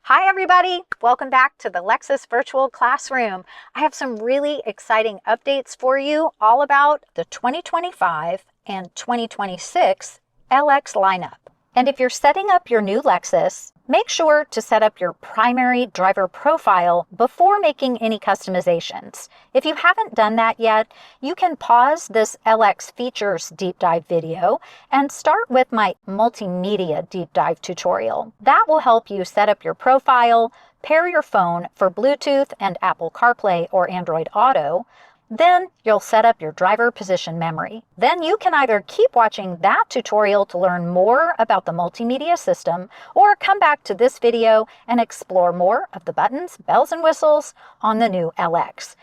Hi everybody, welcome back to the Lexus Virtual Classroom. I have some really exciting updates for you all about the 2025 and 2026 LX lineup. And if you're setting up your new Lexus, make sure to set up your primary driver profile before making any customizations. If you haven't done that yet, you can pause this LX features deep dive video and start with my multimedia deep dive tutorial. That will help you set up your profile, pair your phone for Bluetooth and Apple CarPlay or Android Auto. Then you'll set up your driver position memory. Then you can either keep watching that tutorial to learn more about the multimedia system, or come back to this video and explore more of the buttons, bells, and whistles on the new LX.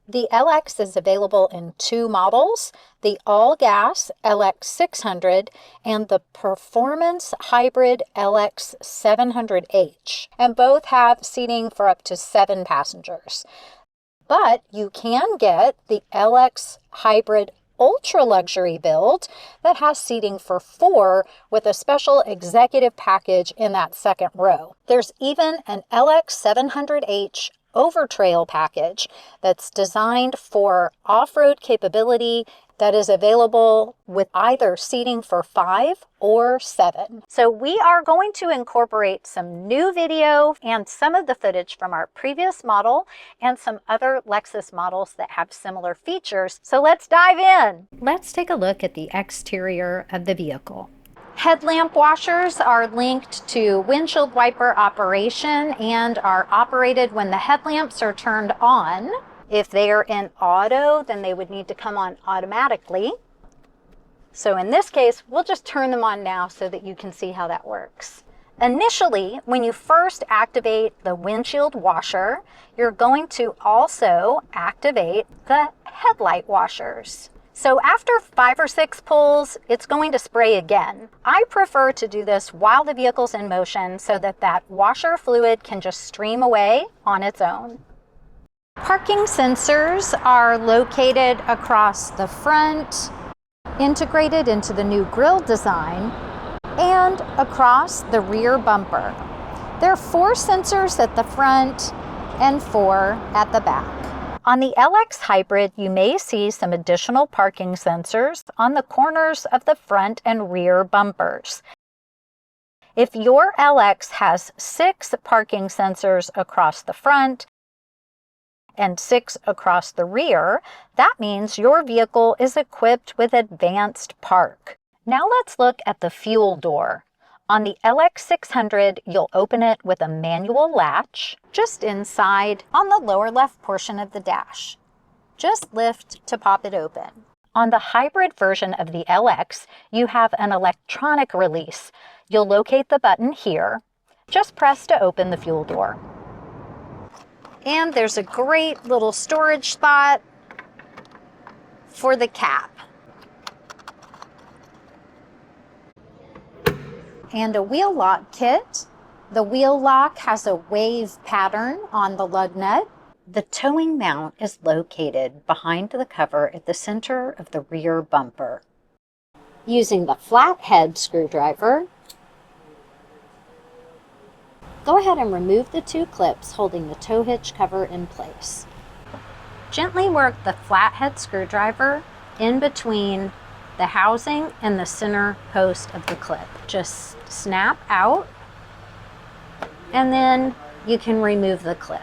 The LX is available in two models, the all-gas LX600 and the performance hybrid LX700H, and both have seating for up to 7 passengers. But you can get the LX Hybrid Ultra Luxury build that has seating for 4 with a special executive package in that second row. There's even an LX700H Overtrail package that's designed for off-road capability that is available with either seating for 5 or 7. So we are going to incorporate some new video and some of the footage from our previous model and some other Lexus models that have similar features. So let's dive in. Let's take a look at the exterior of the vehicle. Headlamp washers are linked to windshield wiper operation and are operated when the headlamps are turned on. If they are in auto, then they would need to come on automatically. So in this case, we'll just turn them on now so that you can see how that works. Initially, when you first activate the windshield washer, you're going to also activate the headlight washers. So after 5 or 6 pulls, it's going to spray again. I prefer to do this while the vehicle's in motion so that that washer fluid can just stream away on its own. Parking sensors are located across the front, integrated into the new grille design, and across the rear bumper. There are 4 sensors at the front and 4 at the back. On the LX Hybrid, you may see some additional parking sensors on the corners of the front and rear bumpers. If your LX has 6 parking sensors across the front and 6 across the rear, that means your vehicle is equipped with advanced park. Now let's look at the fuel door. On the LX600, you'll open it with a manual latch just inside on the lower left portion of the dash. Just lift to pop it open. On the hybrid version of the LX, you have an electronic release. You'll locate the button here. Just press to open the fuel door. And there's a great little storage spot for the cap. And a wheel lock kit. The wheel lock has a wave pattern on the lug nut. The towing mount is located behind the cover at the center of the rear bumper. Using the flathead screwdriver, go ahead and remove the 2 clips holding the tow hitch cover in place. Gently work the flathead screwdriver in between the housing and the center post of the clip. Just snap out, and then you can remove the clip.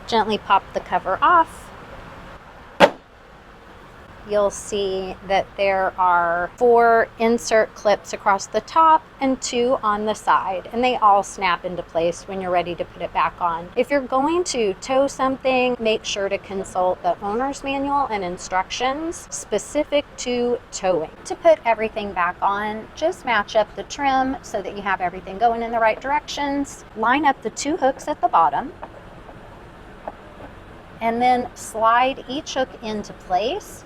Gently pop the cover off. You'll see that there are 4 insert clips across the top and 2 on the side, and they all snap into place when you're ready to put it back on. If you're going to tow something, make sure to consult the owner's manual and instructions specific to towing. To put everything back on, just match up the trim so that you have everything going in the right directions. Line up the 2 hooks at the bottom, and then slide each hook into place.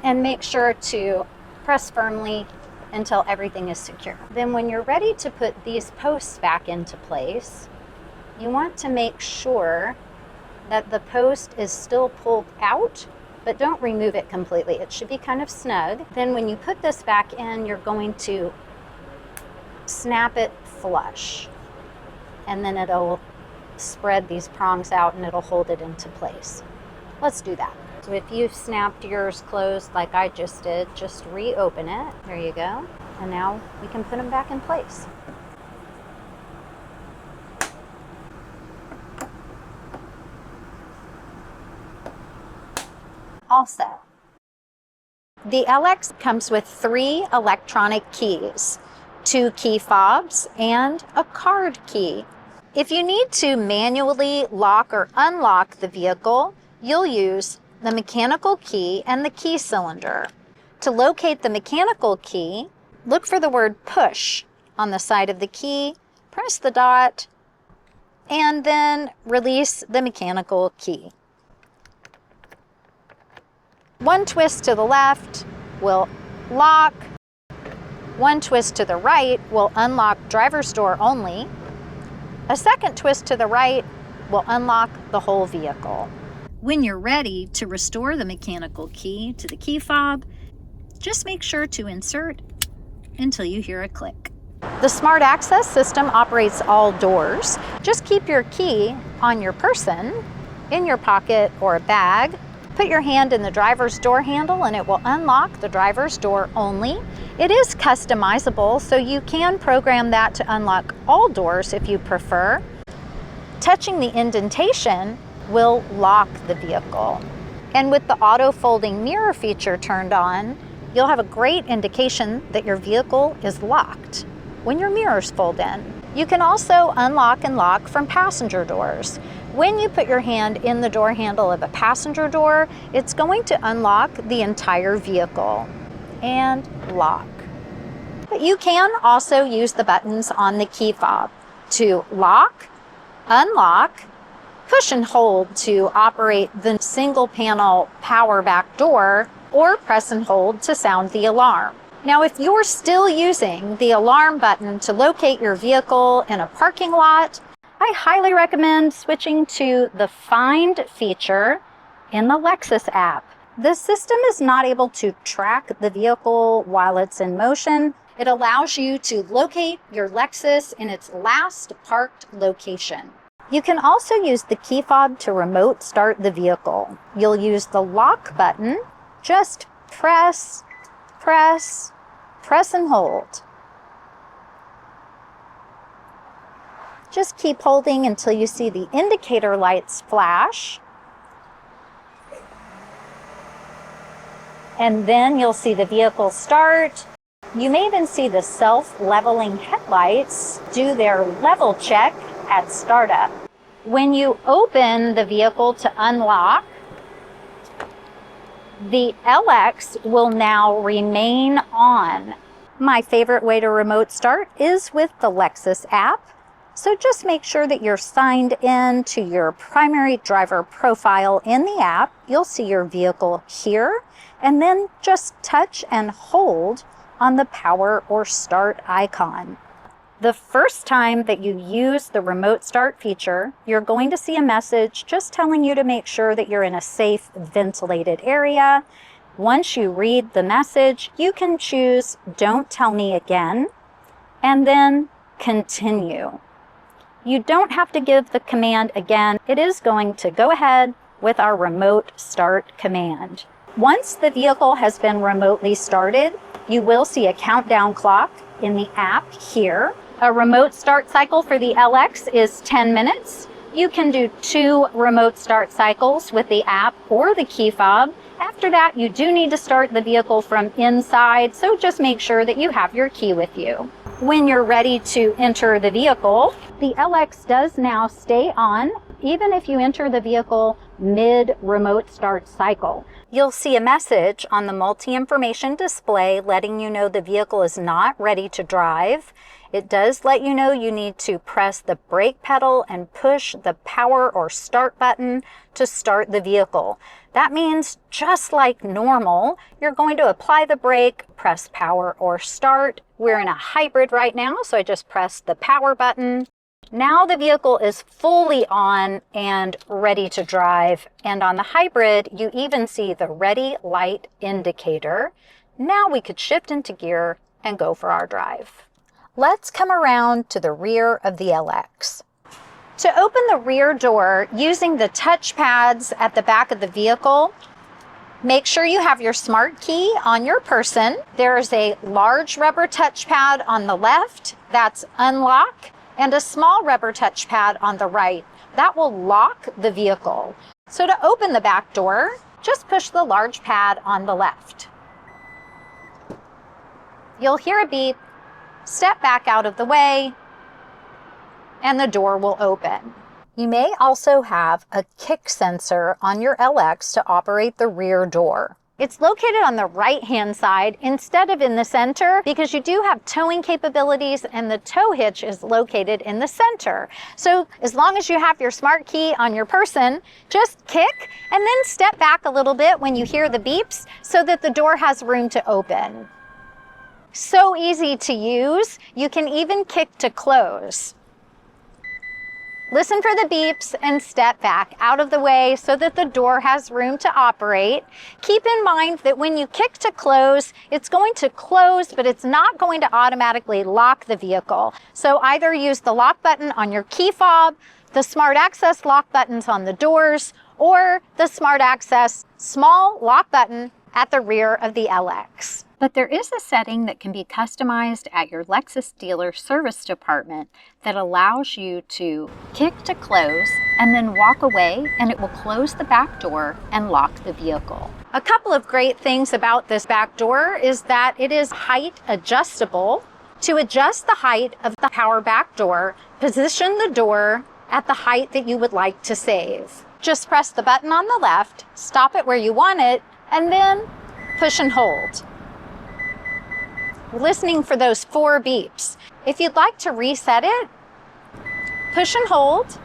And make sure to press firmly until everything is secure. Then when you're ready to put these posts back into place, you want to make sure that the post is still pulled out, but don't remove it completely. It should be kind of snug. Then when you put this back in, you're going to snap it flush, and then it'll spread these prongs out and it'll hold it into place. Let's do that. So if you've snapped yours closed like I just did, just reopen it. There you go. And now we can put them back in place. All set. The LX comes with 3 electronic keys, 2 key fobs, and a card key. If you need to manually lock or unlock the vehicle, you'll use the mechanical key and the key cylinder. To locate the mechanical key, look for the word push on the side of the key, press the dot, and then release the mechanical key. One twist to the left will lock. One twist to the right will unlock driver's door only. A second twist to the right will unlock the whole vehicle. When you're ready to restore the mechanical key to the key fob, just make sure to insert until you hear a click. The Smart Access system operates all doors. Just keep your key on your person, in your pocket or a bag. Put your hand in the driver's door handle and it will unlock the driver's door only. It is customizable, so you can program that to unlock all doors if you prefer. Touching the indentation will lock the vehicle. And with the auto folding mirror feature turned on, you'll have a great indication that your vehicle is locked when your mirrors fold in. You can also unlock and lock from passenger doors. When you put your hand in the door handle of a passenger door, it's going to unlock the entire vehicle and lock. But you can also use the buttons on the key fob to lock, unlock, push and hold to operate the single panel power back door, or press and hold to sound the alarm. Now, if you're still using the alarm button to locate your vehicle in a parking lot, I highly recommend switching to the Find feature in the Lexus app. The system is not able to track the vehicle while it's in motion. It allows you to locate your Lexus in its last parked location. You can also use the key fob to remote start the vehicle. You'll use the lock button. Just press, press, press and hold. Just keep holding until you see the indicator lights flash. And then you'll see the vehicle start. You may even see the self-leveling headlights do their level check at startup. When you open the vehicle to unlock, the LX will now remain on. My favorite way to remote start is with the Lexus app. So just make sure that you're signed in to your primary driver profile in the app. You'll see your vehicle here, and then just touch and hold on the power or start icon. The first time that you use the remote start feature, you're going to see a message just telling you to make sure that you're in a safe, ventilated area. Once you read the message, you can choose Don't Tell Me Again, and then Continue. You don't have to give the command again. It is going to go ahead with our remote start command. Once the vehicle has been remotely started, you will see a countdown clock in the app here. A remote start cycle for the LX is 10 minutes. You can do 2 remote start cycles with the app or the key fob. After that, you do need to start the vehicle from inside, so just make sure that you have your key with you. When you're ready to enter the vehicle, the LX does now stay on, even if you enter the vehicle mid-remote start cycle. You'll see a message on the multi-information display letting you know the vehicle is not ready to drive. It does let you know you need to press the brake pedal and push the power or start button to start the vehicle. That means just like normal, you're going to apply the brake, press power or start. We're in a hybrid right now, so I just pressed the power button. Now the vehicle is fully on and ready to drive. And on the hybrid, you even see the ready light indicator. Now we could shift into gear and go for our drive. Let's come around to the rear of the LX. To open the rear door using the touch pads at the back of the vehicle, make sure you have your smart key on your person. There is a large rubber touch pad on the left, that's unlock, and a small rubber touch pad on the right. That will lock the vehicle. So to open the back door, just push the large pad on the left. You'll hear a beep, step back out of the way, and the door will open. You may also have a kick sensor on your LX to operate the rear door. It's located on the right-hand side instead of in the center because you do have towing capabilities and the tow hitch is located in the center. So as long as you have your smart key on your person, just kick and then step back a little bit when you hear the beeps so that the door has room to open. So easy to use, you can even kick to close. Listen for the beeps and step back out of the way so that the door has room to operate. Keep in mind that when you kick to close, it's going to close, but it's not going to automatically lock the vehicle. So either use the lock button on your key fob, the Smart Access lock buttons on the doors, or the Smart Access small lock button at the rear of the LX. But there is a setting that can be customized at your Lexus dealer service department that allows you to kick to close and then walk away, and it will close the back door and lock the vehicle. A couple of great things about this back door is that it is height adjustable. To adjust the height of the power back door, position the door at the height that you would like to save. Just press the button on the left, stop it where you want it, and then push and hold. Listening for those 4 beeps. If you'd like to reset it, push and hold.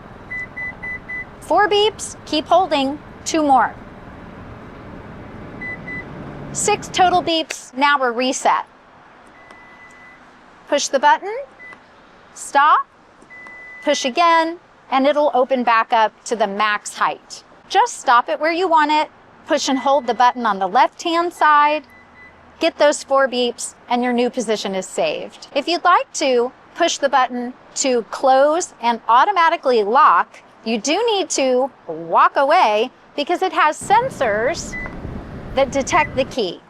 4 beeps, keep holding, 2 more. 6 total beeps, now we're reset. Push the button, stop, push again, and it'll open back up to the max height. Just stop it where you want it, push and hold the button on the left-hand side, get those 4 beeps, and your new position is saved. If you'd like to push the button to close and automatically lock, you do need to walk away because it has sensors that detect the key.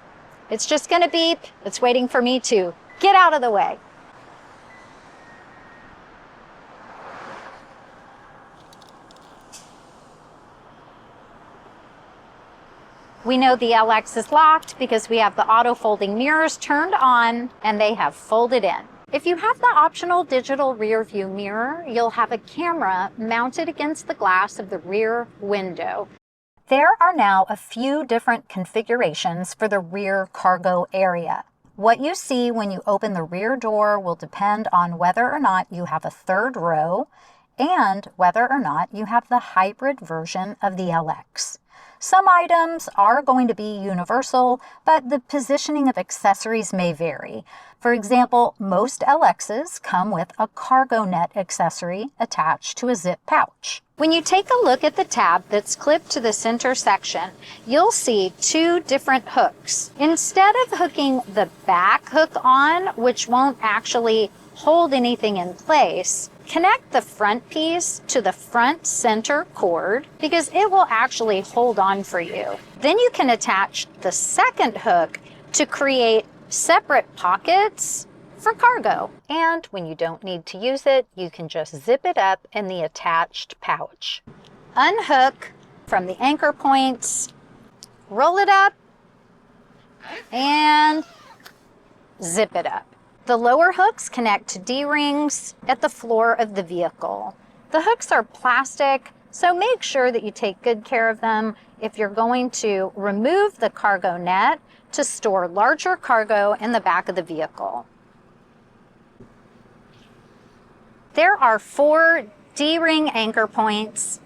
It's just gonna beep, it's waiting for me to get out of the way. We know the LX is locked because we have the auto folding mirrors turned on and they have folded in. If you have the optional digital rear view mirror, you'll have a camera mounted against the glass of the rear window. There are now a few different configurations for the rear cargo area. What you see when you open the rear door will depend on whether or not you have a 3rd row and whether or not you have the hybrid version of the LX. Some items are going to be universal, but the positioning of accessories may vary. For example, most LXs come with a cargo net accessory attached to a zip pouch. When you take a look at the tab that's clipped to the center section, you'll see 2 different hooks. Instead of hooking the back hook on, which won't actually hold anything in place, connect the front piece to the front center cord because it will actually hold on for you. Then you can attach the second hook to create separate pockets for cargo. And when you don't need to use it, you can just zip it up in the attached pouch. Unhook from the anchor points, roll it up, and zip it up. The lower hooks connect to D-rings at the floor of the vehicle. The hooks are plastic, so make sure that you take good care of them if you're going to remove the cargo net to store larger cargo in the back of the vehicle. There are 4 D-ring anchor points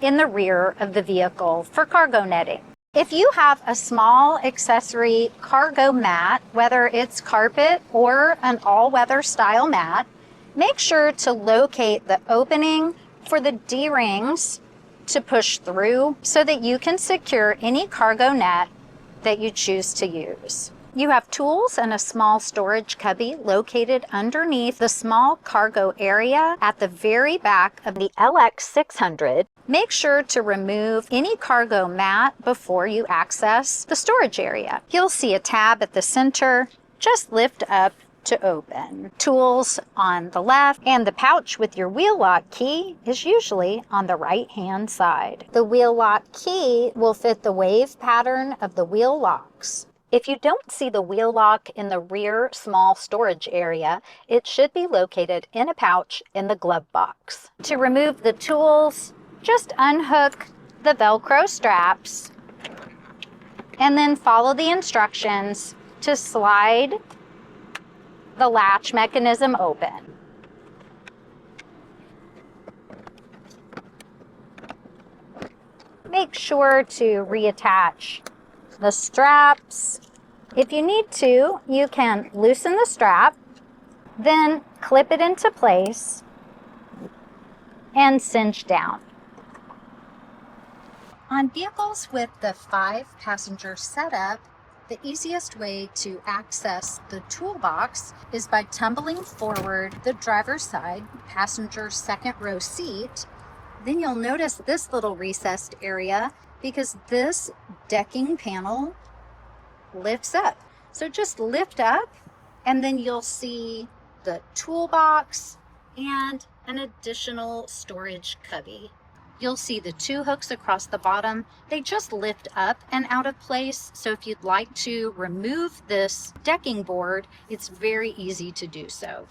in the rear of the vehicle for cargo netting. If you have a small accessory cargo mat, whether it's carpet or an all-weather style mat, Make sure to locate the opening for the D-rings to push through so that you can secure any cargo net that you choose to use. You have tools and a small storage cubby located underneath the small cargo area at the very back of the LX600. Make sure to remove any cargo mat before you access the storage area. You'll see a tab at the center. Just lift up to open. Tools on the left, and the pouch with your wheel lock key is usually on the right hand side. The wheel lock key will fit the wave pattern of the wheel locks. If you don't see the wheel lock in the rear small storage area, it should be located in a pouch in the glove box. To remove the tools, just unhook the Velcro straps and then follow the instructions to slide the latch mechanism open. Make sure to reattach the straps. If you need to, you can loosen the strap, then clip it into place and cinch down. On vehicles with the 5-passenger setup, the easiest way to access the toolbox is by tumbling forward the driver's side passenger second row seat. Then you'll notice this little recessed area because this decking panel lifts up. So just lift up and then you'll see the toolbox and an additional storage cubby. You'll see the 2 hooks across the bottom. They just lift up and out of place. So if you'd like to remove this decking board, it's very easy to do so.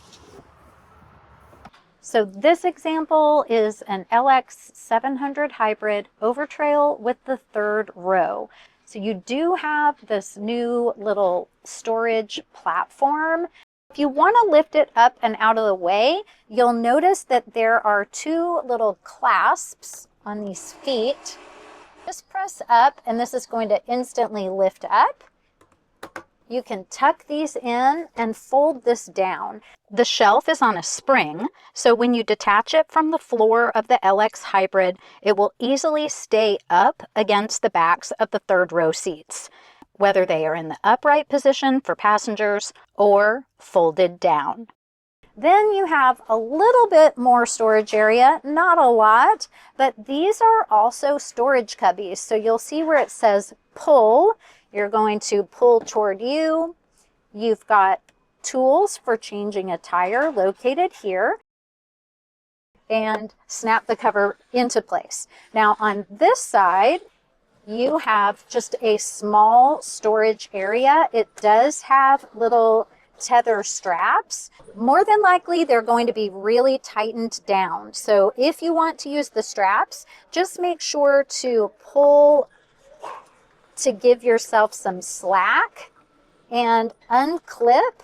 So this example is an LX700 hybrid overtrail with the 3rd row. So you do have this new little storage platform. If you want to lift it up and out of the way, you'll notice that there are 2 little clasps on these feet. Just press up and this is going to instantly lift up. You can tuck these in and fold this down. The shelf is on a spring, so when you detach it from the floor of the LX Hybrid, it will easily stay up against the backs of the 3rd row seats, whether they are in the upright position for passengers or folded down. Then you have a little bit more storage area, not a lot, but these are also storage cubbies. So you'll see where it says pull. You're going to pull toward you. You've got tools for changing a tire located here and snap the cover into place. Now on this side, you have just a small storage area. It does have little tether straps. More than likely, they're going to be really tightened down. So if you want to use the straps, just make sure to pull to give yourself some slack and unclip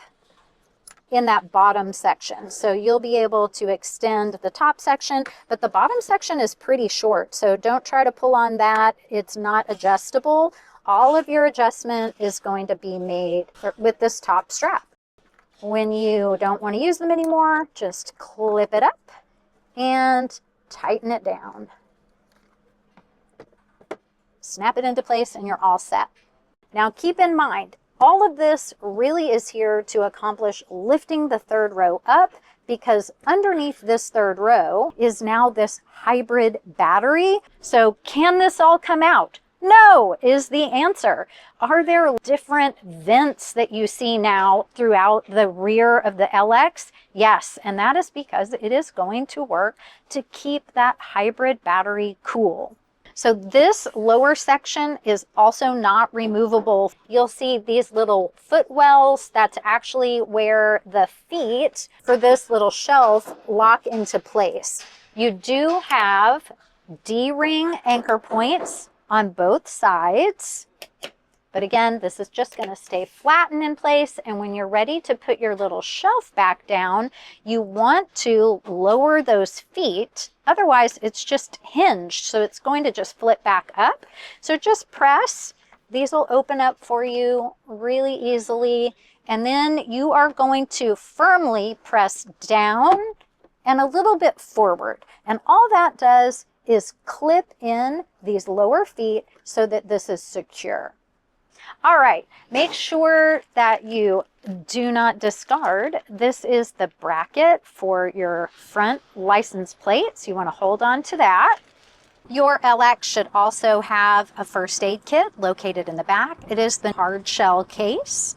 in that bottom section. So you'll be able to extend the top section, but the bottom section is pretty short. So don't try to pull on that. It's not adjustable. All of your adjustment is going to be made with this top strap. When you don't want to use them anymore, just clip it up and tighten it down. Snap it into place and you're all set. Now keep in mind, all of this really is here to accomplish lifting the 3rd row up, because underneath this 3rd row is now this hybrid battery. So can this all come out? No is the answer. Are there different vents that you see now throughout the rear of the LX? Yes, and that is because it is going to work to keep that hybrid battery cool. So this lower section is also not removable. You'll see these little footwells. That's actually where the feet for this little shelf lock into place. You do have D-ring anchor points on both sides. But again, this is just going to stay flat and in place. And when you're ready to put your little shelf back down, you want to lower those feet. Otherwise, it's just hinged, so it's going to just flip back up. So just press. These will open up for you really easily. And then you are going to firmly press down and a little bit forward. And all that does is clip in these lower feet so that this is secure. All right, make sure that you do not discard. This is the bracket for your front license plates. You want to hold on to that. Your LX should also have a first aid kit located in the back. It is the hard shell case.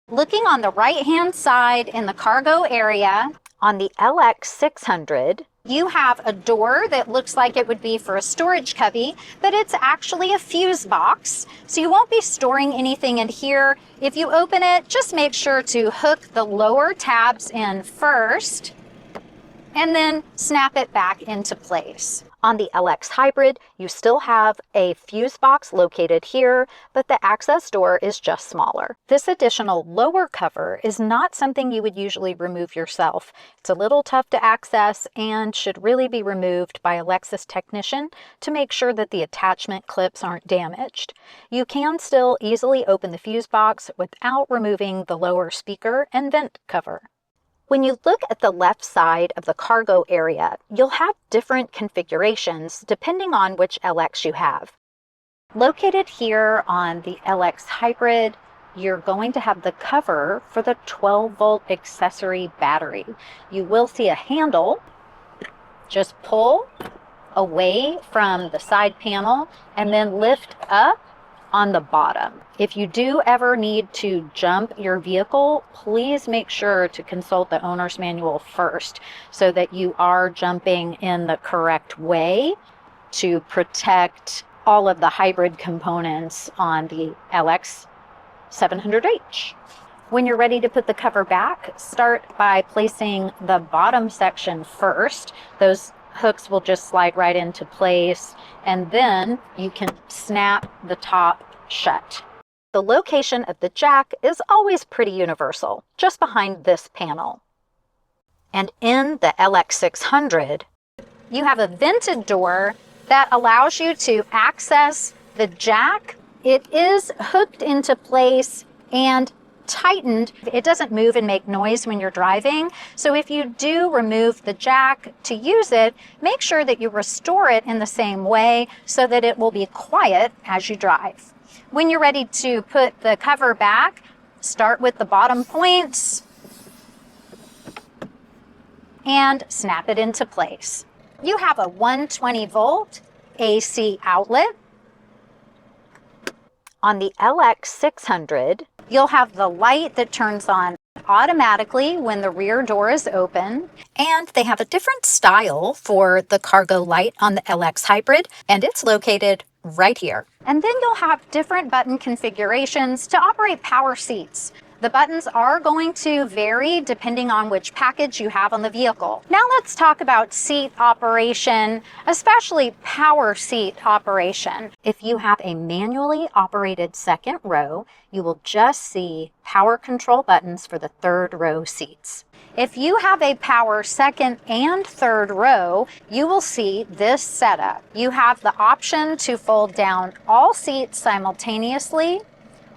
Looking on the right-hand side in the cargo area, on the LX 600, you have a door that looks like it would be for a storage cubby, but it's actually a fuse box. So you won't be storing anything in here. If you open it, just make sure to hook the lower tabs in first and then snap it back into place. On the LX Hybrid, you still have a fuse box located here, but the access door is just smaller. This additional lower cover is not something you would usually remove yourself. It's a little tough to access and should really be removed by a Lexus technician to make sure that the attachment clips aren't damaged. You can still easily open the fuse box without removing the lower speaker and vent cover. When you look at the left side of the cargo area, you'll have different configurations depending on which LX you have. Located here on the LX Hybrid, you're going to have the cover for the 12-volt accessory battery. You will see a handle. Just pull away from the side panel and then lift up on the bottom. If you do ever need to jump your vehicle, please make sure to consult the owner's manual first so that you are jumping in the correct way to protect all of the hybrid components on the LX 700H. When you're ready to put the cover back, start by placing the bottom section first. Those hooks will just slide right into place, and then you can snap the top shut. The location of the jack is always pretty universal, just behind this panel. And in the LX600, you have a vented door that allows you to access the jack. It is hooked into place and tightened. It doesn't move and make noise when you're driving. So if you do remove the jack to use it, make sure that you restore it in the same way so that it will be quiet as you drive. When you're ready to put the cover back, start with the bottom points and snap it into place. You have a 120-volt AC outlet. On the LX600, you'll have the light that turns on automatically when the rear door is open. And they have a different style for the cargo light on the LX Hybrid, and it's located right here. And then you'll have different button configurations to operate power seats. The buttons are going to vary depending on which package you have on the vehicle. Now let's talk about seat operation, especially power seat operation. If you have a manually operated second row, you will just see power control buttons for the third row seats. If you have a power second and third row, you will see this setup. You have the option to fold down all seats simultaneously,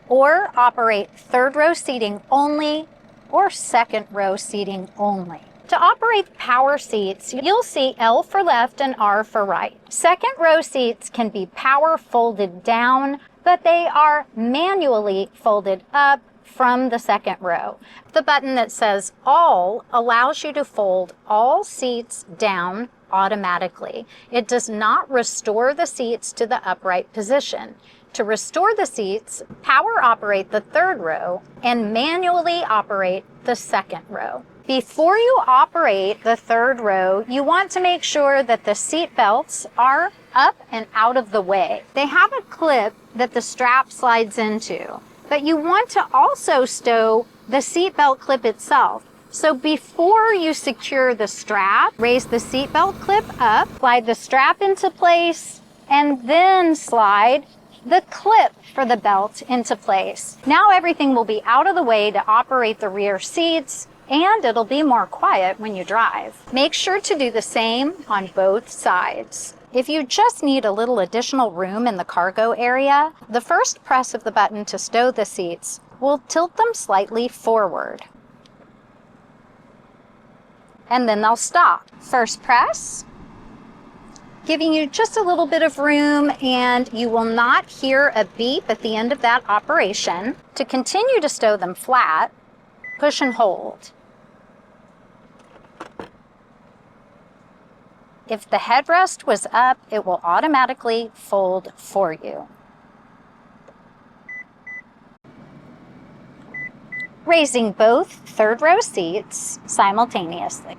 or operate third row seating only, or second row seating only. To operate power seats, you'll see L for left and R for right. Second row seats can be power folded down, but they are manually folded up from the second row. The button that says All allows you to fold all seats down automatically. It does not restore the seats to the upright position. To restore the seats, power operate the third row and manually operate the second row. Before you operate the third row, you want to make sure that the seat belts are up and out of the way. They have a clip that the strap slides into, but you want to also stow the seat belt clip itself. So before you secure the strap, raise the seat belt clip up, slide the strap into place, and then slide the clip for the belt into place. Now everything will be out of the way to operate the rear seats, and it'll be more quiet when you drive. Make sure to do the same on both sides. If you just need a little additional room in the cargo area, the first press of the button to stow the seats will tilt them slightly forward. And then they'll stop. First press, giving you just a little bit of room, and you will not hear a beep at the end of that operation. To continue to stow them flat, push and hold. If the headrest was up, it will automatically fold for you. Raising both third row seats simultaneously.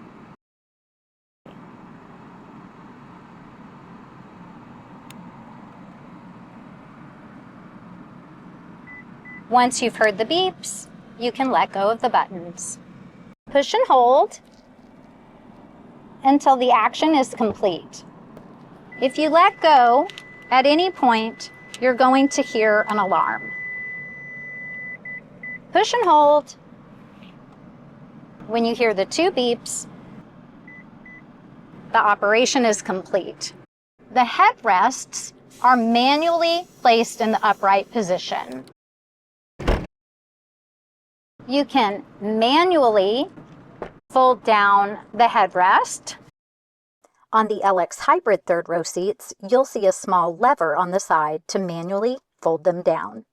Once you've heard the beeps, you can let go of the buttons. Push and hold until the action is complete. If you let go at any point, you're going to hear an alarm. Push and hold. When you hear the 2 beeps, the operation is complete. The headrests are manually placed in the upright position. You can manually fold down the headrest. On the LX Hybrid third row seats, you'll see a small lever on the side to manually fold them down.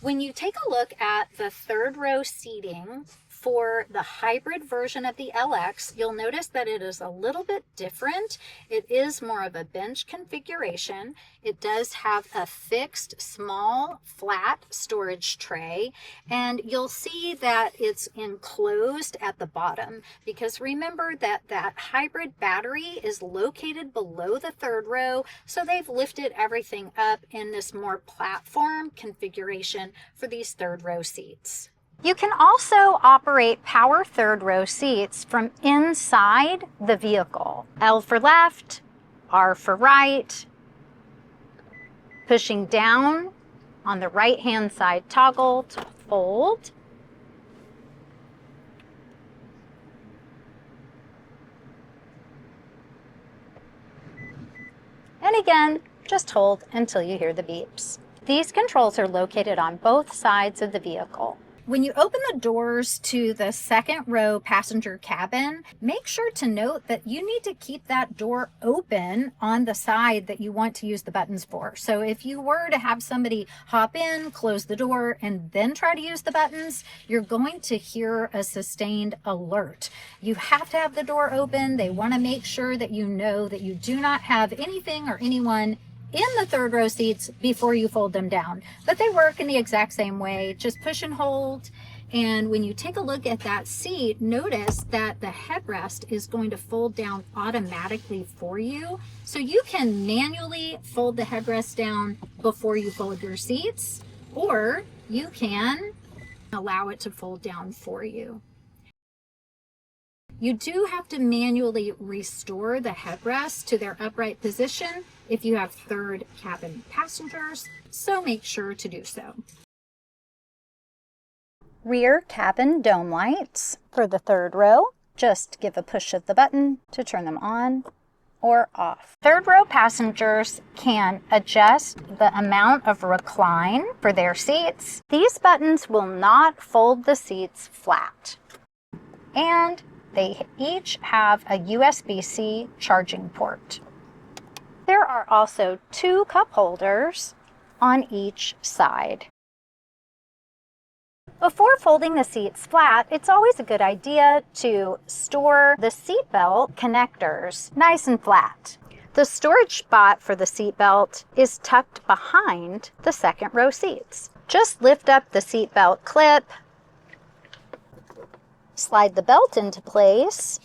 When you take a look at the third row seating for the hybrid version of the LX, you'll notice that it is a little bit different. It is more of a bench configuration. It does have a fixed, small, flat storage tray, and you'll see that it's enclosed at the bottom, because remember that that hybrid battery is located below the third row, so they've lifted everything up in this more platform configuration for these third row seats. You can also operate power third row seats from inside the vehicle. L for left, R for right. Pushing down on the right hand side toggle to fold. And again, just hold until you hear the beeps. These controls are located on both sides of the vehicle. When you open the doors to the second row passenger cabin, make sure to note that you need to keep that door open on the side that you want to use the buttons for. So if you were to have somebody hop in, close the door, and then try to use the buttons, you're going to hear a sustained alert. You have to have the door open. They want to make sure that you know that you do not have anything or anyone in the third row seats before you fold them down, but they work in the exact same way. Just push and hold, and when you take a look at that seat, notice that the headrest is going to fold down automatically for you, so you can manually fold the headrest down before you fold your seats, or you can allow it to fold down for you. You do have to manually restore the headrest to their upright position if you have third cabin passengers, so make sure to do so. Rear cabin dome lights for the third row. Just give a push of the button to turn them on or off. Third row passengers can adjust the amount of recline for their seats. These buttons will not fold the seats flat. And they each have a USB-C charging port. There are also 2 cup holders on each side. Before folding the seats flat, it's always a good idea to store the seatbelt connectors nice and flat. The storage spot for the seatbelt is tucked behind the second row seats. Just lift up the seatbelt clip, slide the belt into place,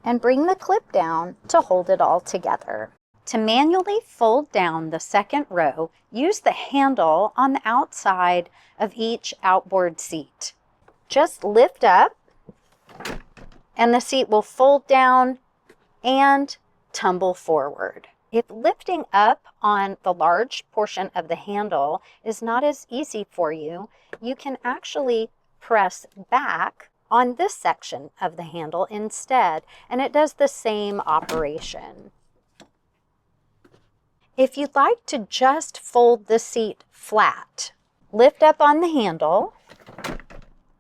and bring the clip down to hold it all together. To manually fold down the second row, use the handle on the outside of each outboard seat. Just lift up, and the seat will fold down and tumble forward. If lifting up on the large portion of the handle is not as easy for you, you can actually press back on this section of the handle instead, and it does the same operation. If you'd like to just fold the seat flat, lift up on the handle,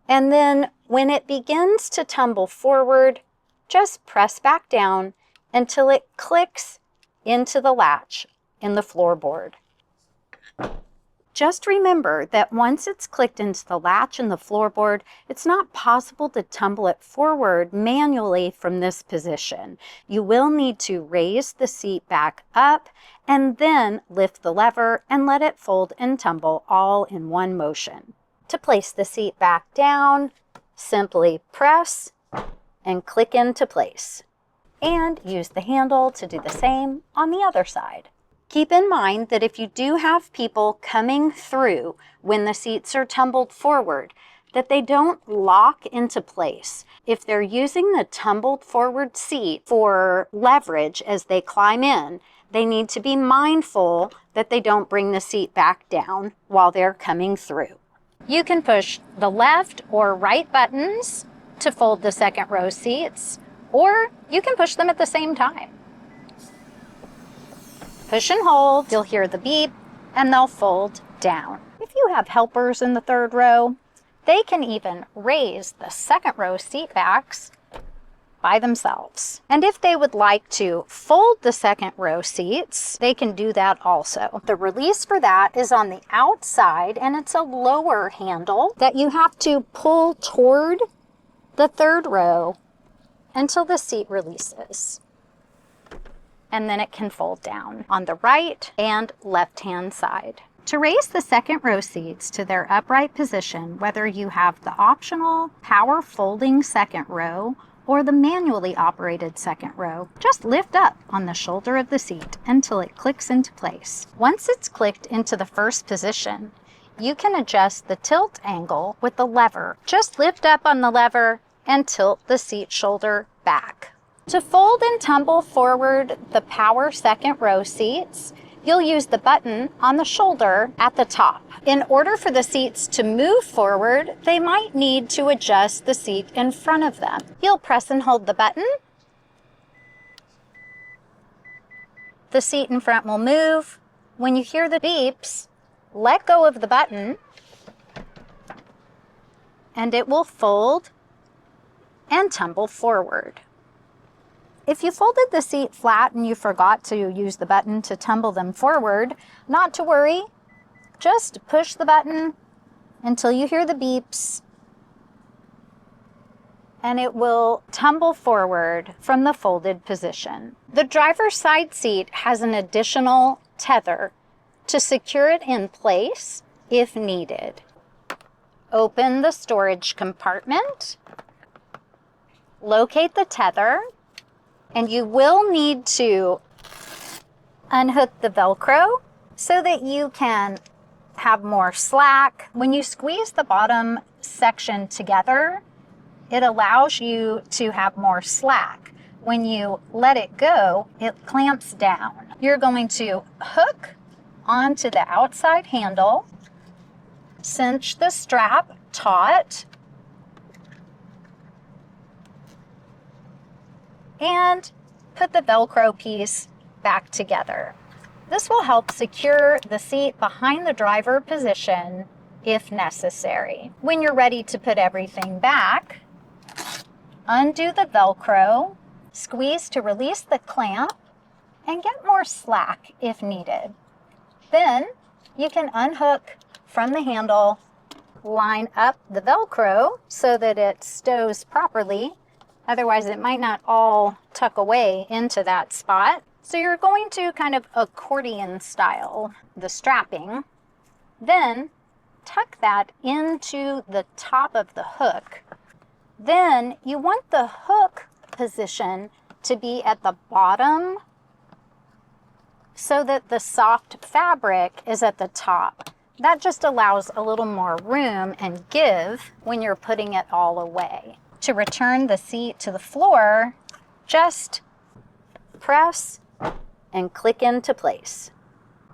and then when it begins to tumble forward, just press back down until it clicks into the latch in the floorboard. Just remember that once it's clicked into the latch in the floorboard, it's not possible to tumble it forward manually from this position. You will need to raise the seat back up and then lift the lever and let it fold and tumble all in one motion. To place the seat back down, simply press and click into place. And use the handle to do the same on the other side. Keep in mind that if you do have people coming through when the seats are tumbled forward, that they don't lock into place. If they're using the tumbled forward seat for leverage as they climb in, they need to be mindful that they don't bring the seat back down while they're coming through. You can push the left or right buttons to fold the second row seats, or you can push them at the same time. Push and hold, you'll hear the beep, and they'll fold down. If you have helpers in the third row, they can even raise the second row seat backs by themselves. And if they would like to fold the second row seats, they can do that also. The release for that is on the outside, and it's a lower handle that you have to pull toward the third row until the seat releases. And then it can fold down on the right and left-hand side. To raise the second row seats to their upright position, whether you have the optional power folding second row or the manually operated second row, just lift up on the shoulder of the seat until it clicks into place. Once it's clicked into the first position, you can adjust the tilt angle with the lever. Just lift up on the lever and tilt the seat shoulder back. To fold and tumble forward the power second row seats, you'll use the button on the shoulder at the top. In order for the seats to move forward, they might need to adjust the seat in front of them. You'll press and hold the button. The seat in front will move. When you hear the beeps, let go of the button, and it will fold and tumble forward. If you folded the seat flat and you forgot to use the button to tumble them forward, not to worry. Just push the button until you hear the beeps, and it will tumble forward from the folded position. The driver's side seat has an additional tether to secure it in place if needed. Open the storage compartment, locate the tether, and you will need to unhook the Velcro so that you can have more slack. When you squeeze the bottom section together, it allows you to have more slack. When you let it go, it clamps down. You're going to hook onto the outside handle, cinch the strap taut, and put the Velcro piece back together. This will help secure the seat behind the driver position if necessary. When you're ready to put everything back, undo the Velcro, squeeze to release the clamp, and get more slack if needed. Then you can unhook from the handle, line up the Velcro so that it stows properly. Otherwise, it might not all tuck away into that spot. So you're going to kind of accordion style the strapping. Then tuck that into the top of the hook. Then you want the hook position to be at the bottom so that the soft fabric is at the top. That just allows a little more room and give when you're putting it all away. To return the seat to the floor, just press and click into place.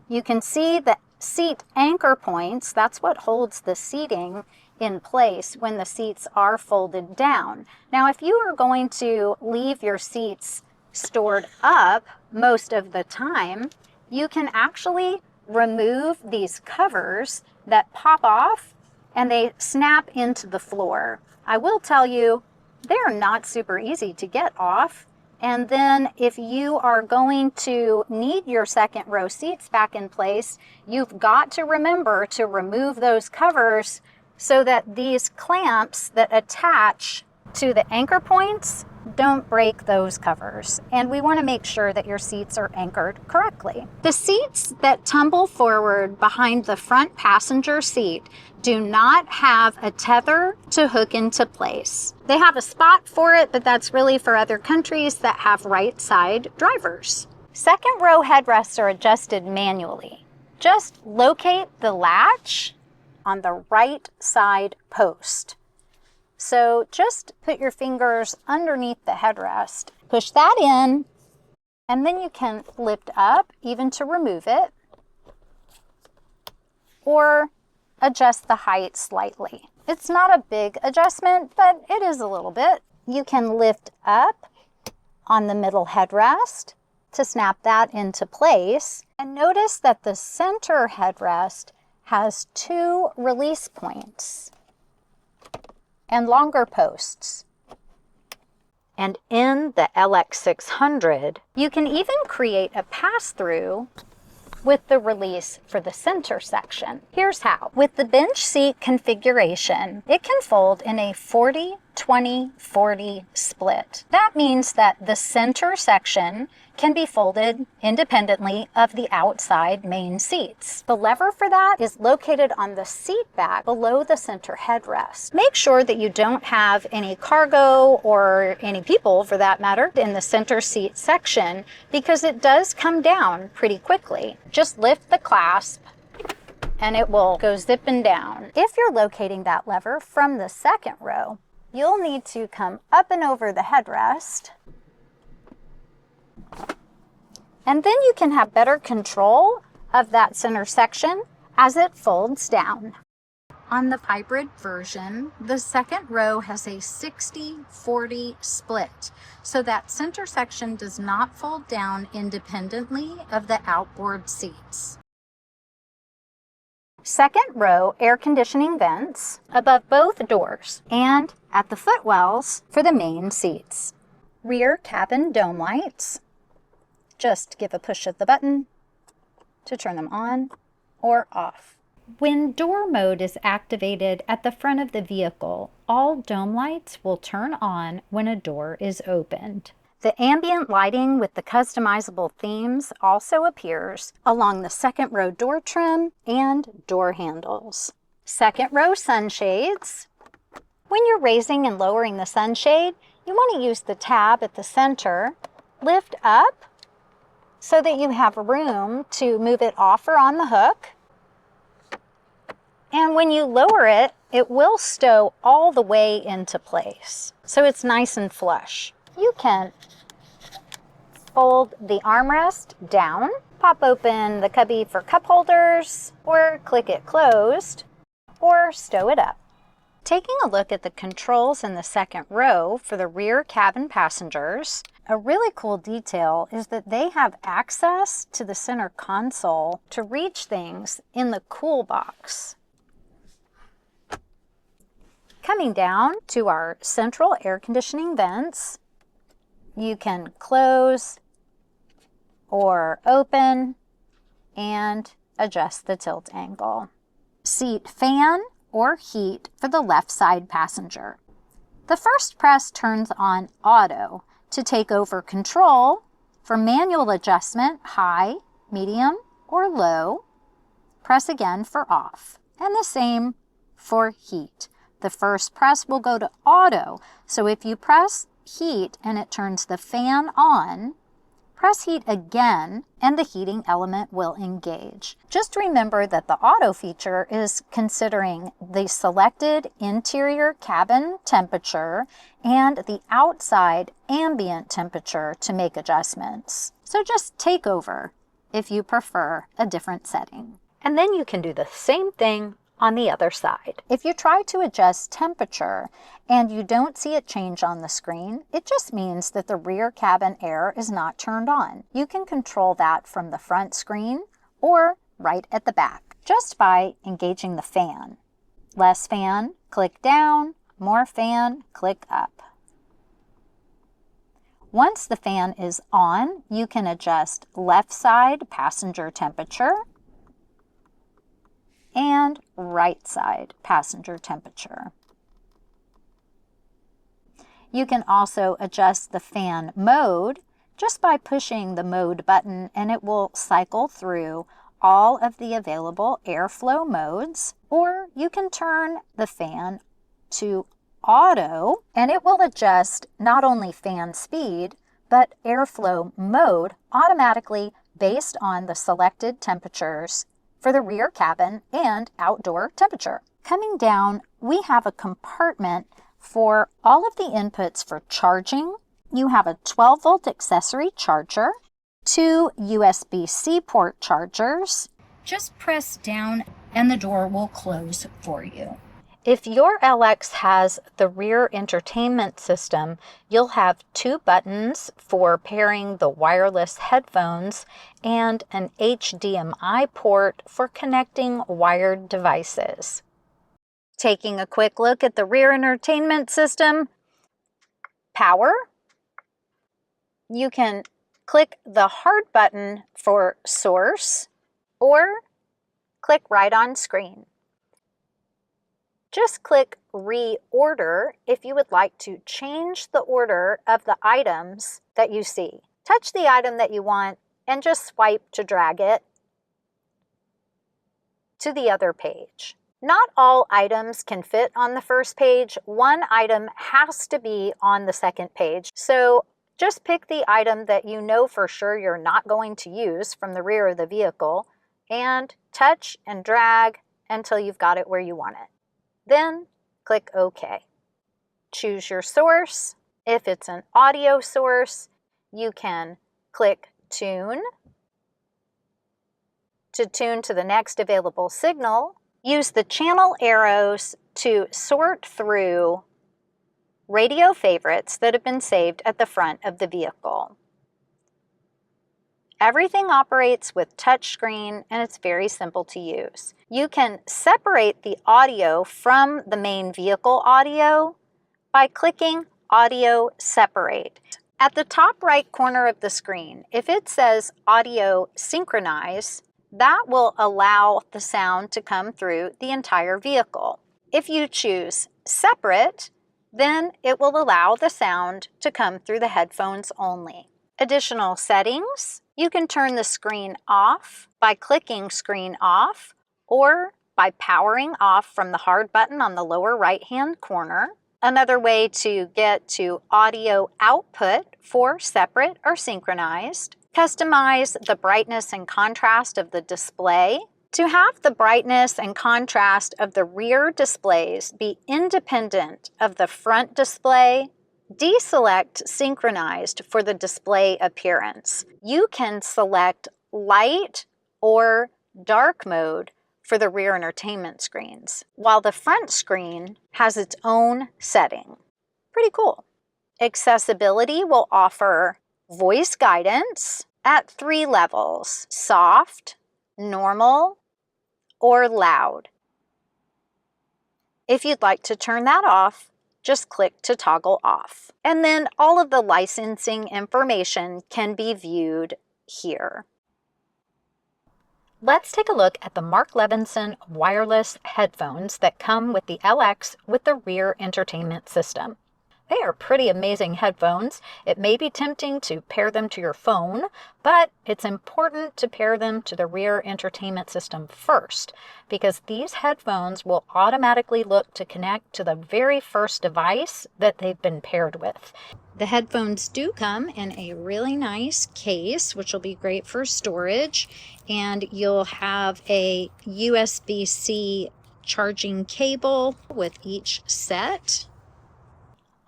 You can see the seat anchor points. That's what holds the seating in place when the seats are folded down. Now, if you are going to leave your seats stored up most of the time, you can actually remove these covers that pop off and they snap into the floor. I will tell you, they're not super easy to get off. And then if you are going to need your second row seats back in place, you've got to remember to remove those covers so that these clamps that attach to the anchor points don't break those covers. And we want to make sure that your seats are anchored correctly. The seats that tumble forward behind the front passenger seat do not have a tether to hook into place. They have a spot for it, but that's really for other countries that have right side drivers. Second row headrests are adjusted manually. Just locate the latch on the right side post. So just put your fingers underneath the headrest, push that in, and then you can lift up even to remove it, or adjust the height slightly. It's not a big adjustment, but it is a little bit. You can lift up on the middle headrest to snap that into place. And notice that the center headrest has 2 release points and longer posts. And in the LX600, you can even create a pass-through with the release for the center section. Here's how. With the bench seat configuration, it can fold in a 40-20-40 split. That means that the center section can be folded independently of the outside main seats. The lever for that is located on the seat back below the center headrest. Make sure that you don't have any cargo or any people, for that matter, in the center seat section, because it does come down pretty quickly. Just lift the clasp and it will go zipping down. If you're locating that lever from the second row, you'll need to come up and over the headrest, and then you can have better control of that center section as it folds down. On the hybrid version, the second row has a 60-40 split, so that center section does not fold down independently of the outboard seats. Second row air conditioning vents above both doors and at the footwells for the main seats. Rear cabin dome lights. Just give a push of the button to turn them on or off. When door mode is activated at the front of the vehicle, all dome lights will turn on when a door is opened. The ambient lighting with the customizable themes also appears along the second row door trim and door handles. Second row sunshades. When you're raising and lowering the sunshade, you want to use the tab at the center, lift up so that you have room to move it off or on the hook. And when you lower it, it will stow all the way into place. So it's nice and flush. You can fold the armrest down, pop open the cubby for cup holders, or click it closed, or stow it up. Taking a look at the controls in the second row for the rear cabin passengers, a really cool detail is that they have access to the center console to reach things in the cool box. Coming down to our central air conditioning vents, you can close or open and adjust the tilt angle. Seat fan or heat for the left side passenger. The first press turns on auto to take over control. For manual adjustment, high, medium, or low. Press again for off. And the same for heat. The first press will go to auto, so if you press heat and it turns the fan on, press heat again and the heating element will engage. Just remember that the auto feature is considering the selected interior cabin temperature and the outside ambient temperature to make adjustments. So just take over if you prefer a different setting. And then you can do the same thing on the other side. If you try to adjust temperature and you don't see it change on the screen, it just means that the rear cabin air is not turned on. You can control that from the front screen or right at the back, just by engaging the fan. Less fan, click down. More fan, click up. Once the fan is on, you can adjust left side passenger temperature and right side passenger temperature. You can also adjust the fan mode just by pushing the mode button, and it will cycle through all of the available airflow modes, or you can turn the fan to auto and it will adjust not only fan speed but airflow mode automatically based on the selected temperatures for the rear cabin and outdoor temperature. Coming down, we have a compartment for all of the inputs for charging. You have a 12-volt accessory charger, 2 USB-C port chargers. Just press down and the door will close for you. If your LX has the rear entertainment system, you'll have 2 buttons for pairing the wireless headphones and an HDMI port for connecting wired devices. Taking a quick look at the rear entertainment system, power. You can click the hard button for source or click right on screen. Just click reorder if you would like to change the order of the items that you see. Touch the item that you want and just swipe to drag it to the other page. Not all items can fit on the first page. One item has to be on the second page. So just pick the item that you know for sure you're not going to use from the rear of the vehicle and touch and drag until you've got it where you want it. Then click OK. Choose your source. If it's an audio source, you can click Tune to tune to the next available signal. Use the channel arrows to sort through radio favorites that have been saved at the front of the vehicle. Everything operates with touchscreen and it's very simple to use. You can separate the audio from the main vehicle audio by clicking Audio Separate. At the top right corner of the screen, if it says Audio Synchronize, that will allow the sound to come through the entire vehicle. If you choose Separate, then it will allow the sound to come through the headphones only. Additional settings: you can turn the screen off by clicking Screen Off or by powering off from the hard button on the lower right-hand corner. Another way to get to audio output for separate or synchronized. Customize the brightness and contrast of the display. To have the brightness and contrast of the rear displays be independent of the front display, deselect synchronized for the display appearance. You can select light or dark mode for the rear entertainment screens, while the front screen has its own setting. Pretty cool. Accessibility will offer voice guidance at 3 levels: soft, normal, or loud. If you'd like to turn that off, just click to toggle off. And then all of the licensing information can be viewed here. Let's take a look at the Mark Levinson wireless headphones that come with the LX with the rear entertainment system. They are pretty amazing headphones. It may be tempting to pair them to your phone, but it's important to pair them to the rear entertainment system first, because these headphones will automatically look to connect to the very first device that they've been paired with. The headphones do come in a really nice case, which will be great for storage, and you'll have a USB-C charging cable with each set.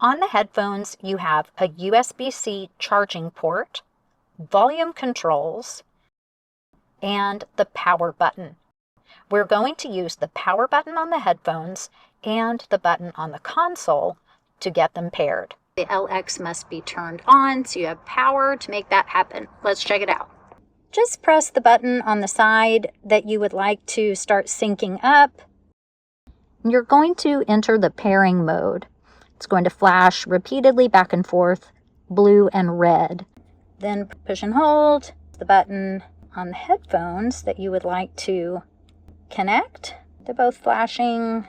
On the headphones, you have a USB-C charging port, volume controls, and the power button. We're going to use the power button on the headphones and the button on the console to get them paired. The LX must be turned on, so you have power to make that happen. Let's check it out. Just press the button on the side that you would like to start syncing up. You're going to enter the pairing mode. It's going to flash repeatedly back and forth, blue and red. Then push and hold the button on the headphones that you would like to connect. They're both flashing.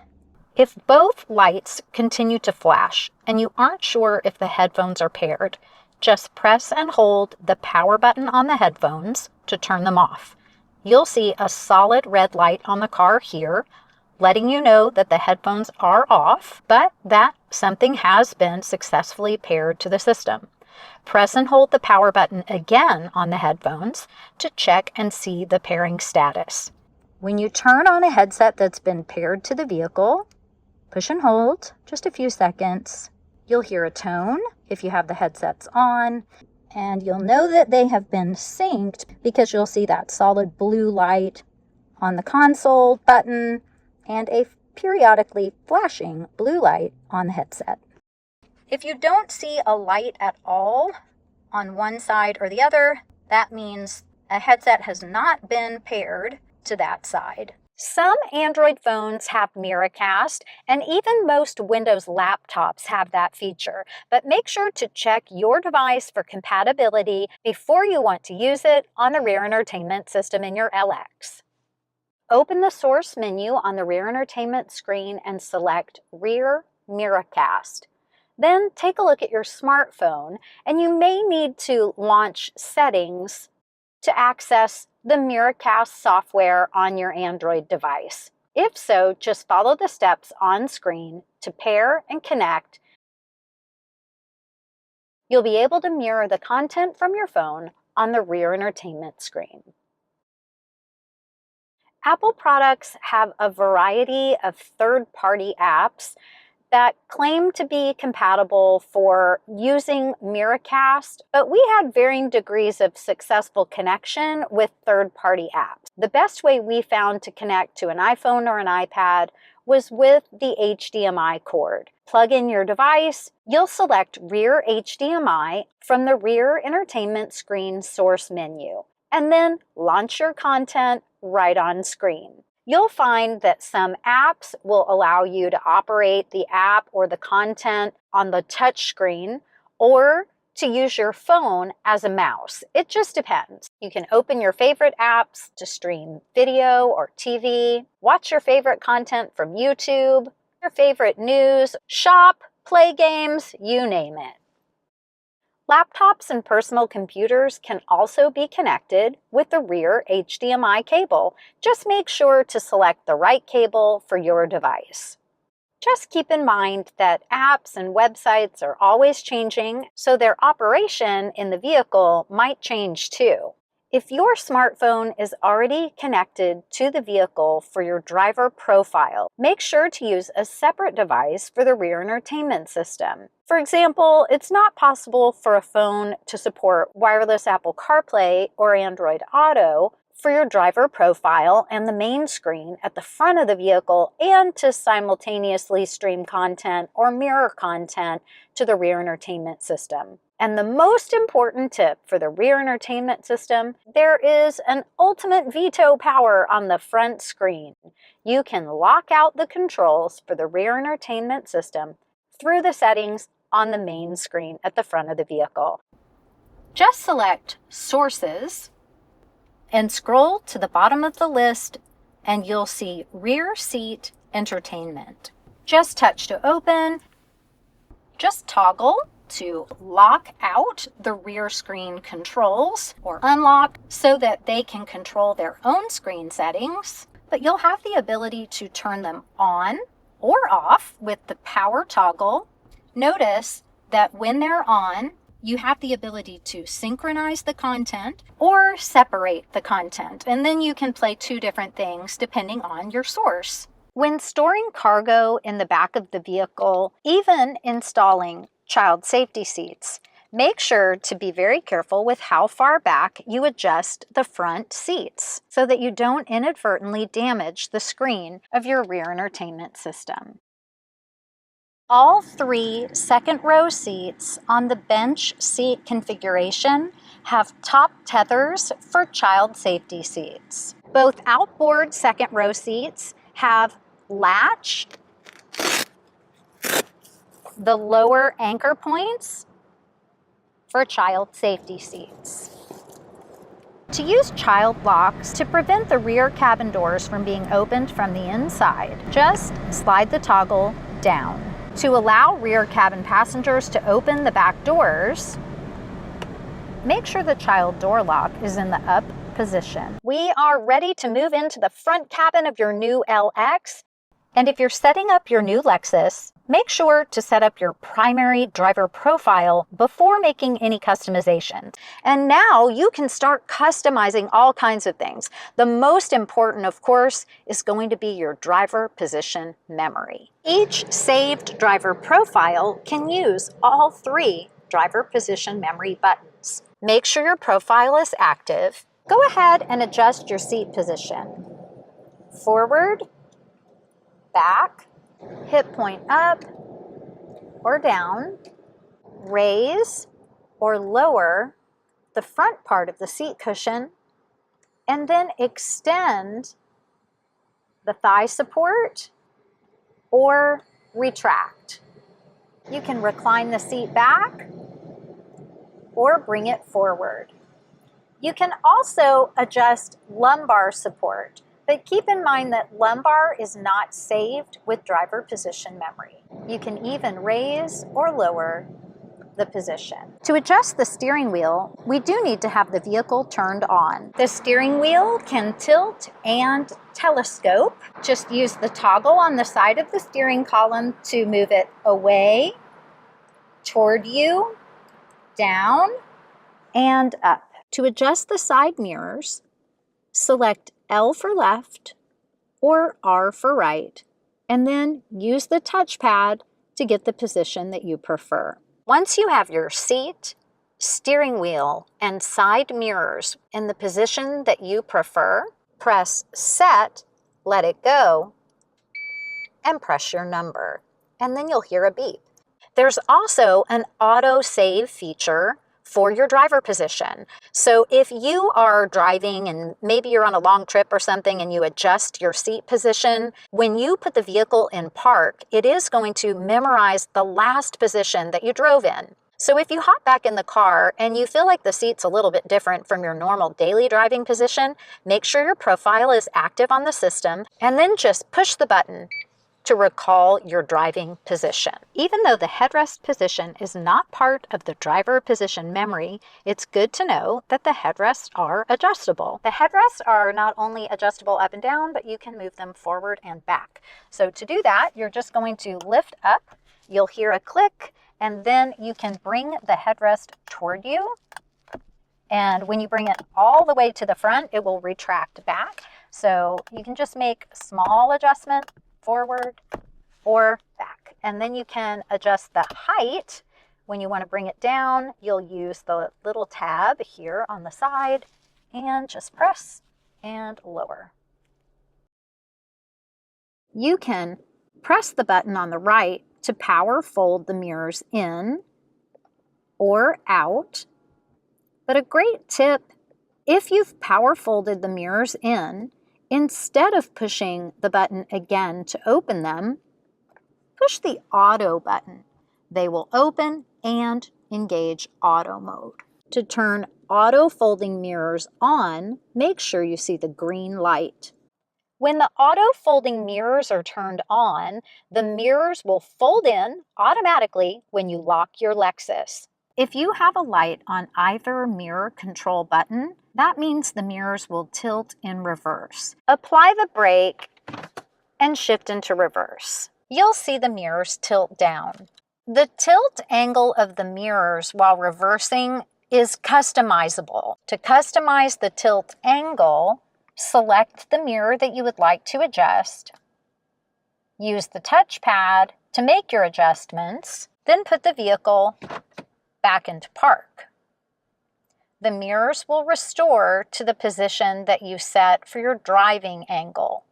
If both lights continue to flash and you aren't sure if the headphones are paired, just press and hold the power button on the headphones to turn them off. You'll see a solid red light on the car here, letting you know that the headphones are off, but that something has been successfully paired to the system. Press and hold the power button again on the headphones to check and see the pairing status. When you turn on a headset that's been paired to the vehicle, push and hold just a few seconds. You'll hear a tone if you have the headsets on, and you'll know that they have been synced because you'll see that solid blue light on the console button and a periodically flashing blue light on the headset. If you don't see a light at all on one side or the other, that means a headset has not been paired to that side. Some Android phones have Miracast, and even most Windows laptops have that feature. But make sure to check your device for compatibility before you want to use it on the rear entertainment system in your LX. Open the source menu on the rear entertainment screen and select Rear Miracast. Then take a look at your smartphone, and you may need to launch settings to access the Miracast software on your Android device. If so, just follow the steps on screen to pair and connect. You'll be able to mirror the content from your phone on the rear entertainment screen. Apple products have a variety of third-party apps that claim to be compatible for using Miracast, but we had varying degrees of successful connection with third-party apps. The best way we found to connect to an iPhone or an iPad was with the HDMI cord. Plug in your device, you'll select Rear HDMI from the Rear Entertainment Screen source menu, and then launch your content right on screen. You'll find that some apps will allow you to operate the app or the content on the touch screen or to use your phone as a mouse. It just depends. You can open your favorite apps to stream video or TV, watch your favorite content from YouTube, your favorite news, shop, play games, you name it. Laptops and personal computers can also be connected with the rear HDMI cable. Just make sure to select the right cable for your device. Just keep in mind that apps and websites are always changing, so their operation in the vehicle might change too. If your smartphone is already connected to the vehicle for your driver profile, make sure to use a separate device for the rear entertainment system. For example, it's not possible for a phone to support wireless Apple CarPlay or Android Auto for your driver profile and the main screen at the front of the vehicle and to simultaneously stream content or mirror content to the rear entertainment system. And the most important tip for the rear entertainment system, there is an ultimate veto power on the front screen. You can lock out the controls for the rear entertainment system through the settings on the main screen at the front of the vehicle. Just select Sources and scroll to the bottom of the list and you'll see Rear Seat Entertainment. Just touch to open. Just toggle to lock out the rear screen controls or unlock so that they can control their own screen settings, but you'll have the ability to turn them on or off with the power toggle. Notice that when they're on, you have the ability to synchronize the content or separate the content, and then you can play two different things depending on your source. When storing cargo in the back of the vehicle, even installing child safety seats, Make sure to be very careful with how far back you adjust the front seats so that you don't inadvertently damage the screen of your rear entertainment system. All 3 second row seats on the bench seat configuration have top tethers for child safety seats. Both outboard second row seats have latch, the lower anchor points for child safety seats. To use child locks to prevent the rear cabin doors from being opened from the inside, just slide the toggle down. To allow rear cabin passengers to open the back doors, make sure the child door lock is in the up position. We are ready to move into the front cabin of your new LX. And if you're setting up your new Lexus, make sure to set up your primary driver profile before making any customizations. And now you can start customizing all kinds of things. The most important, of course, is going to be your driver position memory. Each saved driver profile can use all 3 driver position memory buttons. Make sure your profile is active. Go ahead and adjust your seat position. Forward, back, hip point up or down, raise or lower the front part of the seat cushion, and then extend the thigh support or retract. You can recline the seat back or bring it forward. You can also adjust lumbar support. But keep in mind that lumbar is not saved with driver position memory. You can even raise or lower the position. To adjust the steering wheel, we do need to have the vehicle turned on. The steering wheel can tilt and telescope. Just use the toggle on the side of the steering column to move it away, toward you, down, and up. To adjust the side mirrors, select L for left or R for right, and then use the touchpad to get the position that you prefer. Once you have your seat, steering wheel, and side mirrors in the position that you prefer, press Set, let it go, and press your number, and then you'll hear a beep. There's also an auto save feature for your driver position. So if you are driving and maybe you're on a long trip or something and you adjust your seat position, when you put the vehicle in park, it is going to memorize the last position that you drove in. So if you hop back in the car and you feel like the seat's a little bit different from your normal daily driving position, make sure your profile is active on the system and then just push the button to recall your driving position. Even though the headrest position is not part of the driver position memory, it's good to know that the headrests are adjustable. The headrests are not only adjustable up and down, but you can move them forward and back. So to do that, you're just going to lift up, you'll hear a click, and then you can bring the headrest toward you. And when you bring it all the way to the front, it will retract back. So you can just make a small adjustment forward or back. And then you can adjust the height. When you want to bring it down, you'll use the little tab here on the side and just press and lower. You can press the button on the right to power fold the mirrors in or out. But a great tip, if you've power folded the mirrors in, instead of pushing the button again to open them, push the auto button. They will open and engage auto mode. To turn auto folding mirrors on, make sure you see the green light. When the auto folding mirrors are turned on, the mirrors will fold in automatically when you lock your Lexus. If you have a light on either mirror control button, that means the mirrors will tilt in reverse. Apply the brake and shift into reverse. You'll see the mirrors tilt down. The tilt angle of the mirrors while reversing is customizable. To customize the tilt angle, select the mirror that you would like to adjust. Use the touchpad to make your adjustments, then put the vehicle back into park. The mirrors will restore to the position that you set for your driving angle.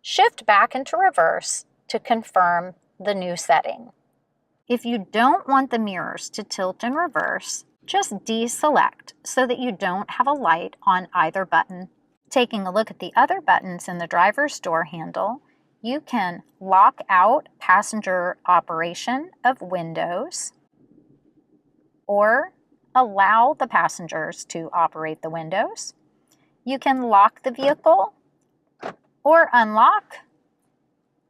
Shift back into reverse to confirm the new setting. If you don't want the mirrors to tilt in reverse, just deselect so that you don't have a light on either button. Taking a look at the other buttons in the driver's door handle, you can lock out passenger operation of windows or allow the passengers to operate the windows. You can lock the vehicle or unlock,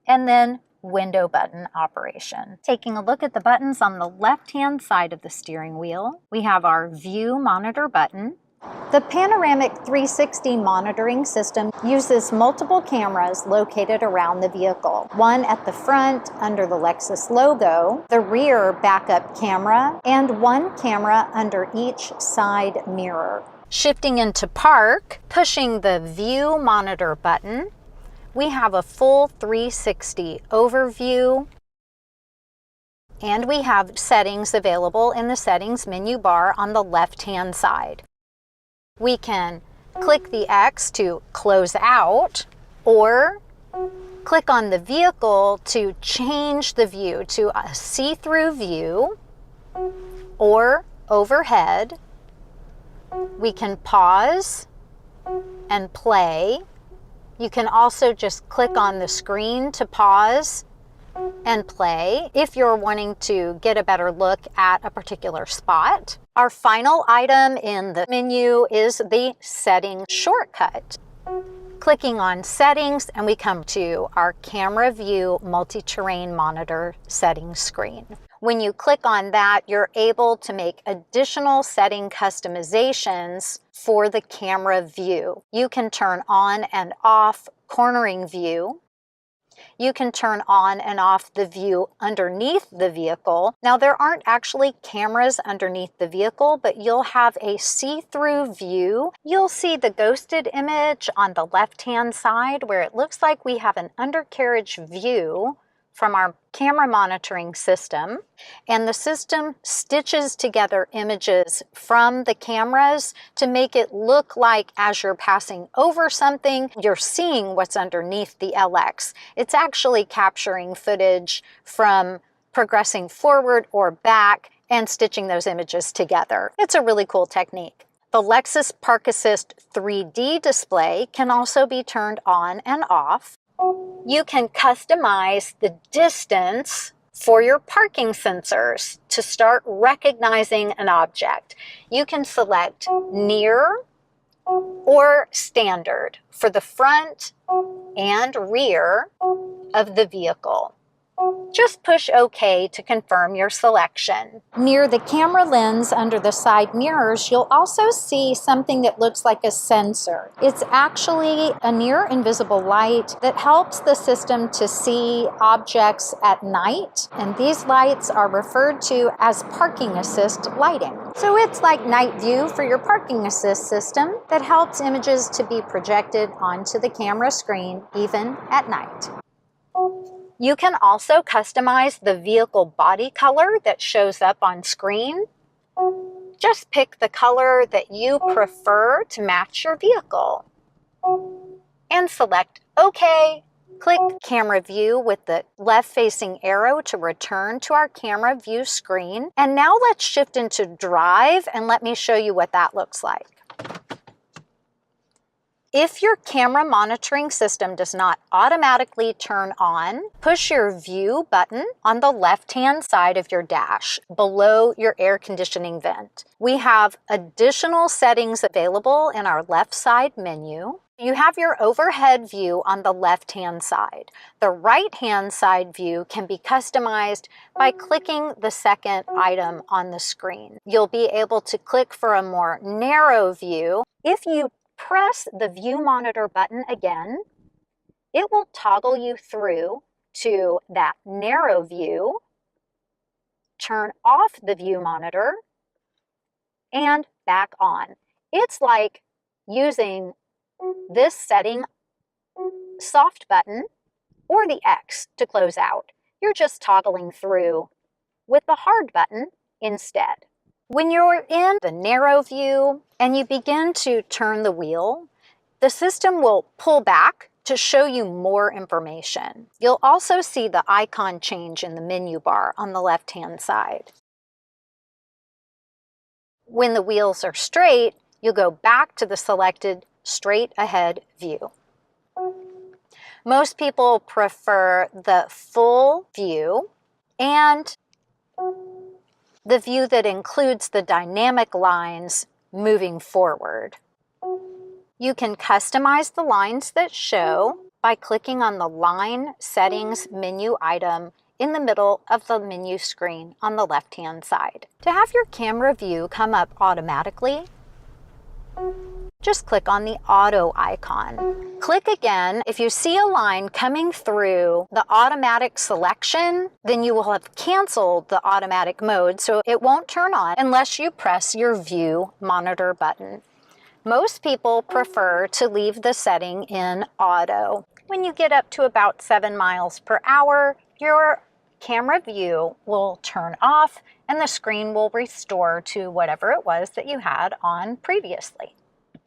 and then window button operation. Taking a look at the buttons on the left-hand side of the steering wheel, we have our view monitor button. The panoramic 360 monitoring system uses multiple cameras located around the vehicle. One at the front under the Lexus logo, the rear backup camera, and one camera under each side mirror. Shifting into park, pushing the view monitor button, we have a full 360 overview, and we have settings available in the settings menu bar on the left-hand side. We can click the X to close out, or click on the vehicle to change the view to a see-through view or overhead. We can pause and play. You can also just click on the screen to pause and play if you're wanting to get a better look at a particular spot. Our final item in the menu is the setting shortcut. Clicking on settings, and we come to our camera view multi-terrain monitor settings screen. When you click on that, you're able to make additional setting customizations for the camera view. You can turn on and off cornering view. You can turn on and off the view underneath the vehicle. Now, there aren't actually cameras underneath the vehicle, but you'll have a see-through view. You'll see the ghosted image on the left-hand side where it looks like we have an undercarriage view from our camera monitoring system, and the system stitches together images from the cameras to make it look like as you're passing over something, you're seeing what's underneath the LX. It's actually capturing footage from progressing forward or back and stitching those images together. It's a really cool technique. The Lexus Park Assist 3D display can also be turned on and off. You can customize the distance for your parking sensors to start recognizing an object. You can select near or standard for the front and rear of the vehicle. Just push OK to confirm your selection. Near the camera lens under the side mirrors, you'll also see something that looks like a sensor. It's actually a near invisible light that helps the system to see objects at night, and these lights are referred to as parking assist lighting. So it's like night view for your parking assist system that helps images to be projected onto the camera screen even at night. You can also customize the vehicle body color that shows up on screen. Just pick the color that you prefer to match your vehicle and select OK. Click Camera View with the left-facing arrow to return to our camera view screen. And now let's shift into Drive and let me show you what that looks like. If your camera monitoring system does not automatically turn on, push your View button on the left-hand side of your dash, below your air conditioning vent. We have additional settings available in our left side menu. You have your overhead view on the left-hand side. The right-hand side view can be customized by clicking the second item on the screen. You'll be able to click for a more narrow view. If you press the View Monitor button again, it will toggle you through to that narrow view, turn off the View Monitor, and back on. It's like using this setting soft button or the X to close out. You're just toggling through with the hard button instead. When you're in the narrow view and you begin to turn the wheel, the system will pull back to show you more information. You'll also see the icon change in the menu bar on the left-hand side. When the wheels are straight, you'll go back to the selected straight ahead view. Most people prefer the full view and the view that includes the dynamic lines moving forward. You can customize the lines that show by clicking on the Line Settings menu item in the middle of the menu screen on the left-hand side. To have your camera view come up automatically, just click on the Auto icon. Click again. If you see a line coming through the automatic selection, then you will have canceled the automatic mode, so it won't turn on unless you press your View Monitor button. Most people prefer to leave the setting in Auto. When you get up to about 7 miles per hour, your camera view will turn off and the screen will restore to whatever it was that you had on previously.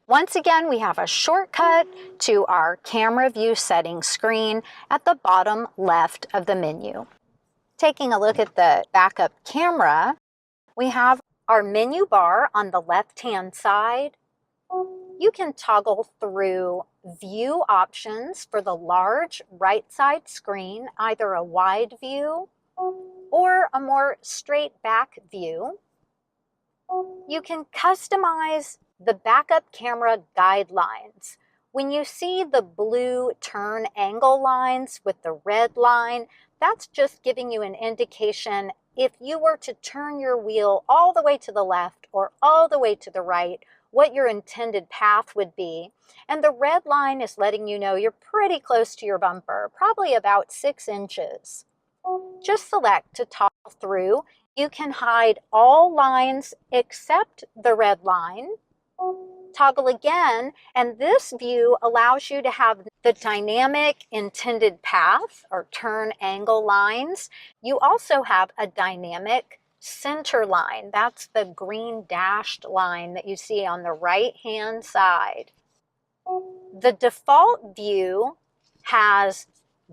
Once again, we have a shortcut to our camera view settings screen at the bottom left of the menu. Taking a look at the backup camera, we have our menu bar on the left-hand side. You can toggle through view options for the large right side screen, either a wide view or a more straight back view. You can customize the backup camera guidelines. When you see the blue turn angle lines with the red line, that's just giving you an indication if you were to turn your wheel all the way to the left or all the way to the right, what your intended path would be. And the red line is letting you know you're pretty close to your bumper, probably about 6 inches. Just select to toggle through. You can hide all lines except the red line. Toggle again, and this view allows you to have the dynamic intended path or turn angle lines. You also have a dynamic center line. That's the green dashed line that you see on the right-hand side. The default view has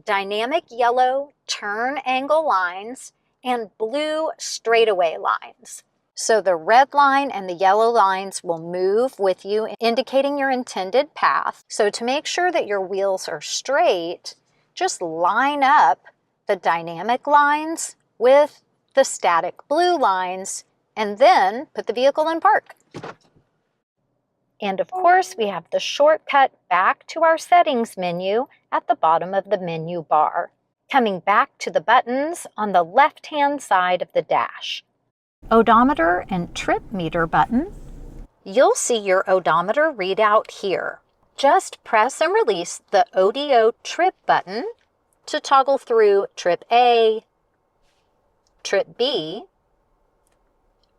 dynamic yellow turn angle lines and blue straightaway lines. So the red line and the yellow lines will move with you, indicating your intended path. So to make sure that your wheels are straight, just line up the dynamic lines with the static blue lines and then put the vehicle in park. And of course, we have the shortcut back to our settings menu at the bottom of the menu bar, coming back to the buttons on the left-hand side of the dash. Odometer and trip meter button. You'll see your odometer readout here. Just press and release the ODO trip button to toggle through trip A, trip B.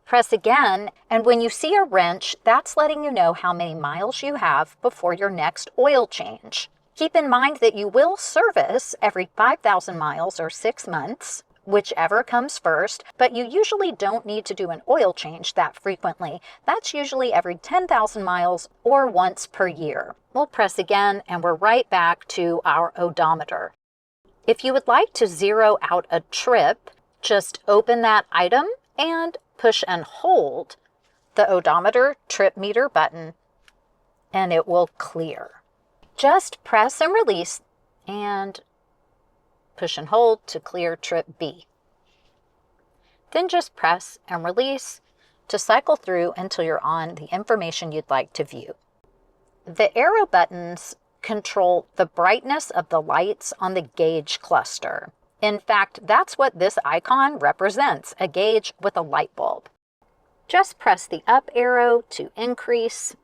Press again, and when you see a wrench, that's letting you know how many miles you have before your next oil change. Keep in mind that you will service every 5,000 miles or 6 months, whichever comes first, but you usually don't need to do an oil change that frequently. That's usually every 10,000 miles or once per year. We'll press again, and we're right back to our odometer. If you would like to zero out a trip, just open that item and push and hold the odometer trip meter button, and it will clear. Just press and release and push and hold to clear trip B. Then just press and release to cycle through until you're on the information you'd like to view. The arrow buttons control the brightness of the lights on the gauge cluster. In fact, that's what this icon represents, a gauge with a light bulb. Just press the up arrow to increase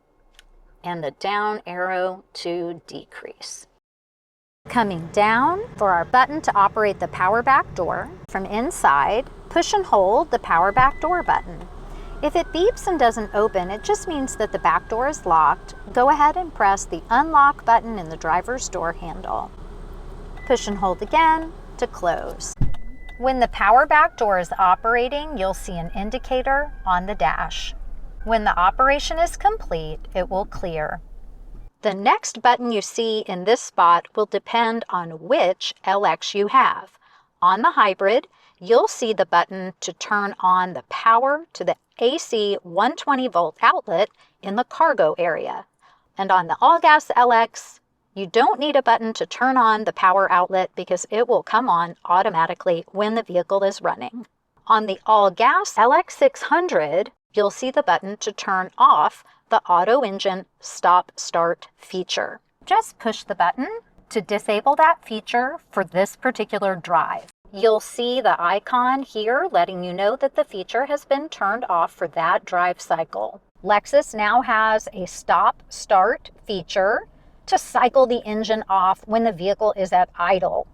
and the down arrow to decrease. Coming down, for our button to operate the power back door, from inside, push and hold the power back door button. If it beeps and doesn't open, it just means that the back door is locked. Go ahead and press the unlock button in the driver's door handle. Push and hold again to close. When the power back door is operating, you'll see an indicator on the dash. When the operation is complete, it will clear. The next button you see in this spot will depend on which LX you have. On the hybrid, you'll see the button to turn on the power to the AC 120 volt outlet in the cargo area. And on the all-gas LX, you don't need a button to turn on the power outlet because it will come on automatically when the vehicle is running. On the all-gas LX600, you'll see the button to turn off the auto engine stop-start feature. Just push the button to disable that feature for this particular drive. You'll see the icon here letting you know that the feature has been turned off for that drive cycle. Lexus now has a stop-start feature to cycle the engine off when the vehicle is at idle.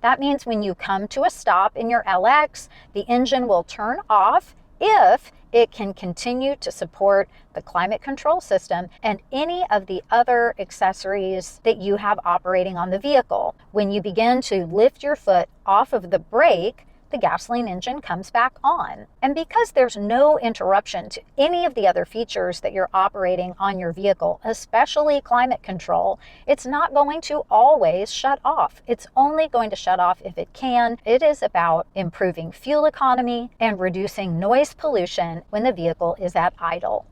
That means when you come to a stop in your LX, the engine will turn off if it can continue to support the climate control system and any of the other accessories that you have operating on the vehicle. When you begin to lift your foot off of the brake, the gasoline engine comes back on. And because there's no interruption to any of the other features that you're operating on your vehicle, especially climate control, it's not going to always shut off. It's only going to shut off if it can. It is about improving fuel economy and reducing noise pollution when the vehicle is at idle.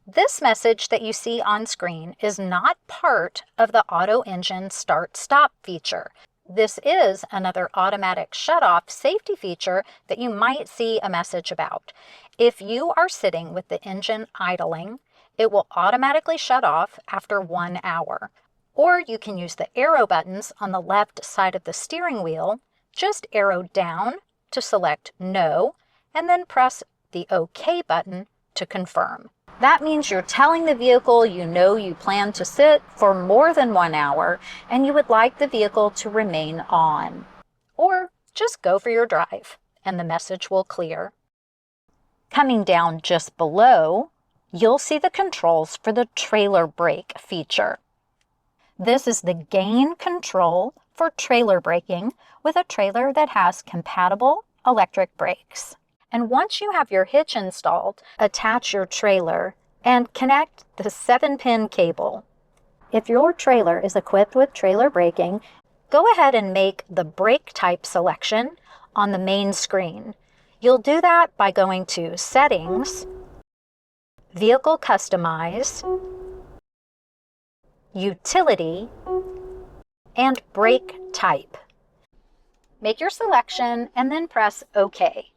This message that you see on screen is not part of the auto engine start-stop feature. This is another automatic shut-off safety feature that you might see a message about. If you are sitting with the engine idling, it will automatically shut off after 1 hour. Or you can use the arrow buttons on the left side of the steering wheel. Just arrow down to select no, and then press the OK button to confirm. That means you're telling the vehicle you know you plan to sit for more than 1 hour and you would like the vehicle to remain on. Or just go for your drive and the message will clear. Coming down just below, you'll see the controls for the trailer brake feature. This is the gain control for trailer braking with a trailer that has compatible electric brakes. And once you have your hitch installed, attach your trailer and connect the 7-pin cable. If your trailer is equipped with trailer braking, go ahead and make the brake type selection on the main screen. You'll do that by going to Settings, Vehicle Customize, Utility, and Brake Type. Make your selection and then press OK.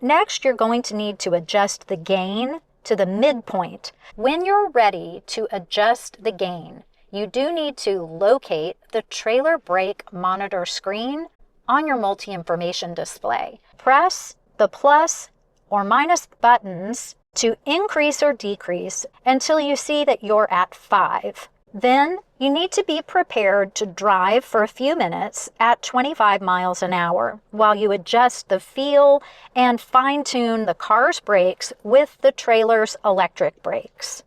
Next, you're going to need to adjust the gain to the midpoint. When you're ready to adjust the gain, you do need to locate the trailer brake monitor screen on your multi-information display. Press the plus or minus buttons to increase or decrease until you see that you're at 5. Then you need to be prepared to drive for a few minutes at 25 miles an hour while you adjust the feel and fine-tune the car's brakes with the trailer's electric brakes.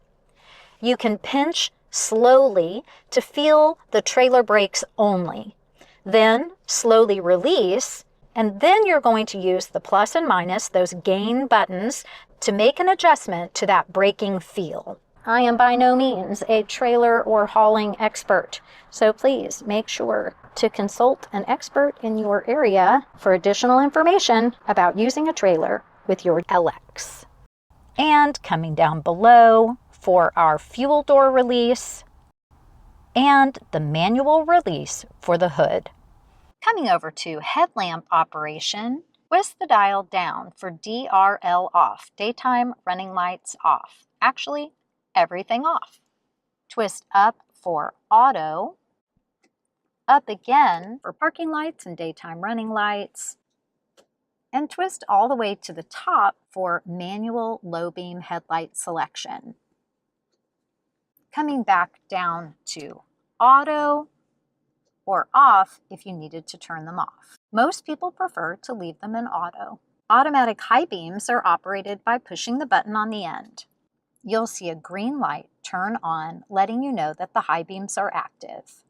You can pinch slowly to feel the trailer brakes only. Then slowly release, and then you're going to use the plus and minus, those gain buttons, to make an adjustment to that braking feel. I am by no means a trailer or hauling expert, so please make sure to consult an expert in your area for additional information about using a trailer with your LX. And coming down below for our fuel door release and the manual release for the hood. Coming over to headlamp operation, twist the dial down for DRL off, daytime running lights off. Actually, everything off. Twist up for auto, up again for parking lights and daytime running lights, and twist all the way to the top for manual low beam headlight selection. Coming back down to auto or off if you needed to turn them off. Most people prefer to leave them in auto. Automatic high beams are operated by pushing the button on the end. You'll see a green light turn on, letting you know that the high beams are active.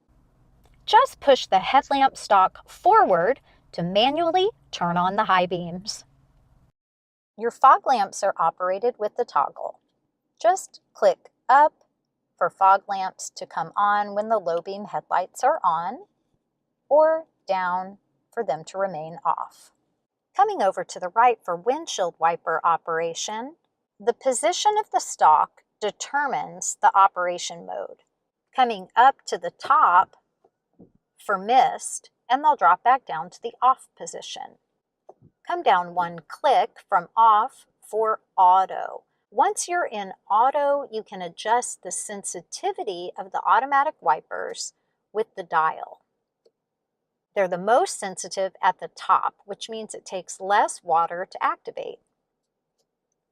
Just push the headlamp stalk forward to manually turn on the high beams. Your fog lamps are operated with the toggle. Just click up for fog lamps to come on when the low beam headlights are on, or down for them to remain off. Coming over to the right for windshield wiper operation, the position of the stalk determines the operation mode. Coming up to the top for mist, and they'll drop back down to the off position. Come down one click from off for auto. Once you're in auto, you can adjust the sensitivity of the automatic wipers with the dial. They're the most sensitive at the top, which means it takes less water to activate.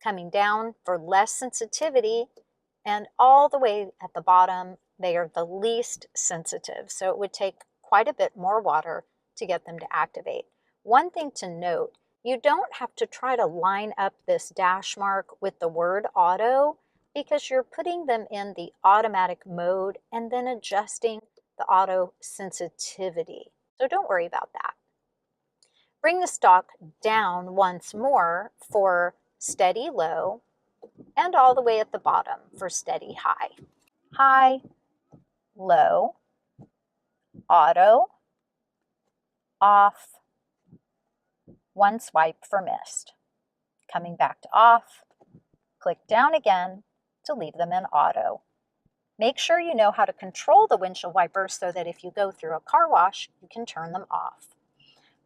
Coming down for less sensitivity, and all the way at the bottom, they are the least sensitive. So it would take quite a bit more water to get them to activate. One thing to note, you don't have to try to line up this dash mark with the word auto because you're putting them in the automatic mode and then adjusting the auto sensitivity. So don't worry about that. Bring the stalk down once more for steady low and all the way at the bottom for steady high. High, low, auto, off, one swipe for mist. Coming back to off, click down again to leave them in auto. Make sure you know how to control the windshield wipers so that if you go through a car wash, you can turn them off.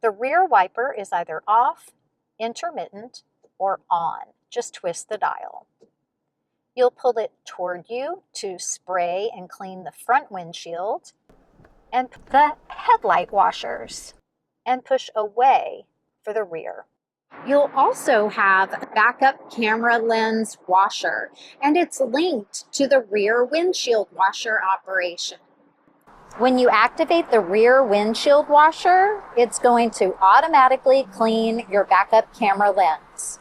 The rear wiper is either off, intermittent, or on. Just twist the dial. You'll pull it toward you to spray and clean the front windshield and the headlight washers, and push away for the rear. You'll also have a backup camera lens washer, and it's linked to the rear windshield washer operation. When you activate the rear windshield washer, it's going to automatically clean your backup camera lens.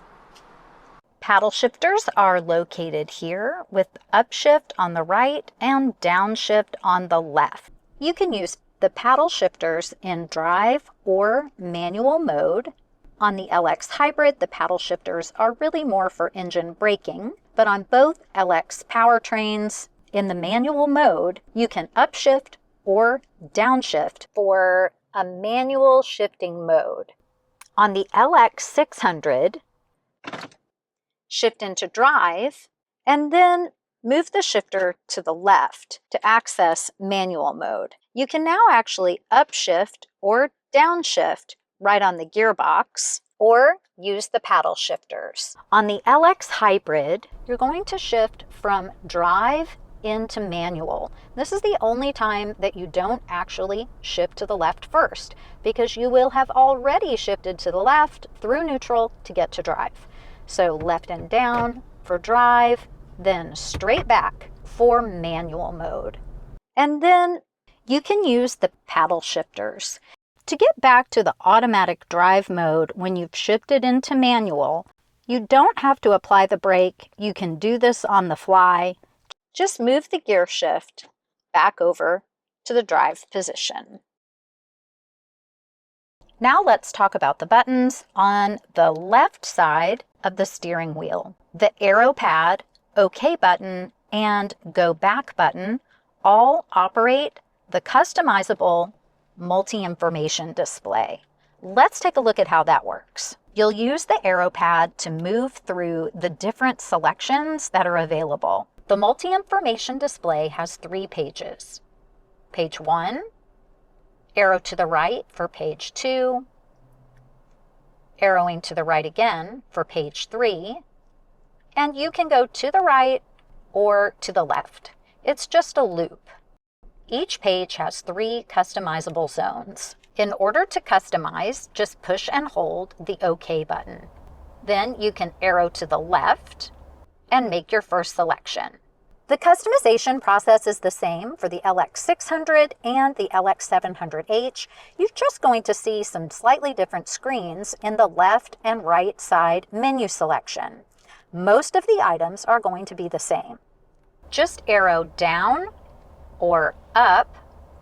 Paddle shifters are located here with upshift on the right and downshift on the left. You can use the paddle shifters in drive or manual mode. On the LX Hybrid, the paddle shifters are really more for engine braking, but on both LX powertrains, in the manual mode, you can upshift or downshift for a manual shifting mode. On the LX 600, shift into drive, and then move the shifter to the left to access manual mode. You can now actually upshift or downshift right on the gearbox, or use the paddle shifters. On the LX Hybrid, you're going to shift from drive into manual. This is the only time that you don't actually shift to the left first, because you will have already shifted to the left through neutral to get to drive. So left and down for drive, then straight back for manual mode. And then you can use the paddle shifters. To get back to the automatic drive mode when you've shifted into manual, you don't have to apply the brake. You can do this on the fly. Just move the gear shift back over to the drive position. Now let's talk about the buttons on the left side of the steering wheel. The arrow pad, OK button, and go back button all operate the customizable multi-information display. Let's take a look at how that works. You'll use the arrow pad to move through the different selections that are available. The multi-information display has 3 pages. Page 1, arrow to the right for page 2, arrowing to the right again for page 3, and you can go to the right or to the left. It's just a loop. Each page has 3 customizable zones. In order to customize, just push and hold the OK button. Then you can arrow to the left and make your first selection. The customization process is the same for the LX600 and the LX700H. You're just going to see some slightly different screens in the left and right side menu selection. Most of the items are going to be the same. Just arrow down or up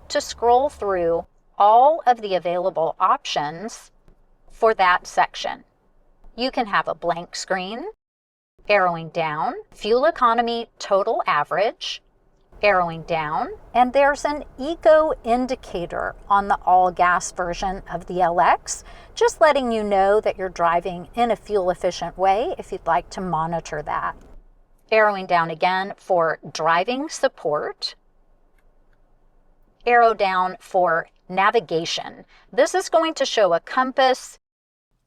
to scroll through all of the available options for that section. You can have a blank screen, arrowing down, fuel economy total average, arrowing down, and there's an eco indicator on the all gas version of the LX, just letting you know that you're driving in a fuel efficient way if you'd like to monitor that. Arrowing down again for driving support, arrow down for navigation. This is going to show a compass.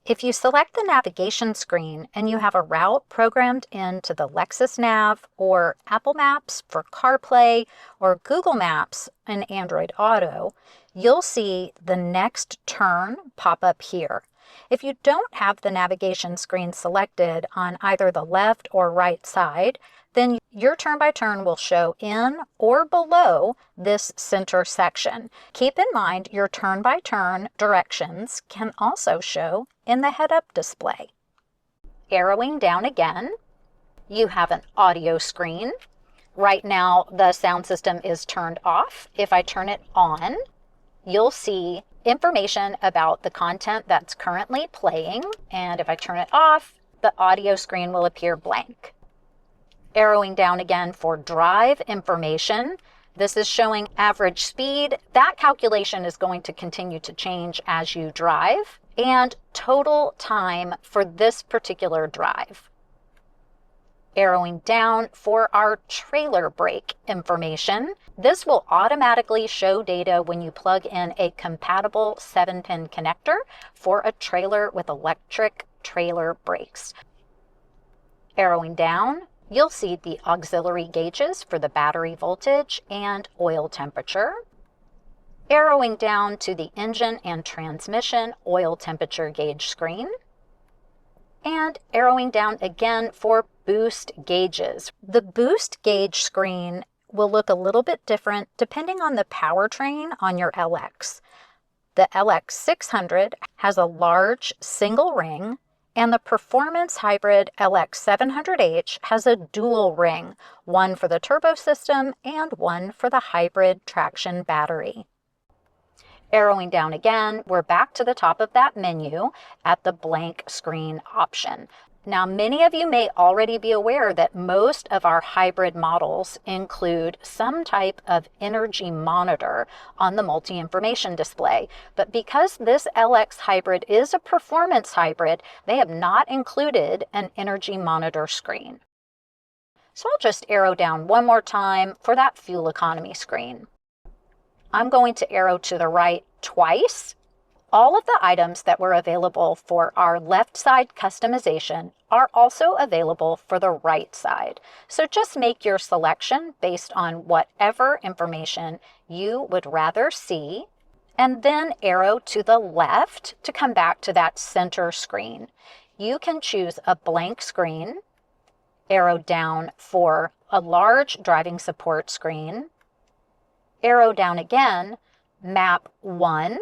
If you select the navigation screen and you have a route programmed into the Lexus Nav or Apple Maps for CarPlay or Google Maps and Android Auto, you'll see the next turn pop up here. If you don't have the navigation screen selected on either the left or right side, then your turn-by-turn will show in or below this center section. Keep in mind your turn-by-turn directions can also show in the head-up display. Arrowing down again, you have an audio screen. Right now the sound system is turned off. If I turn it on, you'll see information about the content that's currently playing, and if I turn it off, the audio screen will appear blank. Arrowing down again for drive information. This is showing average speed. That calculation is going to continue to change as you drive, and total time for this particular drive. Arrowing down for our trailer brake information. This will automatically show data when you plug in a compatible 7-pin connector for a trailer with electric trailer brakes. Arrowing down, you'll see the auxiliary gauges for the battery voltage and oil temperature. Arrowing down to the engine and transmission oil temperature gauge screen. And arrowing down again for boost gauges. The boost gauge screen will look a little bit different depending on the powertrain on your LX. The LX 600 has a large single ring, and the performance hybrid LX 700H has a dual ring, one for the turbo system and one for the hybrid traction battery. Arrowing down again, we're back to the top of that menu at the blank screen option. Now, many of you may already be aware that most of our hybrid models include some type of energy monitor on the multi-information display. But because this LX hybrid is a performance hybrid, they have not included an energy monitor screen. So I'll just arrow down one more time for that fuel economy screen. I'm going to arrow to the right twice. All of the items that were available for our left side customization are also available for the right side. So just make your selection based on whatever information you would rather see, and then arrow to the left to come back to that center screen. You can choose a blank screen, arrow down for a large driving support screen, arrow down again, map 1.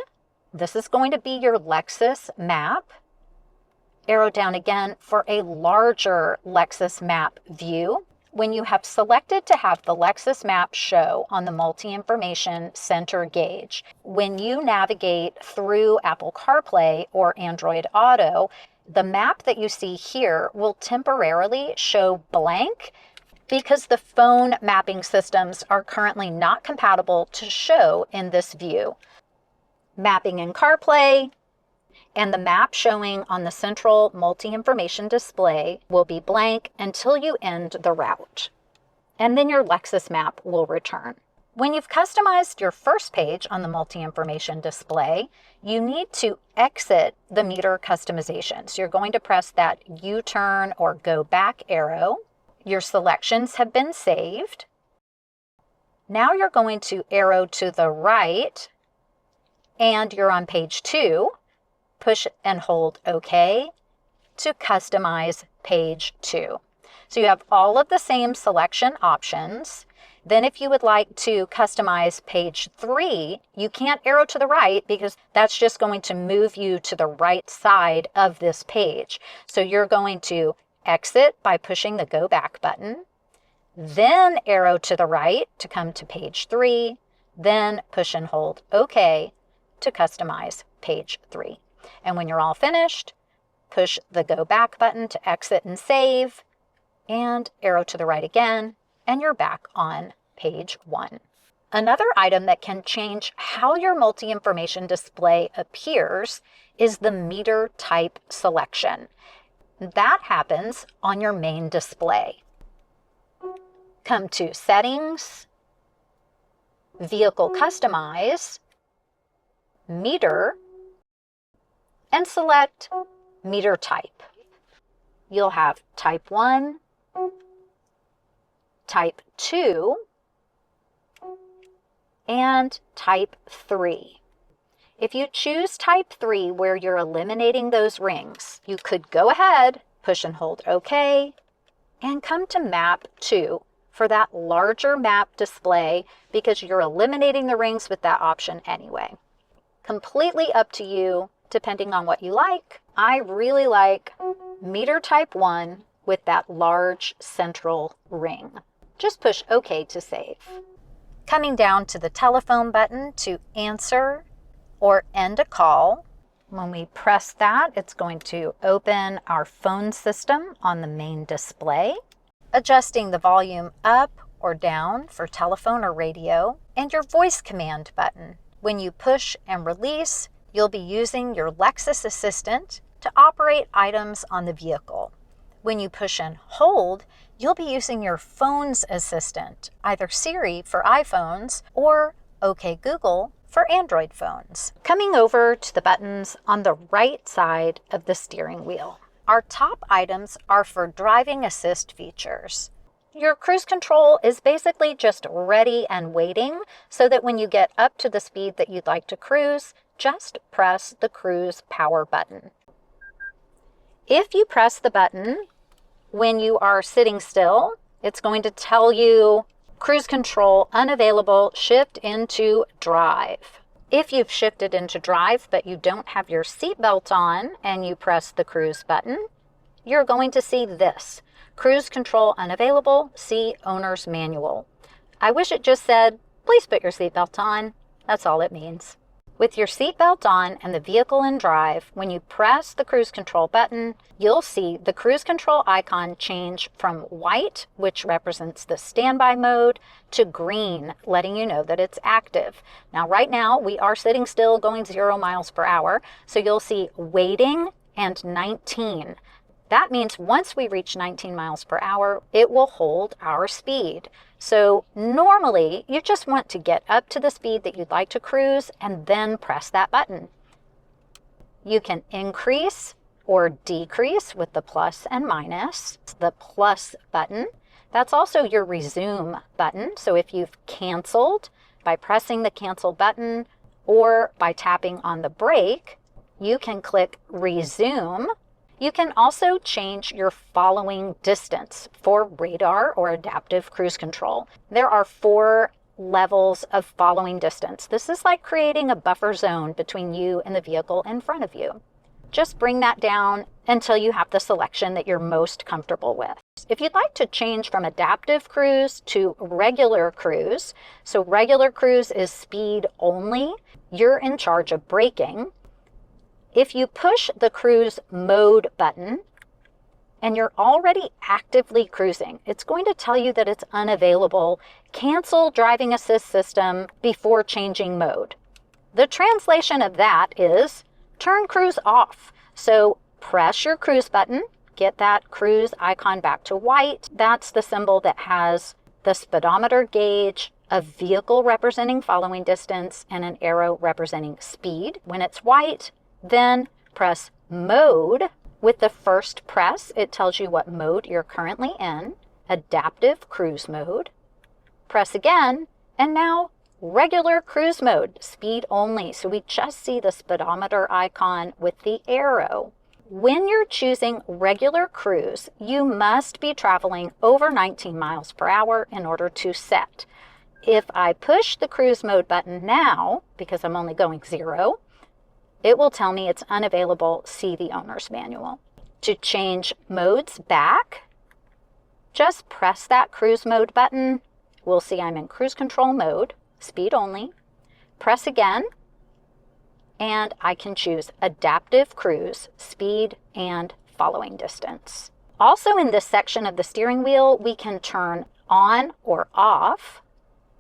This is going to be your Lexus map. Arrow down again for a larger Lexus map view. When you have selected to have the Lexus map show on the multi-information center gauge, when you navigate through Apple CarPlay or Android Auto, the map that you see here will temporarily show blank because the phone mapping systems are currently not compatible to show in this view. Mapping in CarPlay and the map showing on the central multi-information display will be blank until you end the route. And then your Lexus map will return. When you've customized your first page on the multi-information display, you need to exit the meter customization. So you're going to press that U-turn or go back arrow. Your selections have been saved. Now you're going to arrow to the right and you're on page 2, push and hold OK to customize page 2. So you have all of the same selection options. Then if you would like to customize page 3, you can't arrow to the right because that's just going to move you to the right side of this page. So you're going to exit by pushing the go back button, then arrow to the right to come to page 3, then push and hold OK to customize page 3. And when you're all finished, push the go back button to exit and save, and arrow to the right again, and you're back on page 1. Another item that can change how your multi-information display appears is the meter type selection. That happens on your main display. Come to Settings, Vehicle Customize, Meter, and select Meter Type. You'll have Type 1, Type 2, and Type 3. If you choose Type 3 where you're eliminating those rings, you could go ahead, push and hold OK, and come to Map 2 for that larger map display because you're eliminating the rings with that option anyway. Completely up to you, depending on what you like. I really like Meter Type 1 with that large central ring. Just push OK to save. Coming down to the telephone button to answer or end a call. When we press that, it's going to open our phone system on the main display, adjusting the volume up or down for telephone or radio, and your voice command button. When you push and release, you'll be using your Lexus Assistant to operate items on the vehicle. When you push and hold, you'll be using your phone's assistant, either Siri for iPhones or OK Google for Android phones. Coming over to the buttons on the right side of the steering wheel. Our top items are for driving assist features. Your cruise control is basically just ready and waiting so that when you get up to the speed that you'd like to cruise, just press the cruise power button. If you press the button when you are sitting still, it's going to tell you cruise control unavailable, shift into drive. If you've shifted into drive but you don't have your seatbelt on and you press the cruise button, you're going to see this, cruise control unavailable, see owner's manual. I wish it just said, please put your seatbelt on. That's all it means. With your seatbelt on and the vehicle in drive, when you press the cruise control button, you'll see the cruise control icon change from white, which represents the standby mode, to green, letting you know that it's active. Now, right now, we are sitting still going 0 miles per hour, so you'll see waiting and 19. That means once we reach 19 miles per hour, it will hold our speed. So normally, you just want to get up to the speed that you'd like to cruise and then press that button. You can increase or decrease with the plus and minus. The plus button, that's also your resume button. So if you've canceled by pressing the cancel button or by tapping on the brake, you can click resume. You can also change your following distance for radar or adaptive cruise control. There are 4 levels of following distance. This is like creating a buffer zone between you and the vehicle in front of you. Just bring that down until you have the selection that you're most comfortable with. If you'd like to change from adaptive cruise to regular cruise, so regular cruise is speed only, you're in charge of braking. If you push the cruise mode button and you're already actively cruising, it's going to tell you that it's unavailable. Cancel driving assist system before changing mode. The translation of that is turn cruise off. So press your cruise button, get that cruise icon back to white. That's the symbol that has the speedometer gauge, a vehicle representing following distance, and an arrow representing speed. When it's white, then press mode. With the first press, it tells you what mode you're currently in, adaptive cruise mode. Press again, and now regular cruise mode, speed only. So we just see the speedometer icon with the arrow. When you're choosing regular cruise, you must be traveling over 19 miles per hour in order to set. If I push the cruise mode button now, because I'm only going 0, it will tell me it's unavailable, see the owner's manual. To change modes back, just press that cruise mode button. We'll see I'm in cruise control mode, speed only. Press again, and I can choose adaptive cruise, speed, and following distance. Also in this section of the steering wheel, we can turn on or off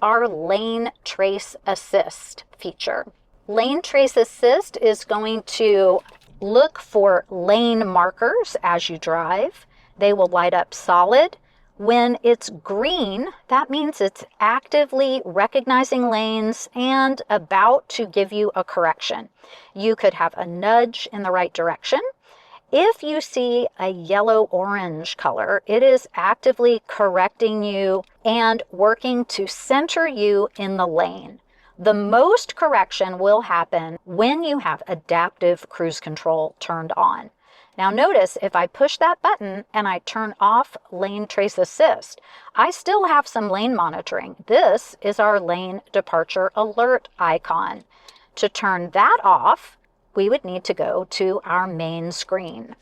our lane trace assist feature. Lane trace assist is going to look for lane markers as you drive. They will light up solid. When it's green, that means it's actively recognizing lanes and about to give you a correction. You could have a nudge in the right direction. If you see a yellow-orange color, it is actively correcting you and working to center you in the lane. The most correction will happen when you have adaptive cruise control turned on. Now notice if I push that button and I turn off lane trace assist, I still have some lane monitoring. This is our lane departure alert icon. To turn that off, we would need to go to our main screen.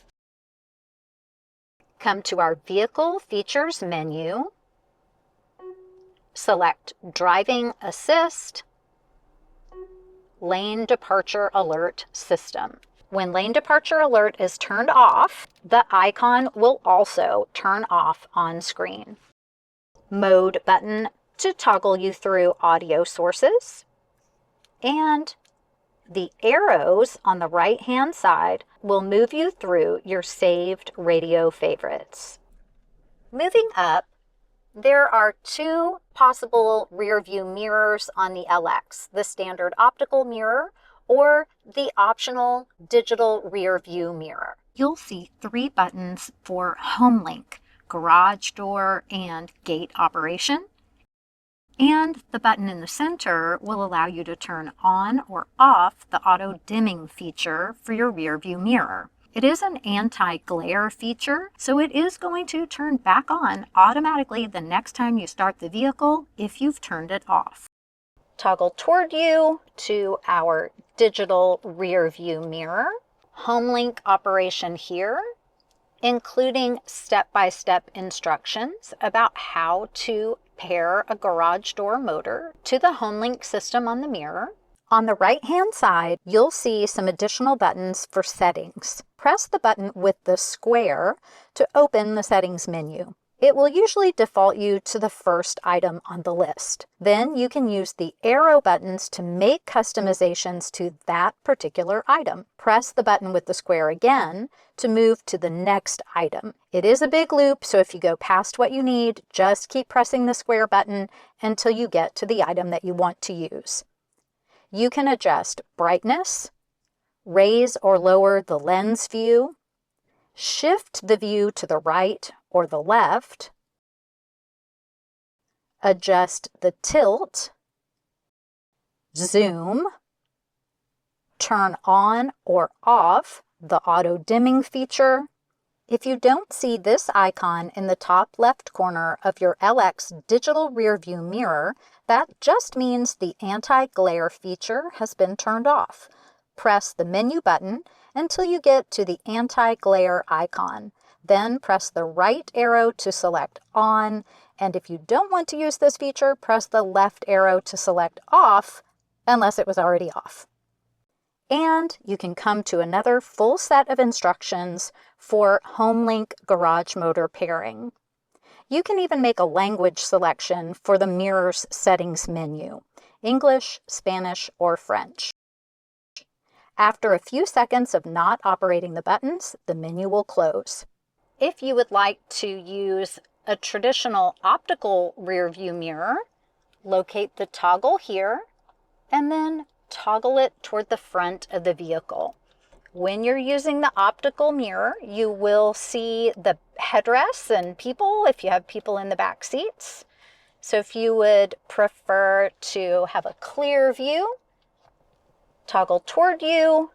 Come to our Vehicle Features menu, select Driving Assist, Lane Departure Alert System. When lane departure alert is turned off, the icon will also turn off on screen. Mode button to toggle you through audio sources, and the arrows on the right-hand side will move you through your saved radio favorites. Moving up, there are two possible rear view mirrors on the LX, the standard optical mirror or the optional digital rear view mirror. You'll see three buttons for home link, garage door, and gate operation. And the button in the center will allow you to turn on or off the auto dimming feature for your rear view mirror. It is an anti-glare feature, so it is going to turn back on automatically the next time you start the vehicle if you've turned it off. Toggle toward you to our digital rear view mirror, home link operation here, including step-by-step instructions about how to pair a garage door motor to the home link system on the mirror. On the right-hand side, you'll see some additional buttons for settings. Press the button with the square to open the settings menu. It will usually default you to the first item on the list. Then you can use the arrow buttons to make customizations to that particular item. Press the button with the square again to move to the next item. It is a big loop, so if you go past what you need, just keep pressing the square button until you get to the item that you want to use. You can adjust brightness, raise or lower the lens view, shift the view to the right or the left, adjust the tilt, zoom, turn on or off the auto dimming feature. If you don't see this icon in the top left corner of your LX digital rear view mirror, that just means the anti-glare feature has been turned off. Press the menu button until you get to the anti-glare icon. Then press the right arrow to select on, and if you don't want to use this feature, press the left arrow to select off, unless it was already off. And you can come to another full set of instructions for HomeLink garage motor pairing. You can even make a language selection for the mirror's settings menu, English, Spanish, or French. After a few seconds of not operating the buttons, the menu will close. If you would like to use a traditional optical rear view mirror, locate the toggle here and then toggle it toward the front of the vehicle. When you're using the optical mirror, you will see the headrests and people if you have people in the back seats. So if you would prefer to have a clear view, toggle toward you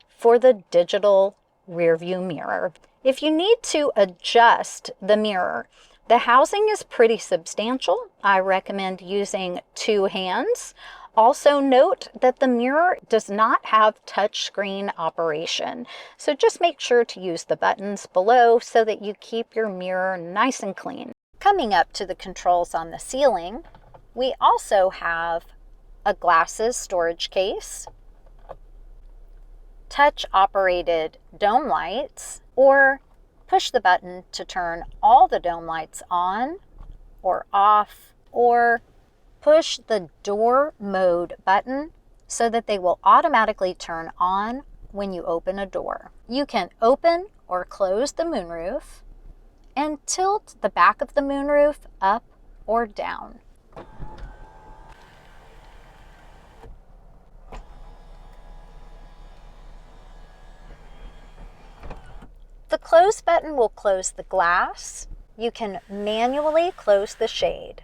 for the digital rear view mirror. If you need to adjust the mirror, the housing is pretty substantial. I recommend using two hands. Also note that the mirror does not have touchscreen operation, so just make sure to use the buttons below so that you keep your mirror nice and clean. Coming up to the controls on the ceiling, we also have a glasses storage case, touch-operated dome lights, or push the button to turn all the dome lights on or off, or push the door mode button so that they will automatically turn on when you open a door. You can open or close the moonroof and tilt the back of the moonroof up or down. The close button will close the glass. You can manually close the shade.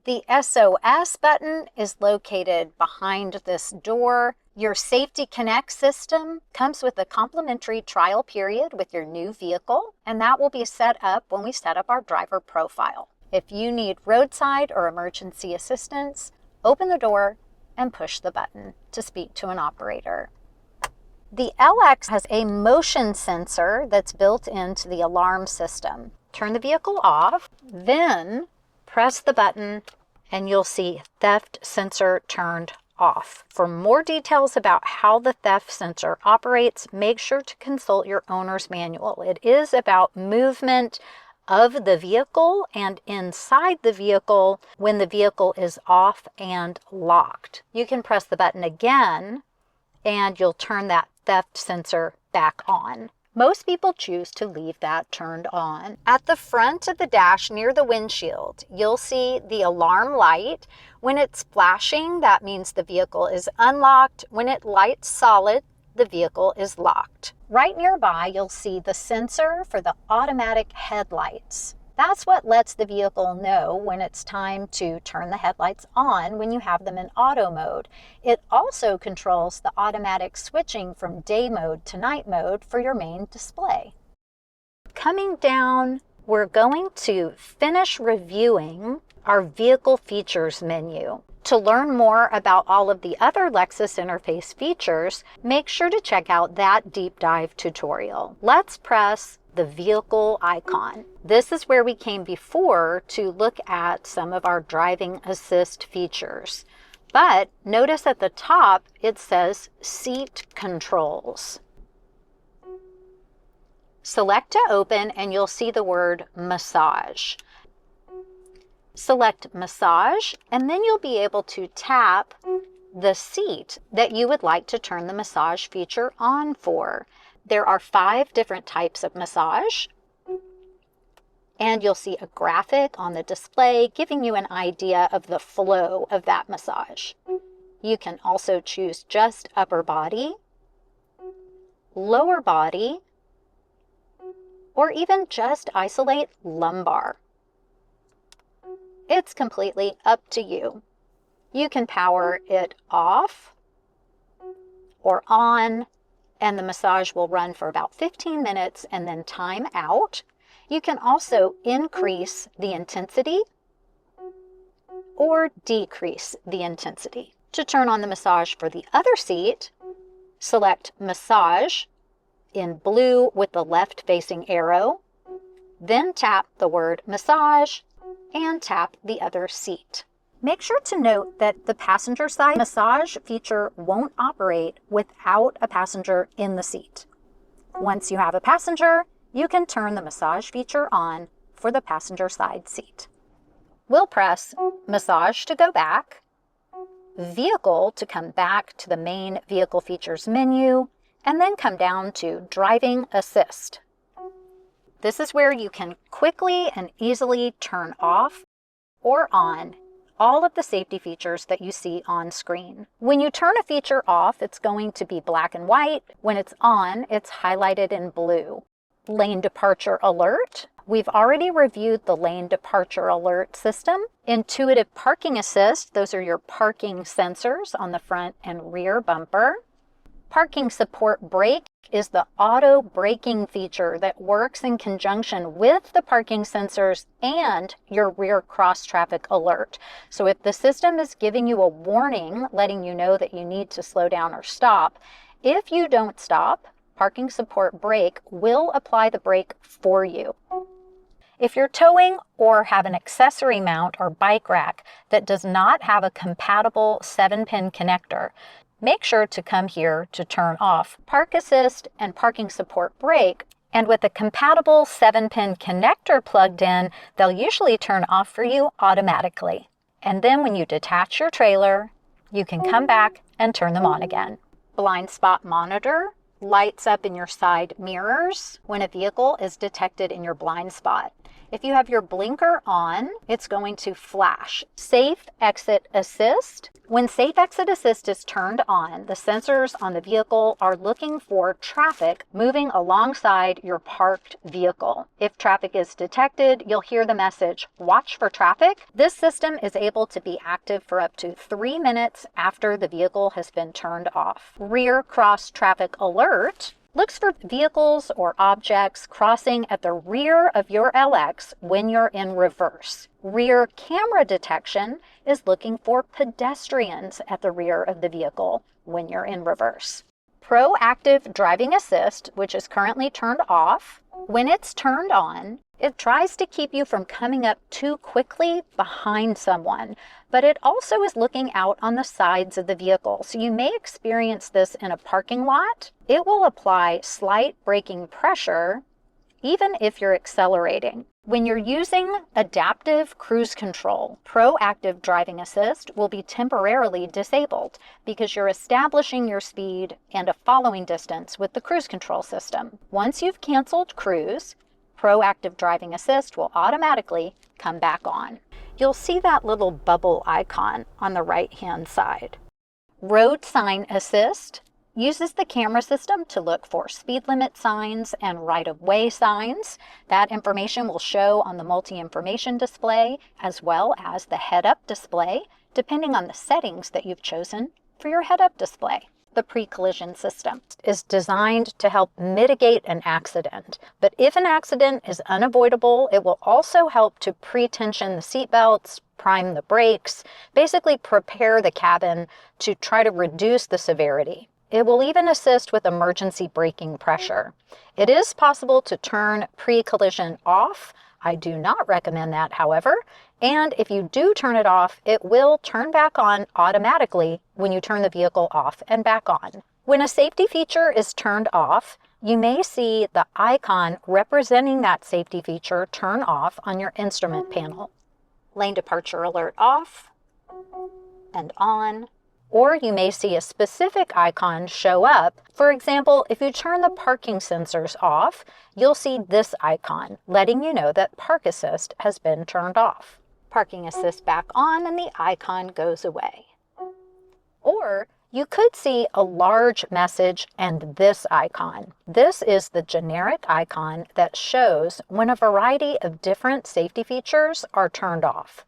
The SOS button is located behind this door. Your Safety Connect system comes with a complimentary trial period with your new vehicle, and that will be set up when we set up our driver profile. If you need roadside or emergency assistance, open the door and push the button to speak to an operator. The LX has a motion sensor that's built into the alarm system. Turn the vehicle off, then press the button and you'll see theft sensor turned off. For more details about how the theft sensor operates, make sure to consult your owner's manual. It is about movement of the vehicle and inside the vehicle when the vehicle is off and locked. You can press the button again and you'll turn that theft sensor back on. Most people choose to leave that turned on. At the front of the dash near the windshield, you'll see the alarm light. When it's flashing, that means the vehicle is unlocked. When it lights solid, the vehicle is locked. Right nearby, you'll see the sensor for the automatic headlights. That's what lets the vehicle know when it's time to turn the headlights on when you have them in auto mode. It also controls the automatic switching from day mode to night mode for your main display. Coming down, we're going to finish reviewing our vehicle features menu. To learn more about all of the other Lexus interface features, make sure to check out that deep dive tutorial. Let's press the vehicle icon. This is where we came before to look at some of our driving assist features. But notice at the top it says seat controls. Select to open and you'll see the word massage. Select massage and then you'll be able to tap the seat that you would like to turn the massage feature on for. There are 5 different types of massage, and you'll see a graphic on the display giving you an idea of the flow of that massage. You can also choose just upper body, lower body, or even just isolate lumbar. It's completely up to you. You can power it off or on, and the massage will run for about 15 minutes and then time out. You can also increase the intensity or decrease the intensity. To turn on the massage for the other seat, select Massage in blue with the left-facing arrow, then tap the word Massage and tap the other seat. Make sure to note that the passenger side massage feature won't operate without a passenger in the seat. Once you have a passenger, you can turn the massage feature on for the passenger side seat. We'll press Massage to go back, Vehicle to come back to the main vehicle features menu, and then come down to Driving Assist. This is where you can quickly and easily turn off or on all of the safety features that you see on screen. When you turn a feature off, it's going to be black and white. When it's on, it's highlighted in blue. Lane departure alert. We've already reviewed the lane departure alert system. Intuitive parking assist, those are your parking sensors on the front and rear bumper. Parking support brake is the auto braking feature that works in conjunction with the parking sensors and your rear cross traffic alert. So if the system is giving you a warning, letting you know that you need to slow down or stop, if you don't stop, parking support brake will apply the brake for you. If you're towing or have an accessory mount or bike rack that does not have a compatible 7-pin connector, make sure to come here to turn off Park Assist and Parking Support Brake. And with a compatible 7-pin connector plugged in, they'll usually turn off for you automatically. And then when you detach your trailer, you can come back and turn them on again. Blind spot monitor lights up in your side mirrors when a vehicle is detected in your blind spot. If you have your blinker on, it's going to flash. Safe Exit Assist. When Safe Exit Assist is turned on, the sensors on the vehicle are looking for traffic moving alongside your parked vehicle. If traffic is detected, you'll hear the message, "Watch for traffic." This system is able to be active for up to 3 minutes after the vehicle has been turned off. Rear Cross Traffic Alert looks for vehicles or objects crossing at the rear of your LX when you're in reverse. Rear Camera Detection is looking for pedestrians at the rear of the vehicle when you're in reverse. Proactive Driving Assist, which is currently turned off, when it's turned on, it tries to keep you from coming up too quickly behind someone, but it also is looking out on the sides of the vehicle. So you may experience this in a parking lot. It will apply slight braking pressure even if you're accelerating. When you're using adaptive cruise control, proactive driving assist will be temporarily disabled because you're establishing your speed and a following distance with the cruise control system. Once you've canceled cruise, proactive driving assist will automatically come back on. You'll see that little bubble icon on the right-hand side. Road Sign Assist uses the camera system to look for speed limit signs and right-of-way signs. That information will show on the multi-information display as well as the head-up display, depending on the settings that you've chosen for your head-up display. The pre-collision system is designed to help mitigate an accident, but if an accident is unavoidable, it will also help to pre-tension the seatbelts, prime the brakes, basically prepare the cabin to try to reduce the severity. It will even assist with emergency braking pressure. It is possible to turn pre-collision off. I do not recommend that, however, and if you do turn it off, it will turn back on automatically when you turn the vehicle off and back on. When a safety feature is turned off, you may see the icon representing that safety feature turn off on your instrument panel. Lane departure alert off and on. Or you may see a specific icon show up. For example, if you turn the parking sensors off, you'll see this icon letting you know that Park Assist has been turned off. Parking Assist back on and the icon goes away. Or you could see a large message and this icon. This is the generic icon that shows when a variety of different safety features are turned off.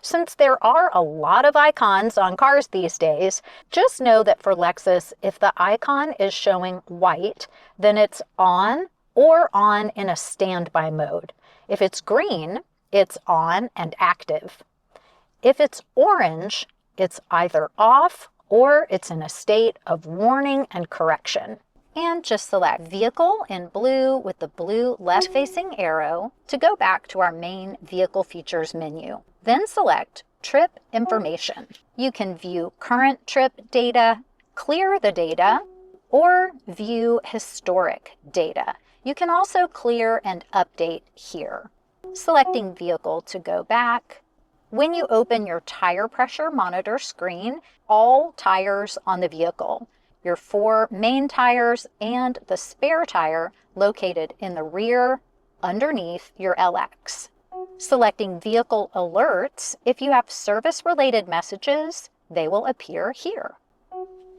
Since there are a lot of icons on cars these days, just know that for Lexus, if the icon is showing white, then it's on or on in a standby mode. If it's green, it's on and active. If it's orange, it's either off or it's in a state of warning and correction. And just select Vehicle in blue with the blue left-facing arrow to go back to our main Vehicle Features menu. Then select Trip Information. You can view current trip data, clear the data, or view historic data. You can also clear and update here. Selecting Vehicle to go back. When you open your tire pressure monitor screen, all tires on the vehicle, your 4 main tires and the spare tire located in the rear underneath your LX. Selecting Vehicle Alerts, if you have service-related messages, they will appear here.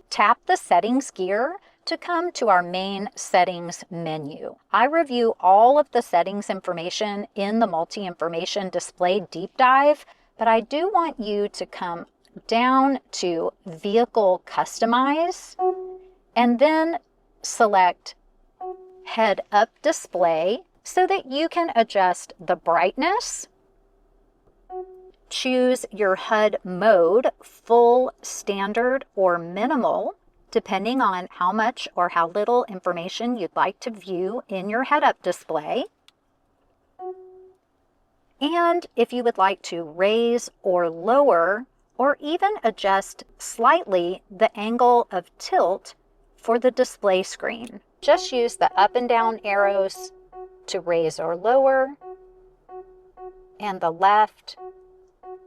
Tap the Settings gear to come to our main Settings menu. I review all of the settings information in the multi-information display deep dive, but I do want you to come down to Vehicle Customize and then select Head Up Display so that you can adjust the brightness, choose your HUD mode, full, standard, or minimal, depending on how much or how little information you'd like to view in your head-up display. And if you would like to raise or lower or even adjust slightly the angle of tilt for the display screen. Just use the up and down arrows to raise or lower, and the left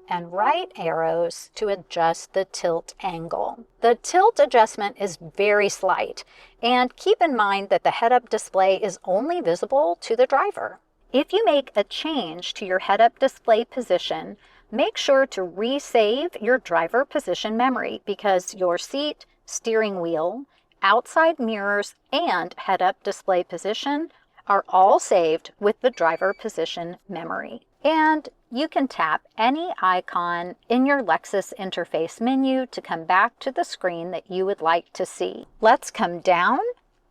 and right arrows to adjust the tilt angle. The tilt adjustment is very slight, and keep in mind that the head-up display is only visible to the driver. If you make a change to your head-up display position, make sure to resave your driver position memory because your seat, steering wheel, outside mirrors, and head-up display position are all saved with the driver position memory. And you can tap any icon in your Lexus interface menu to come back to the screen that you would like to see. Let's come down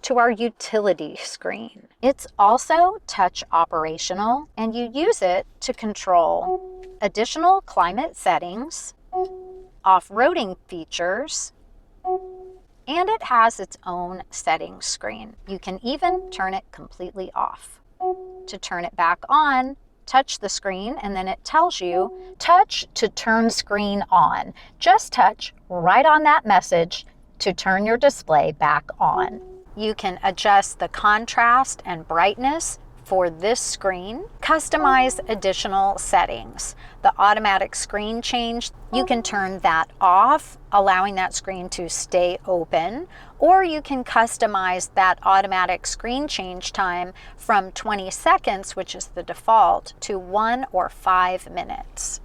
to our utility screen. It's also touch operational, and you use it to control additional climate settings, off-roading features, and it has its own settings screen. You can even turn it completely off. To turn it back on, touch the screen, and then it tells you, touch to turn screen on. Just touch right on that message to turn your display back on. You can adjust the contrast and brightness for this screen, customize additional settings. The automatic screen change, you can turn that off, allowing that screen to stay open, or you can customize that automatic screen change time from 20 seconds, which is the default, to 1 or 5 minutes.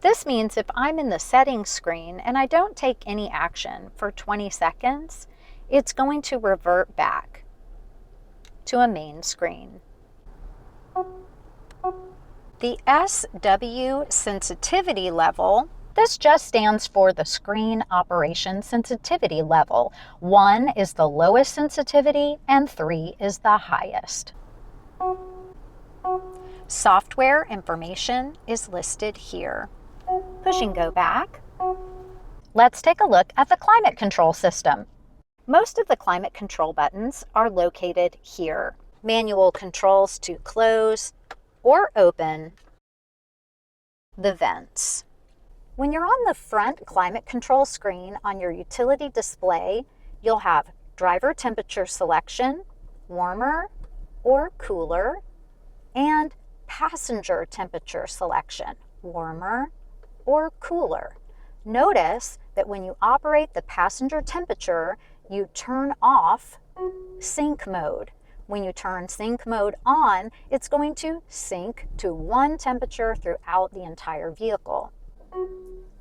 This means if I'm in the settings screen and I don't take any action for 20 seconds, it's going to revert back to a main screen. The SW sensitivity level, this just stands for the screen operation sensitivity level. 1 is the lowest sensitivity and 3 is the highest. Software information is listed here. Push and go back. Let's take a look at the climate control system. Most of the climate control buttons are located here. Manual controls to close or open the vents. When you're on the front climate control screen on your utility display, you'll have driver temperature selection, warmer or cooler, and passenger temperature selection, warmer or cooler. Notice that when you operate the passenger temperature, you turn off sync mode. When you turn sync mode on, it's going to sync to one temperature throughout the entire vehicle.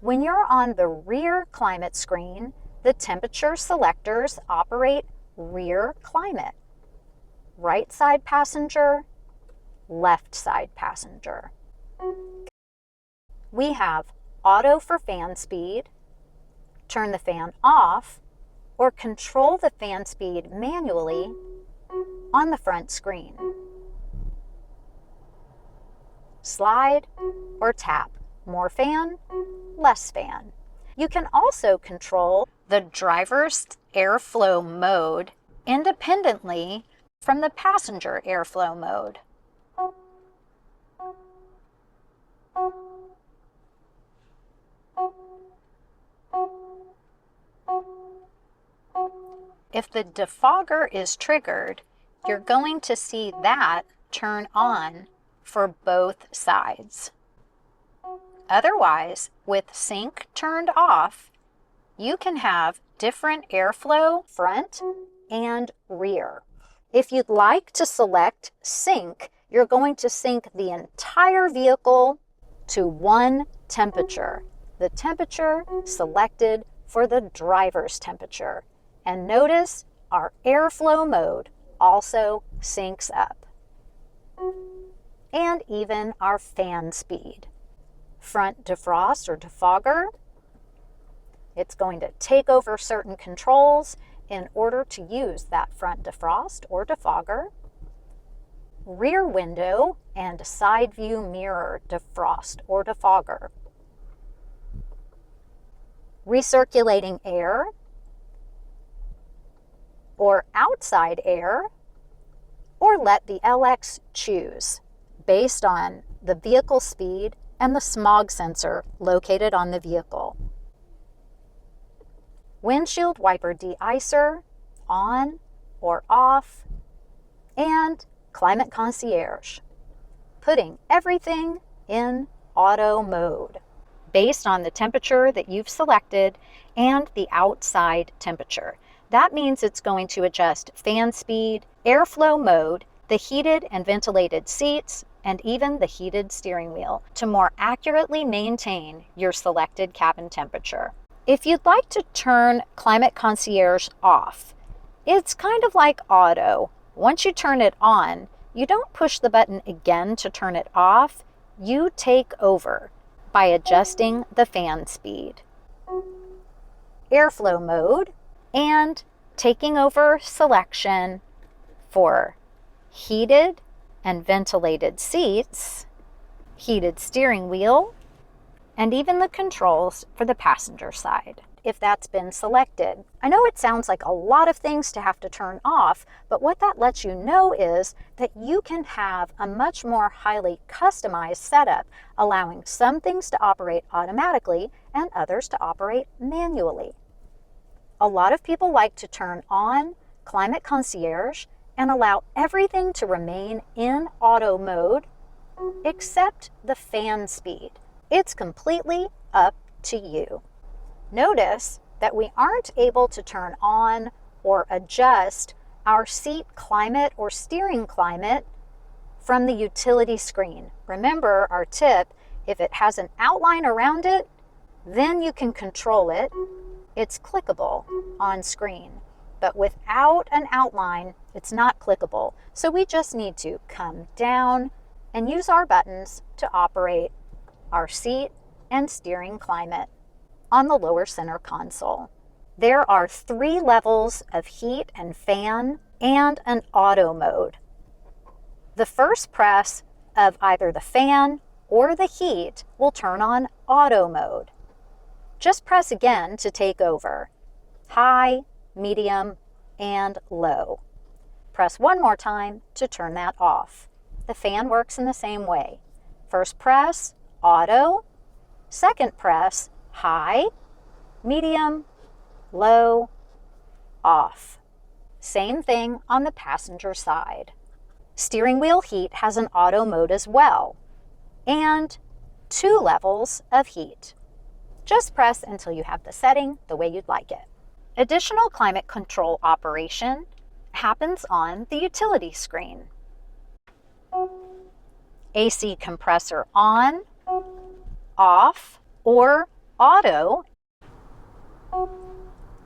When you're on the rear climate screen, the temperature selectors operate rear climate. Right side passenger, left side passenger. We have auto for fan speed, turn the fan off, or control the fan speed manually on the front screen. Slide or tap, more fan, less fan. You can also control the driver's airflow mode independently from the passenger airflow mode. If the defogger is triggered, you're going to see that turn on for both sides. Otherwise, with sync turned off, you can have different airflow front and rear. If you'd like to select sync, you're going to sync the entire vehicle to one temperature, the temperature selected for the driver's temperature. And notice our airflow mode also syncs up. And even our fan speed. Front defrost or defogger, it's going to take over certain controls in order to use that front defrost or defogger. Rear window and side view mirror defrost or defogger. Recirculating air or outside air, or let the LX choose based on the vehicle speed and the smog sensor located on the vehicle. Windshield wiper de-icer, on or off, and climate concierge, putting everything in auto mode based on the temperature that you've selected and the outside temperature. That means it's going to adjust fan speed, airflow mode, the heated and ventilated seats, and even the heated steering wheel to more accurately maintain your selected cabin temperature. If you'd like to turn Climate Concierge off, it's kind of like auto. Once you turn it on, you don't push the button again to turn it off. You take over by adjusting the fan speed, airflow mode, and taking over selection for heated and ventilated seats, heated steering wheel, and even the controls for the passenger side, if that's been selected. I know it sounds like a lot of things to have to turn off, but what that lets you know is that you can have a much more highly customized setup, allowing some things to operate automatically and others to operate manually. A lot of people like to turn on Climate Concierge and allow everything to remain in auto mode except the fan speed. It's completely up to you. Notice that we aren't able to turn on or adjust our seat climate or steering climate from the utility screen. Remember our tip, if it has an outline around it, then you can control it. It's clickable on screen. But without an outline, it's not clickable. So we just need to come down and use our buttons to operate our seat and steering climate on the lower center console. There are 3 levels of heat and fan and an auto mode. The first press of either the fan or the heat will turn on auto mode. Just press again to take over. High, medium, and low. Press one more time to turn that off. The fan works in the same way. First press, auto. Second press, high, medium, low, off. Same thing on the passenger side. Steering wheel heat has an auto mode as well, and 2 levels of heat. Just press until you have the setting the way you'd like it. Additional climate control operation happens on the utility screen. AC compressor on, off, or auto.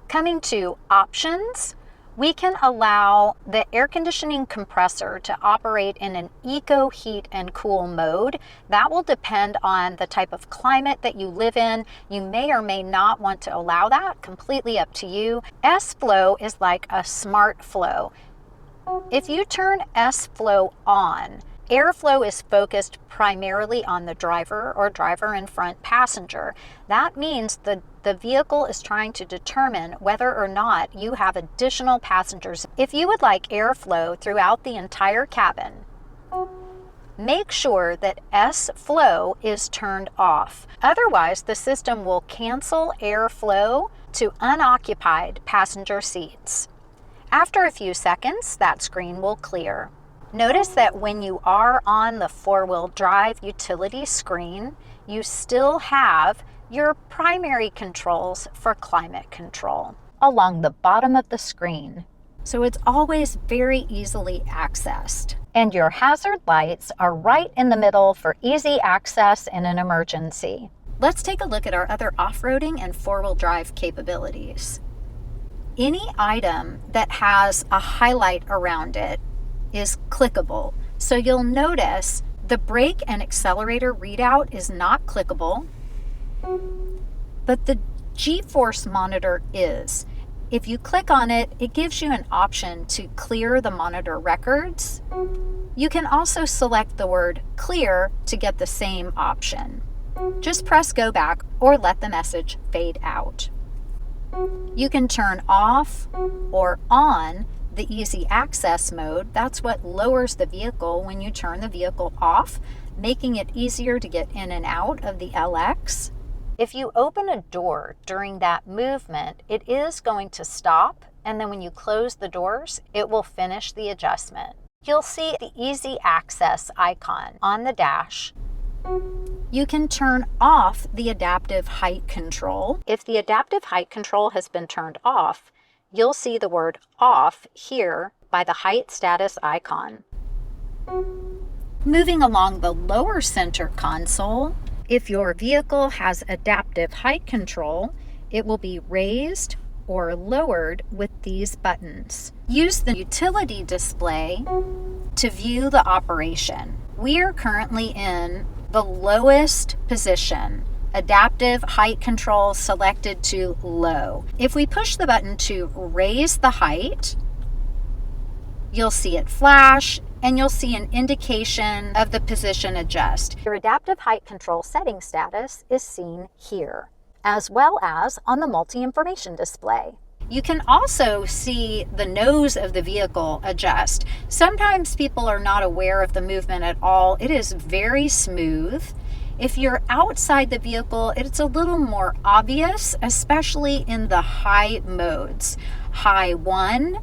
Coming to options, we can allow the air conditioning compressor to operate in an eco heat and cool mode. That will depend on the type of climate that you live in. You may or may not want to allow that, completely up to you. S-Flow is like a smart flow. If you turn S-Flow on, airflow is focused primarily on the driver or driver in front passenger. That means the vehicle is trying to determine whether or not you have additional passengers. If you would like airflow throughout the entire cabin, make sure that S-Flow is turned off. Otherwise, the system will cancel airflow to unoccupied passenger seats. After a few seconds, that screen will clear. Notice that when you are on the 4-wheel drive utility screen, you still have your primary controls for climate control along the bottom of the screen. So it's always very easily accessed. And your hazard lights are right in the middle for easy access in an emergency. Let's take a look at our other off-roading and 4-wheel drive capabilities. Any item that has a highlight around it is clickable. So you'll notice the brake and accelerator readout is not clickable, but the G-force monitor is. If you click on it, it gives you an option to clear the monitor records. You can also select the word clear to get the same option. Just press go back or let the message fade out. You can turn off or on the easy access mode. That's what lowers the vehicle when you turn the vehicle off. making it easier to get in and out of the LX. If you open a door during that movement, it is going to stop, and then when you close the doors, it will finish the adjustment. You'll see the easy access icon on the dash. You can turn off the adaptive height control. If the adaptive height control has been turned off, you'll see the word off here by the height status icon. Moving along the lower center console, if your vehicle has adaptive height control, it will be raised or lowered with these buttons. Use the utility display to view the operation. We are currently in the lowest position, adaptive height control selected to low. If we push the button to raise the height, you'll see it flash and you'll see an indication of the position adjust. Your adaptive height control setting status is seen here, as well as on the multi-information display. You can also see the nose of the vehicle adjust. Sometimes people are not aware of the movement at all. It is very smooth. If you're outside the vehicle, it's a little more obvious, especially in the high modes. High 1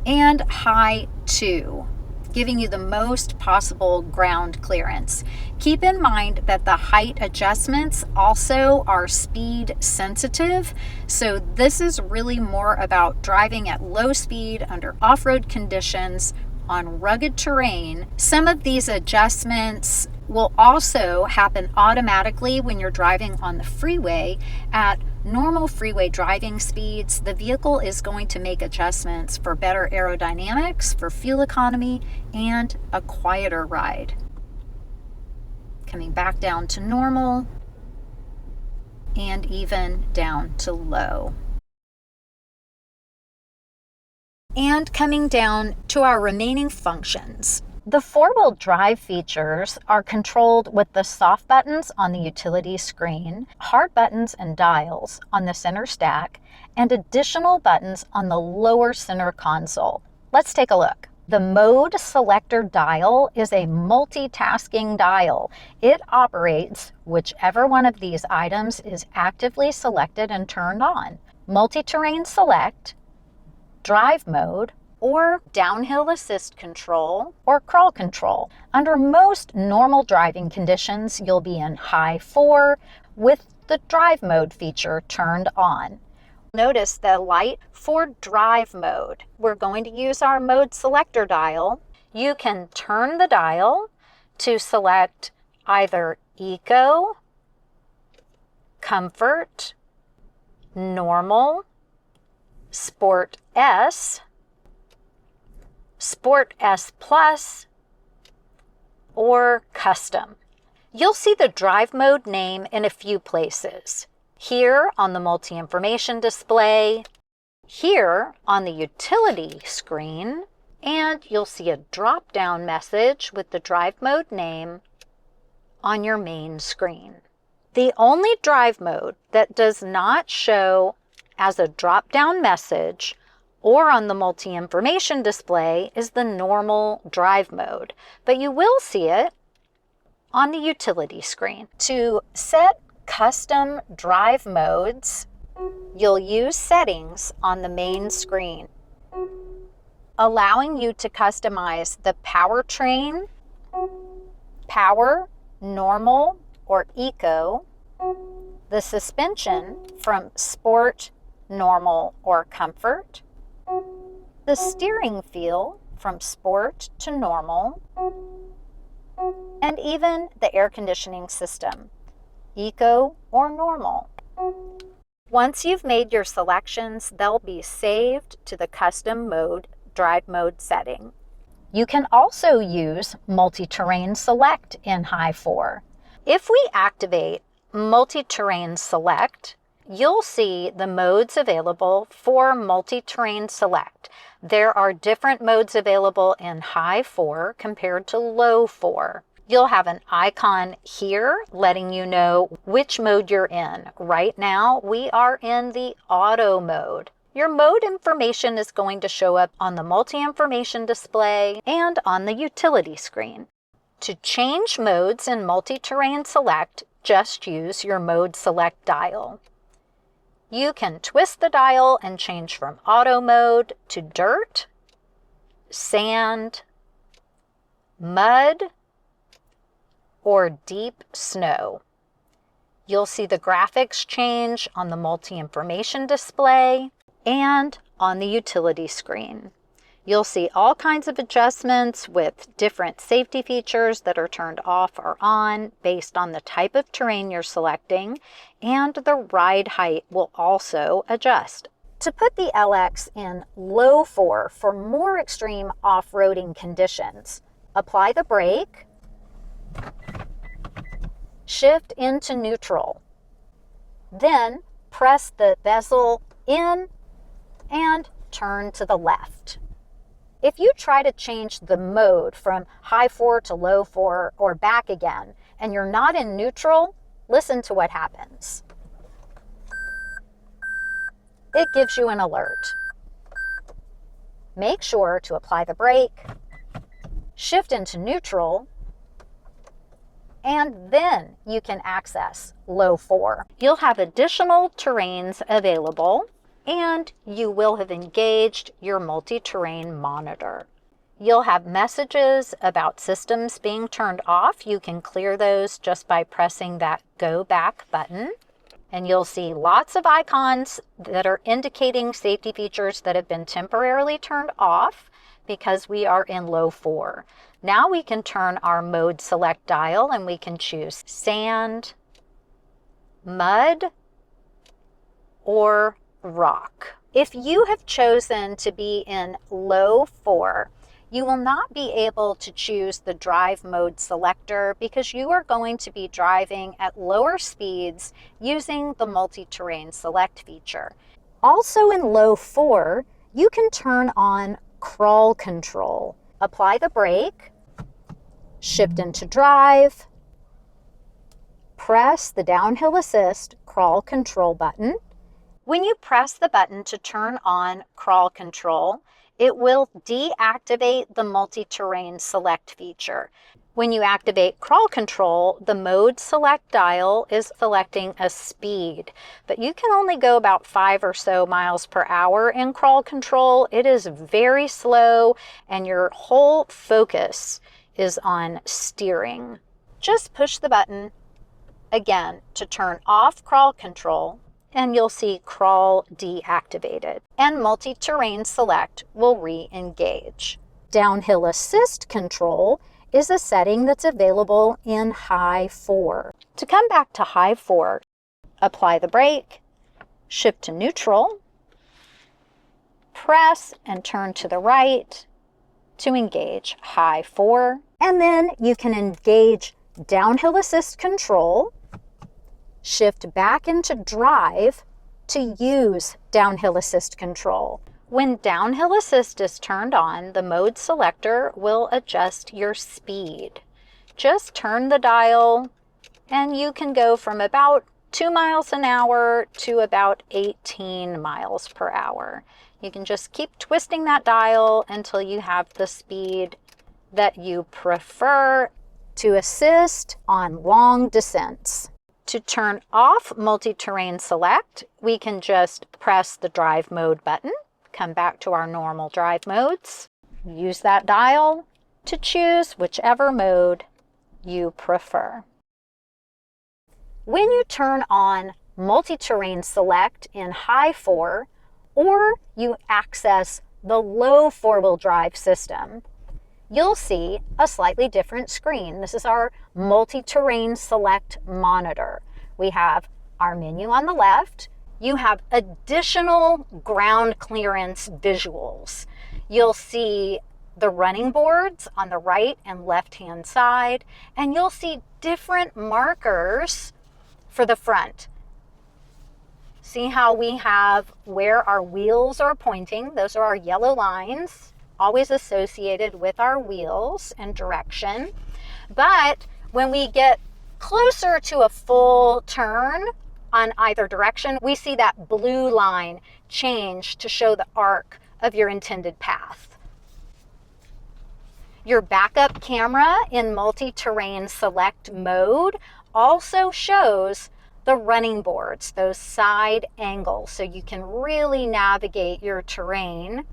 and high 2. Giving you the most possible ground clearance. Keep in mind that the height adjustments also are speed sensitive, so this is really more about driving at low speed under off-road conditions on rugged terrain. Some of these adjustments will also happen automatically when you're driving on the freeway. At normal freeway driving speeds, the vehicle is going to make adjustments for better aerodynamics, for fuel economy, and a quieter ride. Coming back down to normal and even down to low. And coming down to our remaining functions. The four-wheel drive features are controlled with the soft buttons on the utility screen, hard buttons and dials on the center stack, and additional buttons on the lower center console. Let's take a look. The mode selector dial is a multitasking dial. It operates whichever one of these items is actively selected and turned on. Multi-terrain select, drive mode, or downhill assist control, or crawl control. Under most normal driving conditions, you'll be in high 4 with the drive mode feature turned on. Notice the light for drive mode. We're going to use our mode selector dial. You can turn the dial to select either Eco, Comfort, Normal, Sport S, Sport S Plus, or Custom. You'll see the drive mode name in a few places. Here on the multi-information display, here on the utility screen, and you'll see a drop-down message with the drive mode name on your main screen. The only drive mode that does not show as a drop-down message or on the multi-information display is the normal drive mode, but you will see it on the utility screen. To set custom drive modes, you'll use settings on the main screen, allowing you to customize the powertrain, power, normal, or eco, the suspension from sport, normal, or comfort, the steering feel from sport to normal, and even the air conditioning system, eco or normal. Once you've made your selections, they'll be saved to the custom mode, drive mode setting. You can also use multi-terrain select in high 4. If we activate multi-terrain select, you'll see the modes available for multi-terrain select. There are different modes available in high 4 compared to low 4. You'll have an icon here letting you know which mode you're in. Right now, we are in the auto mode. Your mode information is going to show up on the multi-information display and on the utility screen. To change modes in Multi-Terrain Select, just use your Mode Select dial. You can twist the dial and change from Auto mode to Dirt, Sand, Mud, or Deep Snow. You'll see the graphics change on the multi-information display and on the utility screen. You'll see all kinds of adjustments with different safety features that are turned off or on based on the type of terrain you're selecting, and the ride height will also adjust. To put the LX in low 4 for more extreme off-roading conditions, apply the brake, shift into neutral, then press the bezel in and turn to the left. If you try to change the mode from high 4 to low 4 or back again, and you're not in neutral, listen to what happens. It gives you an alert. Make sure to apply the brake, shift into neutral, and then you can access low 4. You'll have additional terrains available, and you will have engaged your multi-terrain monitor. You'll have messages about systems being turned off. You can clear those just by pressing that Go Back button. And you'll see lots of icons that are indicating safety features that have been temporarily turned off because we are in low 4. Now we can turn our mode select dial and we can choose sand, mud, or rock. If you have chosen to be in low 4, you will not be able to choose the drive mode selector because you are going to be driving at lower speeds using the multi-terrain select feature. Also in low 4, you can turn on crawl control. Apply the brake, shift into drive, press the downhill assist crawl control button. When you press the button to turn on crawl control, it will deactivate the multi-terrain select feature. When you activate crawl control, the mode select dial is selecting a speed, but you can only go about 5 or so miles per hour in crawl control. It is very slow and your whole focus is on steering. Just push the button again to turn off crawl control, and you'll see crawl deactivated, and multi-terrain select will re-engage. Downhill assist control is a setting that's available in high 4. To come back to high 4, apply the brake, shift to neutral, press and turn to the right to engage high 4, and then you can engage downhill assist control, shift back into drive to use downhill assist control. When downhill assist is turned on, the mode selector will adjust your speed. Just turn the dial and you can go from about 2 miles an hour to about 18 miles per hour. You can just keep twisting that dial until you have the speed that you prefer to assist on long descents. To turn off multi-terrain select, we can just press the drive mode button, come back to our normal drive modes, use that dial to choose whichever mode you prefer. When you turn on multi-terrain select in high 4, or you access the low 4-wheel drive system, you'll see a slightly different screen. This is our multi-terrain select monitor. We have our menu on the left. You have additional ground clearance visuals. You'll see the running boards on the right and left-hand side, and you'll see different markers for the front. See how we have where our wheels are pointing? Those are our yellow lines, always associated with our wheels and direction. But when we get closer to a full turn, on either direction, we see that blue line change to show the arc of your intended path. Your backup camera in multi-terrain select mode also shows the running boards, those side angles, so you can really navigate your terrain.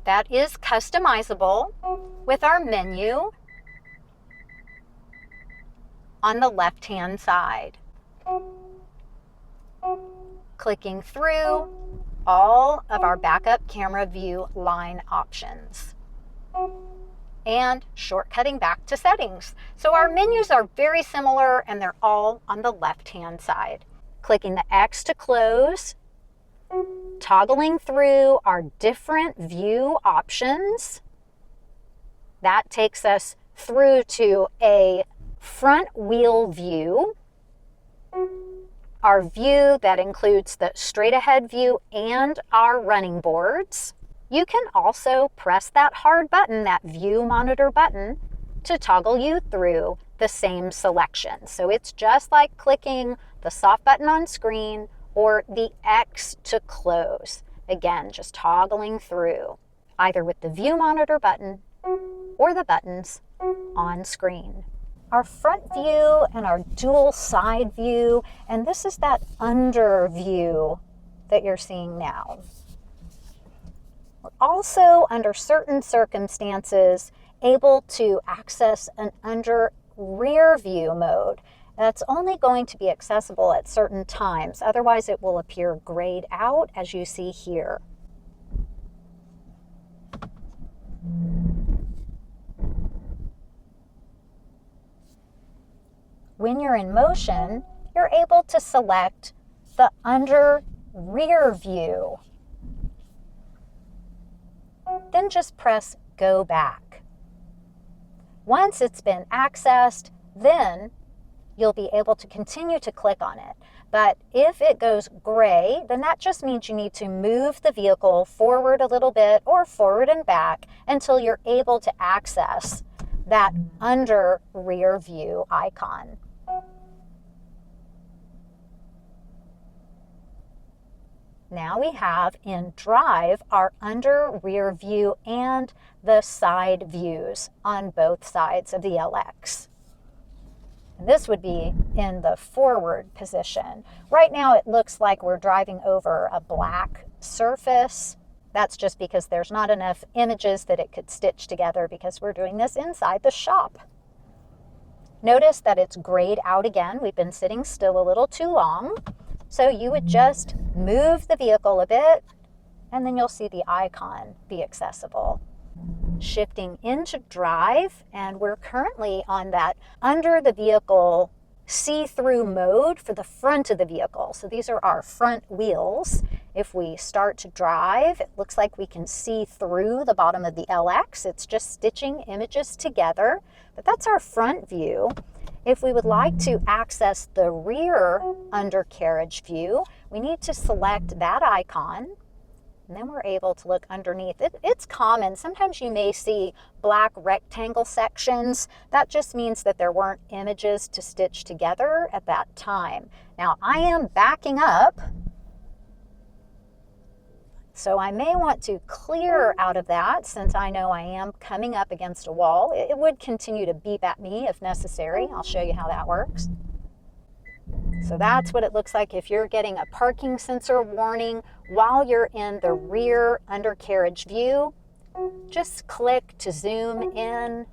That is customizable with our menu on the left-hand side. Clicking through all of our backup camera view line options and shortcutting back to settings. So our menus are very similar and they're all on the left-hand side. Clicking the X to close, toggling through our different view options. That takes us through to a front wheel view, our view that includes the straight ahead view and our running boards. You can also press that hard button, that view monitor button, to toggle you through the same selection. So it's just like clicking the soft button on screen or the X to close. Again, just toggling through either with the view monitor button or the buttons on screen. Our front view and our dual side view, and this is that under view that you're seeing now. We're also, under certain circumstances, able to access an under rear view mode. That's only going to be accessible at certain times. Otherwise, it will appear grayed out, as you see here. When you're in motion, you're able to select the under rear view. Then just press go back. Once it's been accessed, then you'll be able to continue to click on it. But if it goes gray, then that just means you need to move the vehicle forward a little bit or forward and back until you're able to access that under rear view icon. Now we have in Drive our under rear view and the side views on both sides of the LX. And this would be in the forward position. Right now it looks like we're driving over a black surface. That's just because there's not enough images that it could stitch together because we're doing this inside the shop. Notice that it's grayed out again. We've been sitting still a little too long. So you would just move the vehicle a bit, and then you'll see the icon be accessible. Shifting into Drive, and we're currently on that under the vehicle see-through mode for the front of the vehicle. So these are our front wheels. If we start to drive, it looks like we can see through the bottom of the LX. It's just stitching images together, but that's our front view. If we would like to access the rear undercarriage view, we need to select that icon, and then we're able to look underneath. It's common. Sometimes you may see black rectangle sections. That just means that there weren't images to stitch together at that time. Now, I am backing up, so I may want to clear out of that since I know I am coming up against a wall. It would continue to beep at me if necessary. I'll show you how that works. So that's what it looks like if you're getting a parking sensor warning while you're in the rear undercarriage view. Just click to zoom in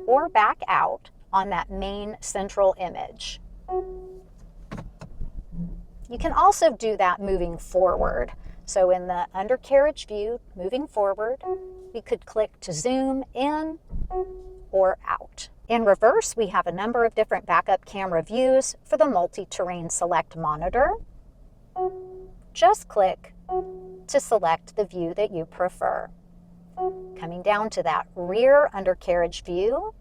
or back out on that main central image. You can also do that moving forward. So in the undercarriage view, moving forward, we could click to zoom in or out. In reverse, we have a number of different backup camera views for the multi-terrain select monitor. Just click to select the view that you prefer. Coming down to that rear undercarriage view,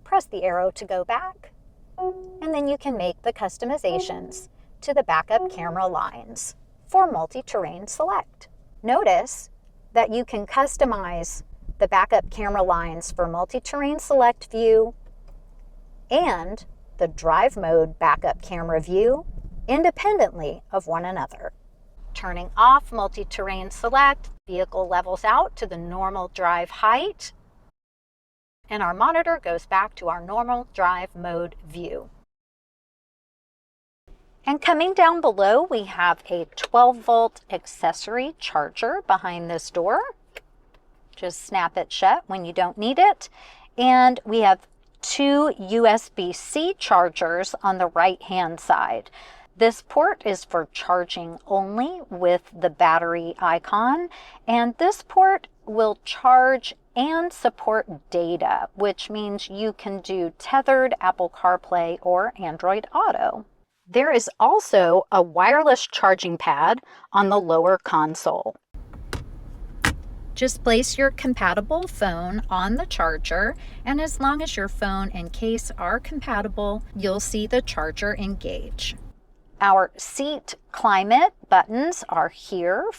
press the arrow to go back, and then you can make the customizations to the backup camera lines for multi-terrain select. Notice that you can customize the backup camera lines for multi-terrain select view and the drive mode backup camera view independently of one another. Turning off multi-terrain select, vehicle levels out to the normal drive height, and our monitor goes back to our normal drive mode view. And coming down below, we have a 12-volt accessory charger behind this door. Just snap it shut when you don't need it. And we have 2 USB-C chargers on the right-hand side. This port is for charging only with the battery icon, and this port will charge and support data, which means you can do tethered Apple CarPlay or Android Auto. There is also a wireless charging pad on the lower console. Just place your compatible phone on the charger, and as long as your phone and case are compatible, you'll see the charger engage. Our seat climate buttons are here.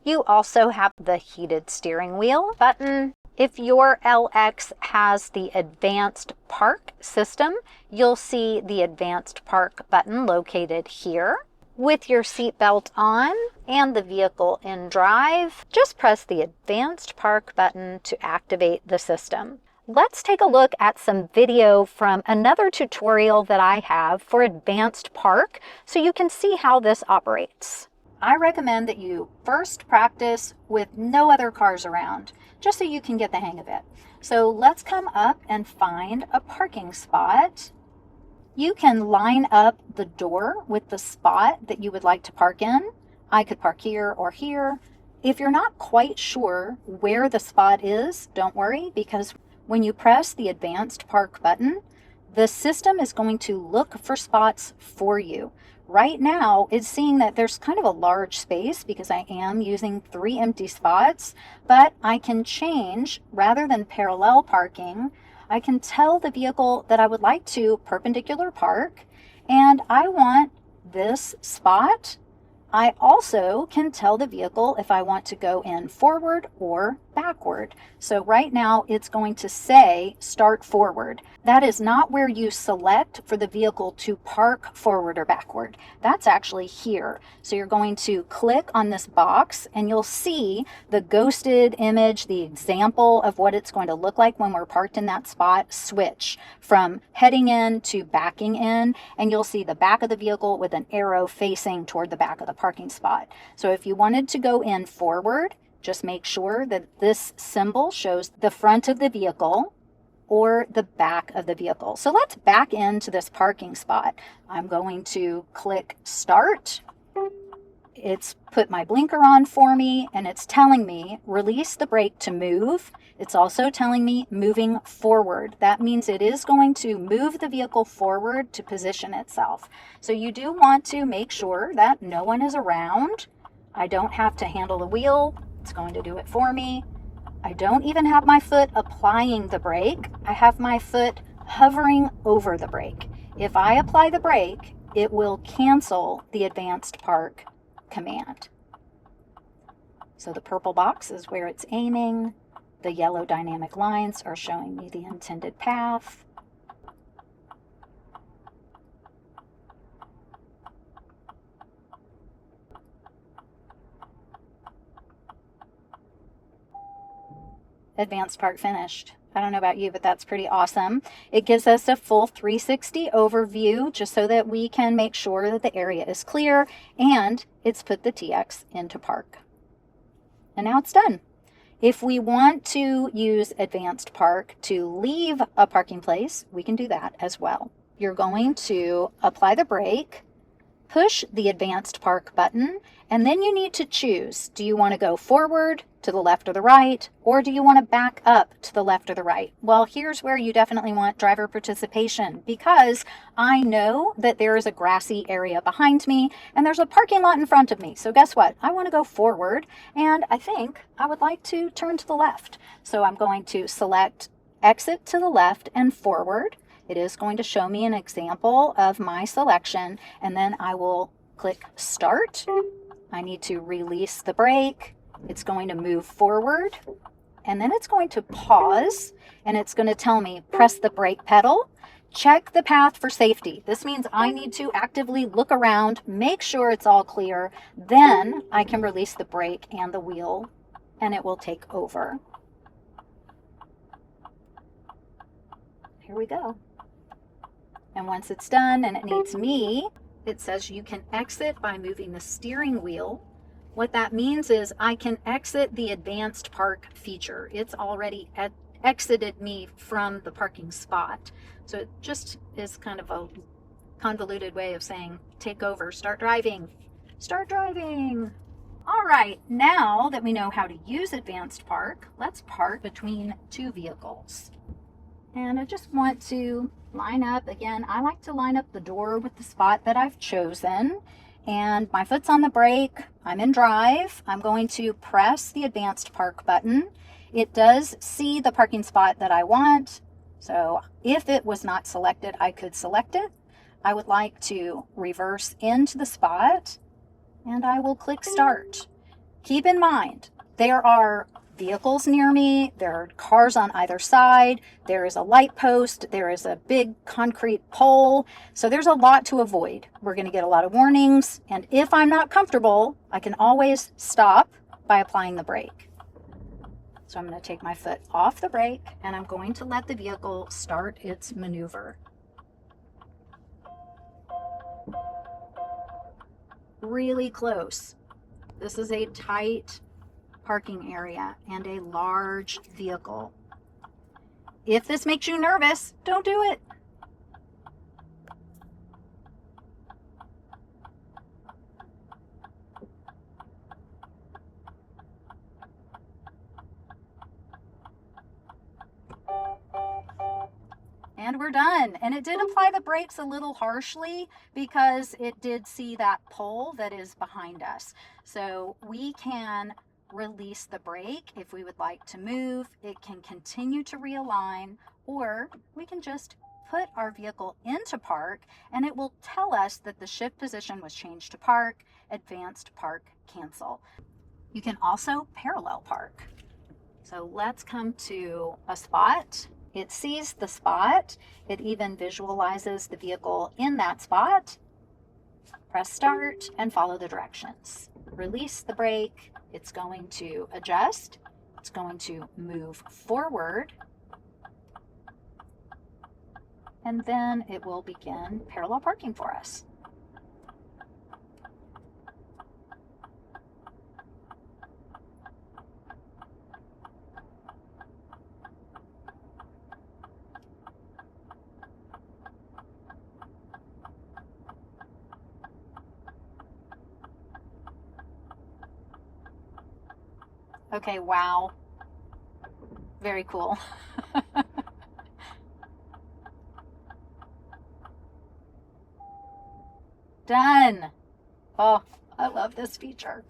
You also have the heated steering wheel button. If your LX has the advanced park system, you'll see the advanced park button located here. With your seatbelt on and the vehicle in drive, just press the advanced park button to activate the system. Let's take a look at some video from another tutorial that I have for advanced park so you can see how this operates. I recommend that you first practice with no other cars around, just so you can get the hang of it. So let's come up and find a parking spot. You can line up the door with the spot that you would like to park in. I could park here or here. If you're not quite sure where the spot is, don't worry, because when you press the advanced park button, the system is going to look for spots for you. Right now, it's seeing that there's kind of a large space because I am using 3 empty spots, but I can change, rather than parallel parking, I can tell the vehicle that I would like to perpendicular park, and I want this spot. I also can tell the vehicle if I want to go in forward or backward. So right now it's going to say start forward. That is not where you select for the vehicle to park forward or backward. That's actually here. So you're going to click on this box and you'll see the ghosted image, the example of what it's going to look like when we're parked in that spot, switch from heading in to backing in, and you'll see the back of the vehicle with an arrow facing toward the back of the parking spot. So if you wanted to go in forward, just make sure that this symbol shows the front of the vehicle or the back of the vehicle. So let's back into this parking spot. I'm going to click start. It's put my blinker on for me, and it's telling me release the brake to move. It's also telling me moving forward. That means it is going to move the vehicle forward to position itself. So you do want to make sure that no one is around. I don't have to handle the wheel. It's going to do it for me. I don't even have my foot applying the brake. I have my foot hovering over the brake. If I apply the brake, it will cancel the advanced park command. So the purple box is where it's aiming. The yellow dynamic lines are showing me the intended path. Advanced park finished. I don't know about you, but that's pretty awesome. It gives us a full 360 overview just so that we can make sure that the area is clear, and it's put the TX into park. And now it's done. If we want to use advanced park to leave a parking place, we can do that as well. You're going to apply the brake, push the advanced park button, and then you need to choose. Do you want to go forward, to the left or the right, or do you want to back up to the left or the right? Well, here's where you definitely want driver participation, because I know that there is a grassy area behind me and there's a parking lot in front of me. So guess what? I want to go forward, and I think I would like to turn to the left. So I'm going to select exit to the left and forward. It is going to show me an example of my selection, and then I will click start. I need to release the brake. It's going to move forward, and then it's going to pause, and it's going to tell me press the brake pedal check the path for safety. This means I need to actively look around, make sure it's all clear. Then I can release the brake and the wheel, and it will take over. Here we go. And once it's done and it needs me, it says you can exit by moving the steering wheel. What that means is I can exit the advanced park feature. It's already exited me from the parking spot. So it just is kind of a convoluted way of saying, take over, start driving, start driving. All right, now that we know how to use advanced park, let's park between two vehicles. And I just want to line up, again, I like to line up the door with the spot that I've chosen. And my foot's on the brake, I'm in drive. I'm going to press the advanced park button. It does see the parking spot that I want. So if it was not selected, I could select it. I would like to reverse into the spot and I will click start. Keep in mind, there are vehicles near me, there are cars on either side, there is a light post, there is a big concrete pole, so there's a lot to avoid. We're going to get a lot of warnings, and if I'm not comfortable, I can always stop by applying the brake. So I'm going to take my foot off the brake and I'm going to let the vehicle start its maneuver. Really close. This is a tight parking area and a large vehicle. If this makes you nervous, don't do it. And we're done. And it did apply the brakes a little harshly because it did see that pole that is behind us. So we can release the brake if we would like to move. It can continue to realign, or we can just put our vehicle into park and it will tell us that the shift position was changed to park, advanced park, cancel. You can also parallel park. So let's come to a spot. It sees the spot. It even visualizes the vehicle in that spot. Press start and follow the directions. Release the brake. It's going to adjust. It's going to move forward. And then it will begin parallel parking for us. Okay, wow. Very cool. Done. Oh, I love this feature.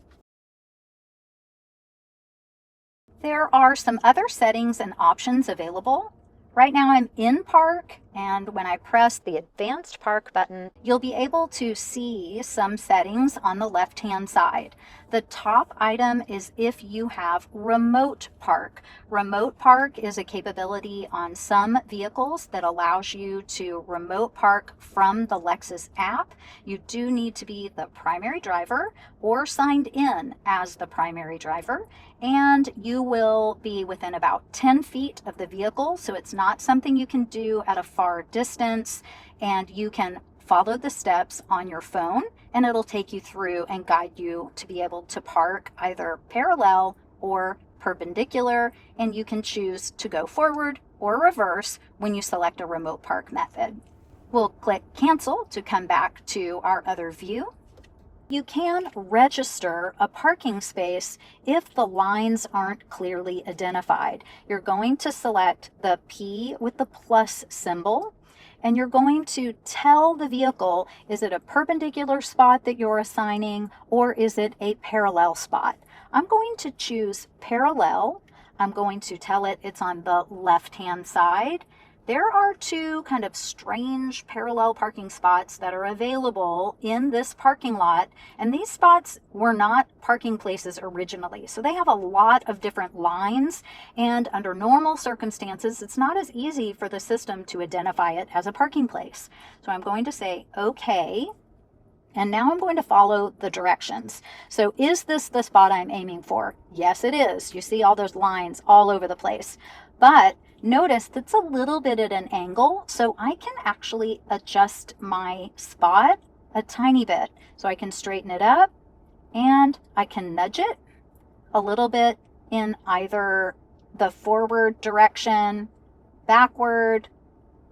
There are some other settings and options available. Right now I'm in park, and when I press the advanced park button, you'll be able to see some settings on the left-hand side. The top item is if you have remote park. Remote park is a capability on some vehicles that allows you to remote park from the Lexus app. You do need to be the primary driver or signed in as the primary driver, and you will be within about 10 feet of the vehicle, so it's not something you can do at a far distance, and you can follow the steps on your phone and it'll take you through and guide you to be able to park either parallel or perpendicular, and you can choose to go forward or reverse when you select a remote park method. We'll click cancel to come back to our other view. You can register a parking space if the lines aren't clearly identified. You're going to select the P with the plus symbol, and you're going to tell the vehicle, is it a perpendicular spot that you're assigning, or is it a parallel spot? I'm going to choose parallel. I'm going to tell it it's on the left-hand side. There are two kind of strange parallel parking spots that are available in this parking lot, and these spots were not parking places originally. So they have a lot of different lines, and under normal circumstances, it's not as easy for the system to identify it as a parking place. So I'm going to say okay, and now I'm going to follow the directions. So is this the spot I'm aiming for? Yes, it is. You see all those lines all over the place. But notice that's a little bit at an angle, so I can actually adjust my spot a tiny bit. So I can straighten it up and I can nudge it a little bit in either the forward direction, backward.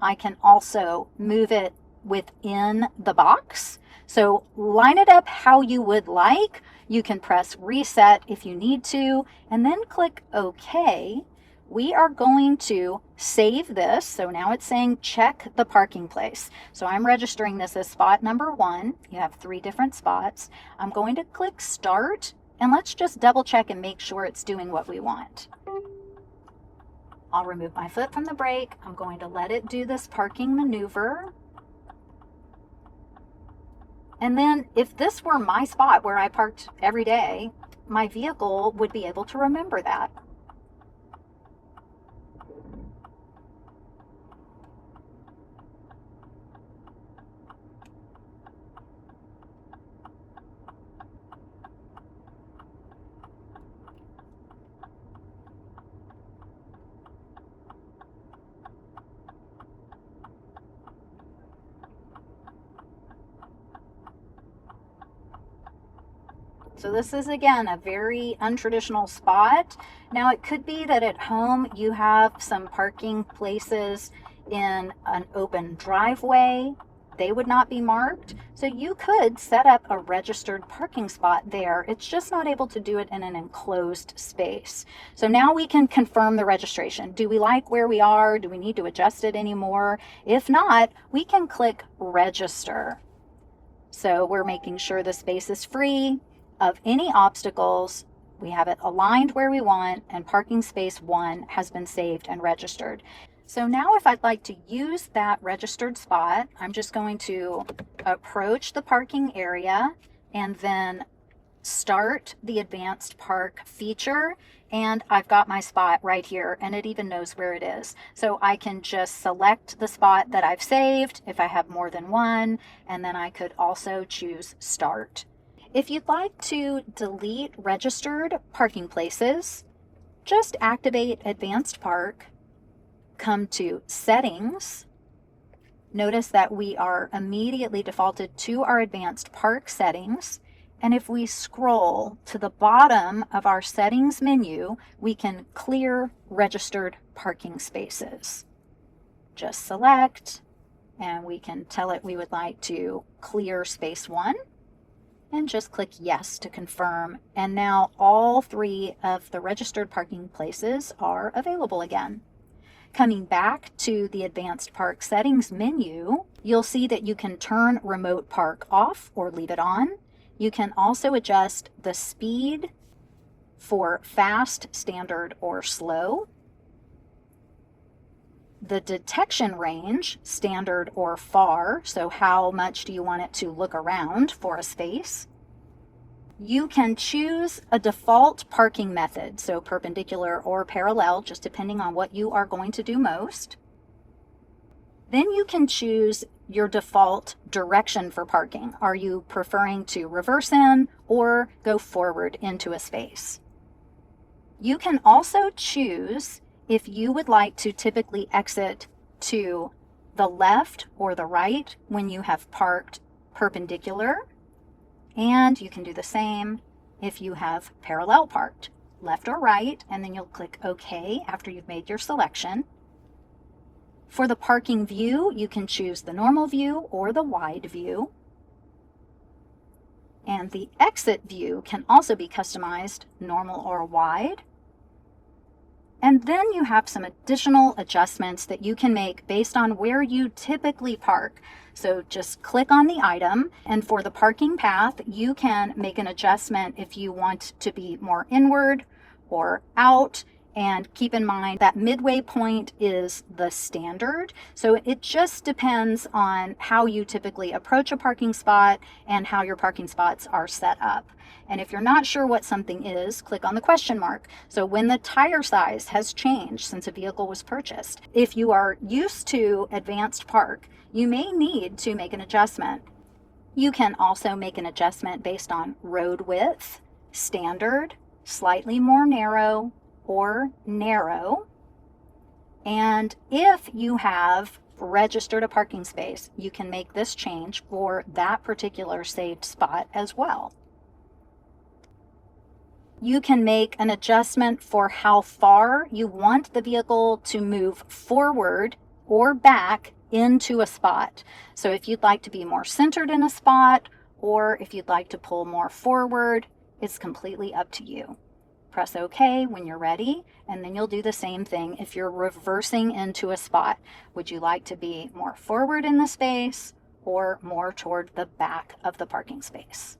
I can also move it within the box. So line it up how you would like. You can press reset if you need to, and then click OK. We are going to save this. So now it's saying check the parking place. So I'm registering this as spot number 1. You have 3 different spots. I'm going to click start, and let's just double check and make sure it's doing what we want. I'll remove my foot from the brake. I'm going to let it do this parking maneuver. And then if this were my spot where I parked every day, my vehicle would be able to remember that. So this is, again, a very untraditional spot. Now, it could be that at home you have some parking places in an open driveway. They would not be marked. So you could set up a registered parking spot there. It's just not able to do it in an enclosed space. So now we can confirm the registration. Do we like where we are? Do we need to adjust it anymore? If not, we can click register. So we're making sure the space is free of any obstacles. We have it aligned where we want, and parking space 1 has been saved and registered. So now if I'd like to use that registered spot, I'm just going to approach the parking area and then start the advanced park feature, and I've got my spot right here, and it even knows where it is. So I can just select the spot that I've saved if I have more than one, and then I could also choose start. If you'd like to delete registered parking places, just activate Advanced Park, come to Settings. Notice that we are immediately defaulted to our Advanced Park settings. And if we scroll to the bottom of our settings menu, we can clear registered parking spaces. Just select, and we can tell it we would like to clear space 1. And just click yes to confirm. And now all 3 of the registered parking places are available again. Coming back to the Advanced Park Settings menu, you'll see that you can turn Remote Park off or leave it on. You can also adjust the speed for fast, standard, or slow. The detection range, standard or far, so how much do you want it to look around for a space. You can choose a default parking method, so perpendicular or parallel, just depending on what you are going to do most. Then you can choose your default direction for parking. Are you preferring to reverse in or go forward into a space? You can also choose if you would like to typically exit to the left or the right when you have parked perpendicular. And you can do the same if you have parallel parked, left or right, and then you'll click OK after you've made your selection. For the parking view, you can choose the normal view or the wide view. And the exit view can also be customized, normal or wide. And then you have some additional adjustments that you can make based on where you typically park. So just click on the item, and for the parking path, you can make an adjustment if you want to be more inward or out, And keep in mind that midway point is the standard. So it just depends on how you typically approach a parking spot and how your parking spots are set up. And if you're not sure what something is, click on the question mark. So when the tire size has changed since a vehicle was purchased, if you are used to advanced park, you may need to make an adjustment. You can also make an adjustment based on road width, standard, slightly more narrow, or narrow. And if you have registered a parking space, you can make this change for that particular saved spot as well. You can make an adjustment for how far you want the vehicle to move forward or back into a spot. So if you'd like to be more centered in a spot, or if you'd like to pull more forward, it's completely up to you. Press OK when you're ready, and then you'll do the same thing if you're reversing into a spot. Would you like to be more forward in the space or more toward the back of the parking space?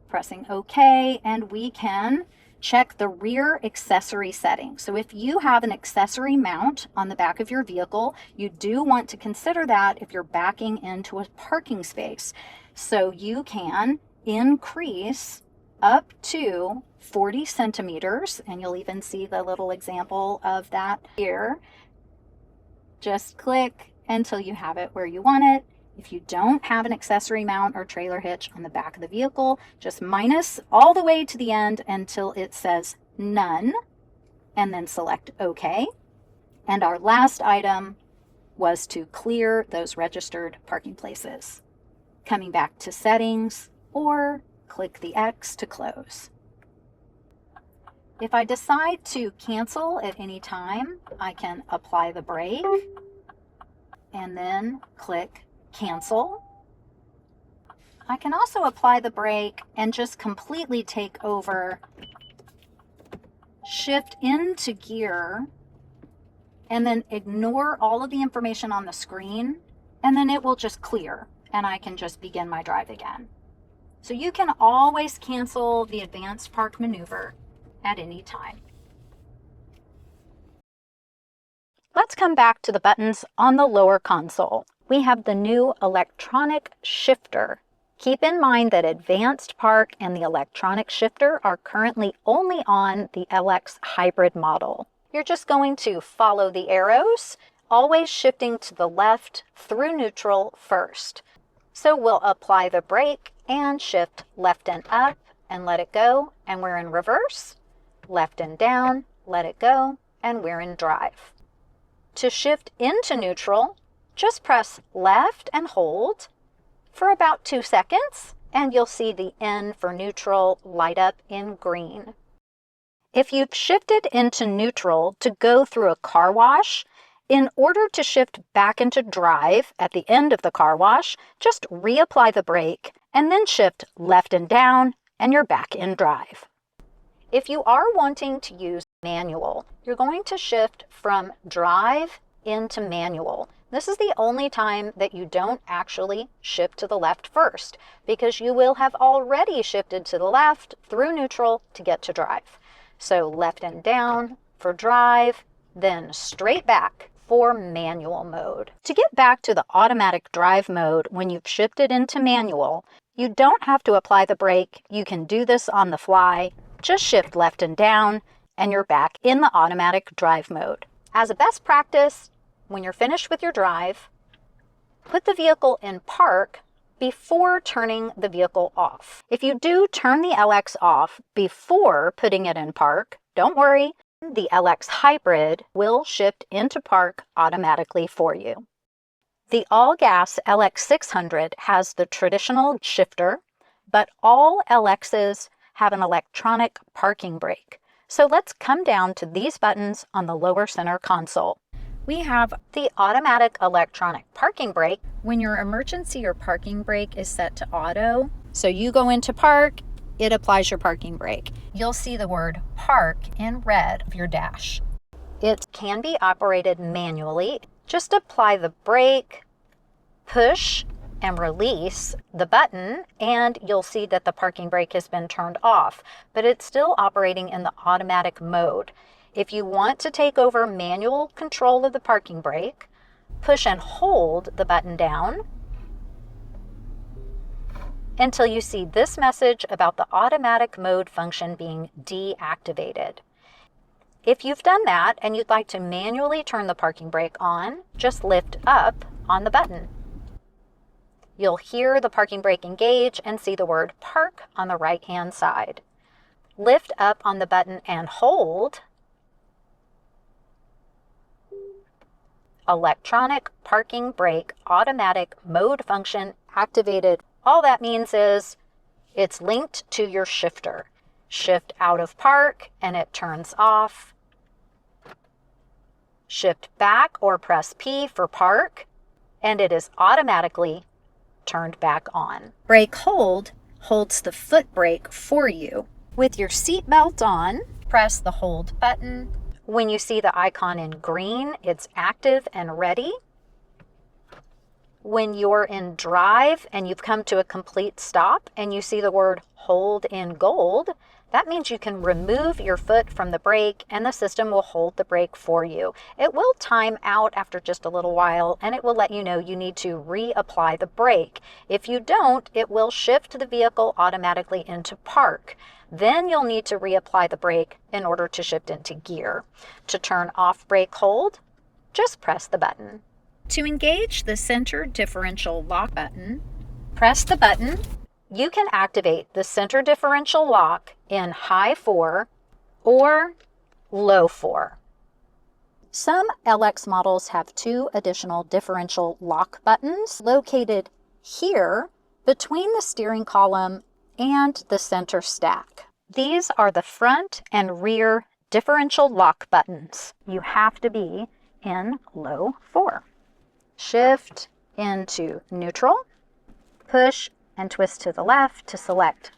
Pressing OK, and we can check the rear accessory setting. So if you have an accessory mount on the back of your vehicle, you do want to consider that if you're backing into a parking space. So you can increase up to 40 centimeters, and you'll even see the little example of that here. Just click until you have it where you want it. If you don't have an accessory mount or trailer hitch on the back of the vehicle, just minus all the way to the end until it says none, and then select OK. And our last item was to clear those registered parking places. Coming back to settings, or click the X to close. If I decide to cancel at any time, I can apply the brake and then click cancel. I can also apply the brake and just completely take over, shift into gear, and then ignore all of the information on the screen, and then it will just clear and I can just begin my drive again. So you can always cancel the advanced park maneuver at any time. Let's come back to the buttons on the lower console. We have the new electronic shifter. Keep in mind that advanced park and the electronic shifter are currently only on the LX hybrid model. You're just going to follow the arrows, always shifting to the left through neutral first. So we'll apply the brake and shift left and up and let it go, and we're in reverse. Left and down, let it go, and we're in drive. To shift into neutral, just press left and hold for about 2 seconds, and you'll see the N for neutral light up in green. If you've shifted into neutral to go through a car wash, in order to shift back into drive at the end of the car wash, just reapply the brake and then shift left and down, and you're back in drive. If you are wanting to use manual, you're going to shift from drive into manual. This is the only time that you don't actually shift to the left first, because you will have already shifted to the left through neutral to get to drive. So left and down for drive, then straight back for manual mode. To get back to the automatic drive mode when you've shifted into manual, you don't have to apply the brake. You can do this on the fly. Just shift left and down, and you're back in the automatic drive mode. As a best practice, when you're finished with your drive, put the vehicle in park before turning the vehicle off. If you do turn the LX off before putting it in park, don't worry, the LX Hybrid will shift into park automatically for you. The all-gas LX600 has the traditional shifter, but all LXs have an electronic parking brake. So let's come down to these buttons on the lower center console. We have the automatic electronic parking brake. When your emergency or parking brake is set to auto, so you go into park, it applies your parking brake. You'll see the word park in red of your dash. It can be operated manually. Just apply the brake, push and release the button, and you'll see that the parking brake has been turned off, but it's still operating in the automatic mode. If you want to take over manual control of the parking brake, push and hold the button down until you see this message about the automatic mode function being deactivated. If you've done that and you'd like to manually turn the parking brake on, just lift up on the button. You'll hear the parking brake engage and see the word park on the right-hand side. Lift up on the button and hold. Electronic parking brake automatic mode function activated. All that means is it's linked to your shifter. Shift out of park and it turns off. Shift back or press P for park and it is automatically turned back on. Brake hold holds the foot brake for you. With your seat belt on, press the hold button. When you see the icon in green, it's active and ready. When you're in drive and you've come to a complete stop and you see the word hold in gold, that means you can remove your foot from the brake and the system will hold the brake for you. It will time out after just a little while and it will let you know you need to reapply the brake. If you don't, it will shift the vehicle automatically into park. Then you'll need to reapply the brake in order to shift into gear. To turn off brake hold, just press the button. To engage the center differential lock button, press the button. You can activate the center differential lock in high 4 or low 4. Some LX models have 2 additional differential lock buttons located here between the steering column and the center stack. These are the front and rear differential lock buttons. You have to be in low 4. Shift into neutral, push and twist to the left to select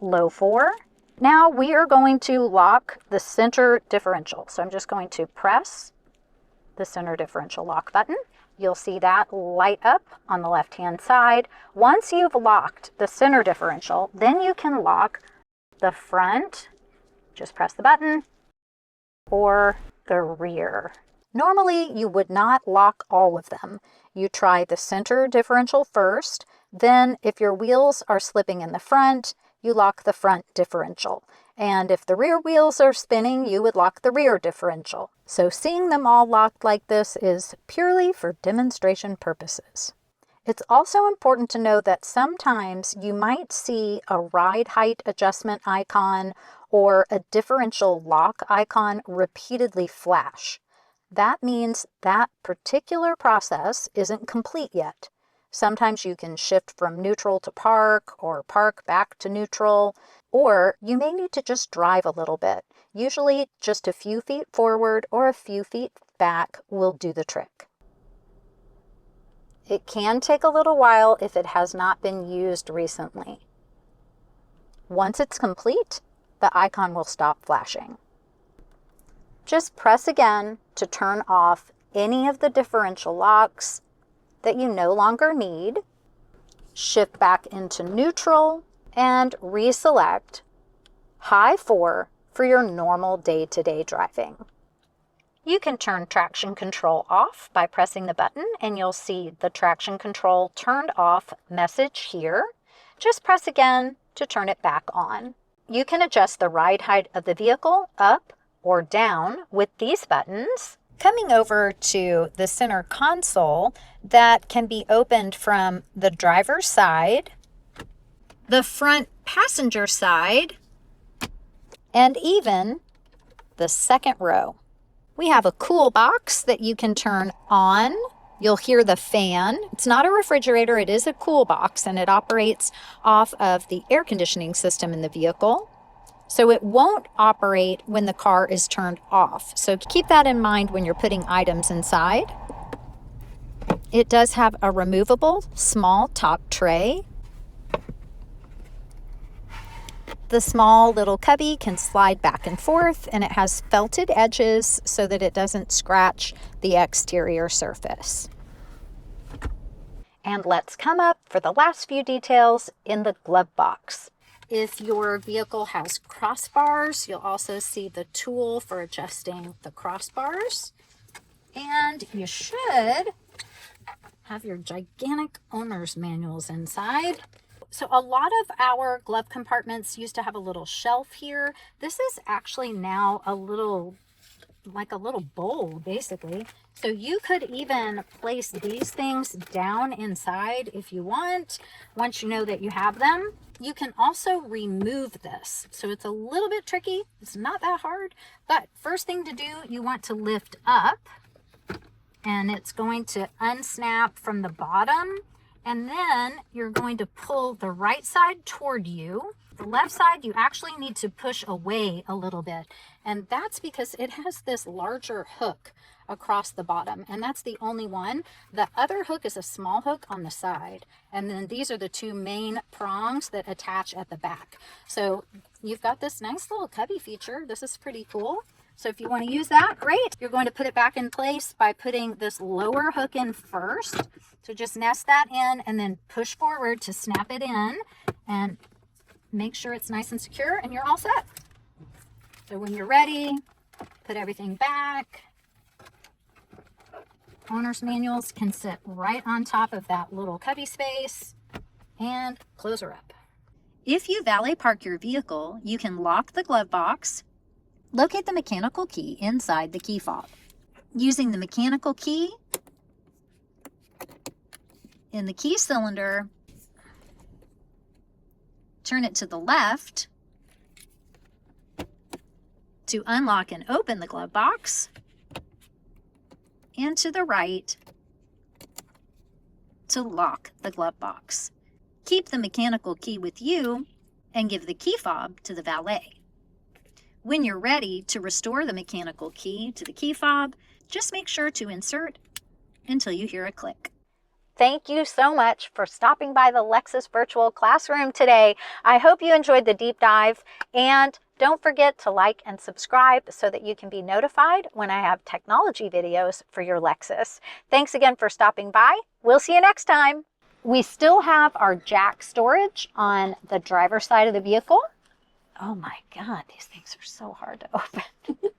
low 4. Now we are going to lock the center differential. So I'm just going to press the center differential lock button. You'll see that light up on the left-hand side. Once you've locked the center differential, then you can lock the front, just press the button, or the rear. Normally, you would not lock all of them. You try the center differential first, then if your wheels are slipping in the front, you lock the front differential. And if the rear wheels are spinning, you would lock the rear differential. So seeing them all locked like this is purely for demonstration purposes. It's also important to know that sometimes you might see a ride height adjustment icon or a differential lock icon repeatedly flash. That means that particular process isn't complete yet. Sometimes you can shift from neutral to park or park back to neutral, or you may need to just drive a little bit. Usually just a few feet forward or a few feet back will do the trick. It can take a little while if it has not been used recently. Once it's complete, the icon will stop flashing. Just press again to turn off any of the differential locks that you no longer need. Shift back into neutral and reselect high 4 for your normal day-to-day driving. You can turn traction control off by pressing the button and you'll see the traction control turned off message here. Just press again to turn it back on. You can adjust the ride height of the vehicle up or down with these buttons. Coming over to the center console that can be opened from the driver's side, the front passenger side, and even the second row. We have a cool box that you can turn on. You'll hear the fan. It's not a refrigerator, it is a cool box, and it operates off of the air conditioning system in the vehicle. So it won't operate when the car is turned off. So keep that in mind when you're putting items inside. It does have a removable small top tray. The small little cubby can slide back and forth, and it has felted edges so that it doesn't scratch the exterior surface. And let's come up for the last few details in the glove box. If your vehicle has crossbars, you'll also see the tool for adjusting the crossbars. And you should have your gigantic owner's manuals inside. So a lot of our glove compartments used to have a little shelf here. This is actually now a little, like a little bowl, basically. So you could even place these things down inside if you want, once you know that you have them. You can also remove this. So it's a little bit tricky. It's not that hard. But first thing to do, you want to lift up, and it's going to unsnap from the bottom. And then you're going to pull the right side toward you. The left side, you actually need to push away a little bit. And that's because it has this larger hook across the bottom. And that's the only one. The other hook is a small hook on the side. And then these are the two main prongs that attach at the back. So you've got this nice little cubby feature. This is pretty cool. So if you want to use that, great. You're going to put it back in place by putting this lower hook in first. So just nest that in and then push forward to snap it in and make sure it's nice and secure, and you're all set. So when you're ready, put everything back. Owner's manuals can sit right on top of that little cubby space, and close her up. If you valet park your vehicle, you can lock the glove box. Locate the mechanical key inside the key fob. Using the mechanical key in the key cylinder, turn it to the left to unlock and open the glove box, and to the right to lock the glove box. Keep the mechanical key with you and give the key fob to the valet. When you're ready to restore the mechanical key to the key fob, just make sure to insert until you hear a click. Thank you so much for stopping by the Lexus Virtual Classroom today. I hope you enjoyed the deep dive, and don't forget to like and subscribe so that you can be notified when I have technology videos for your Lexus. Thanks again for stopping by. We'll see you next time. We still have our jack storage on the driver's side of the vehicle. Oh my God, these things are so hard to open.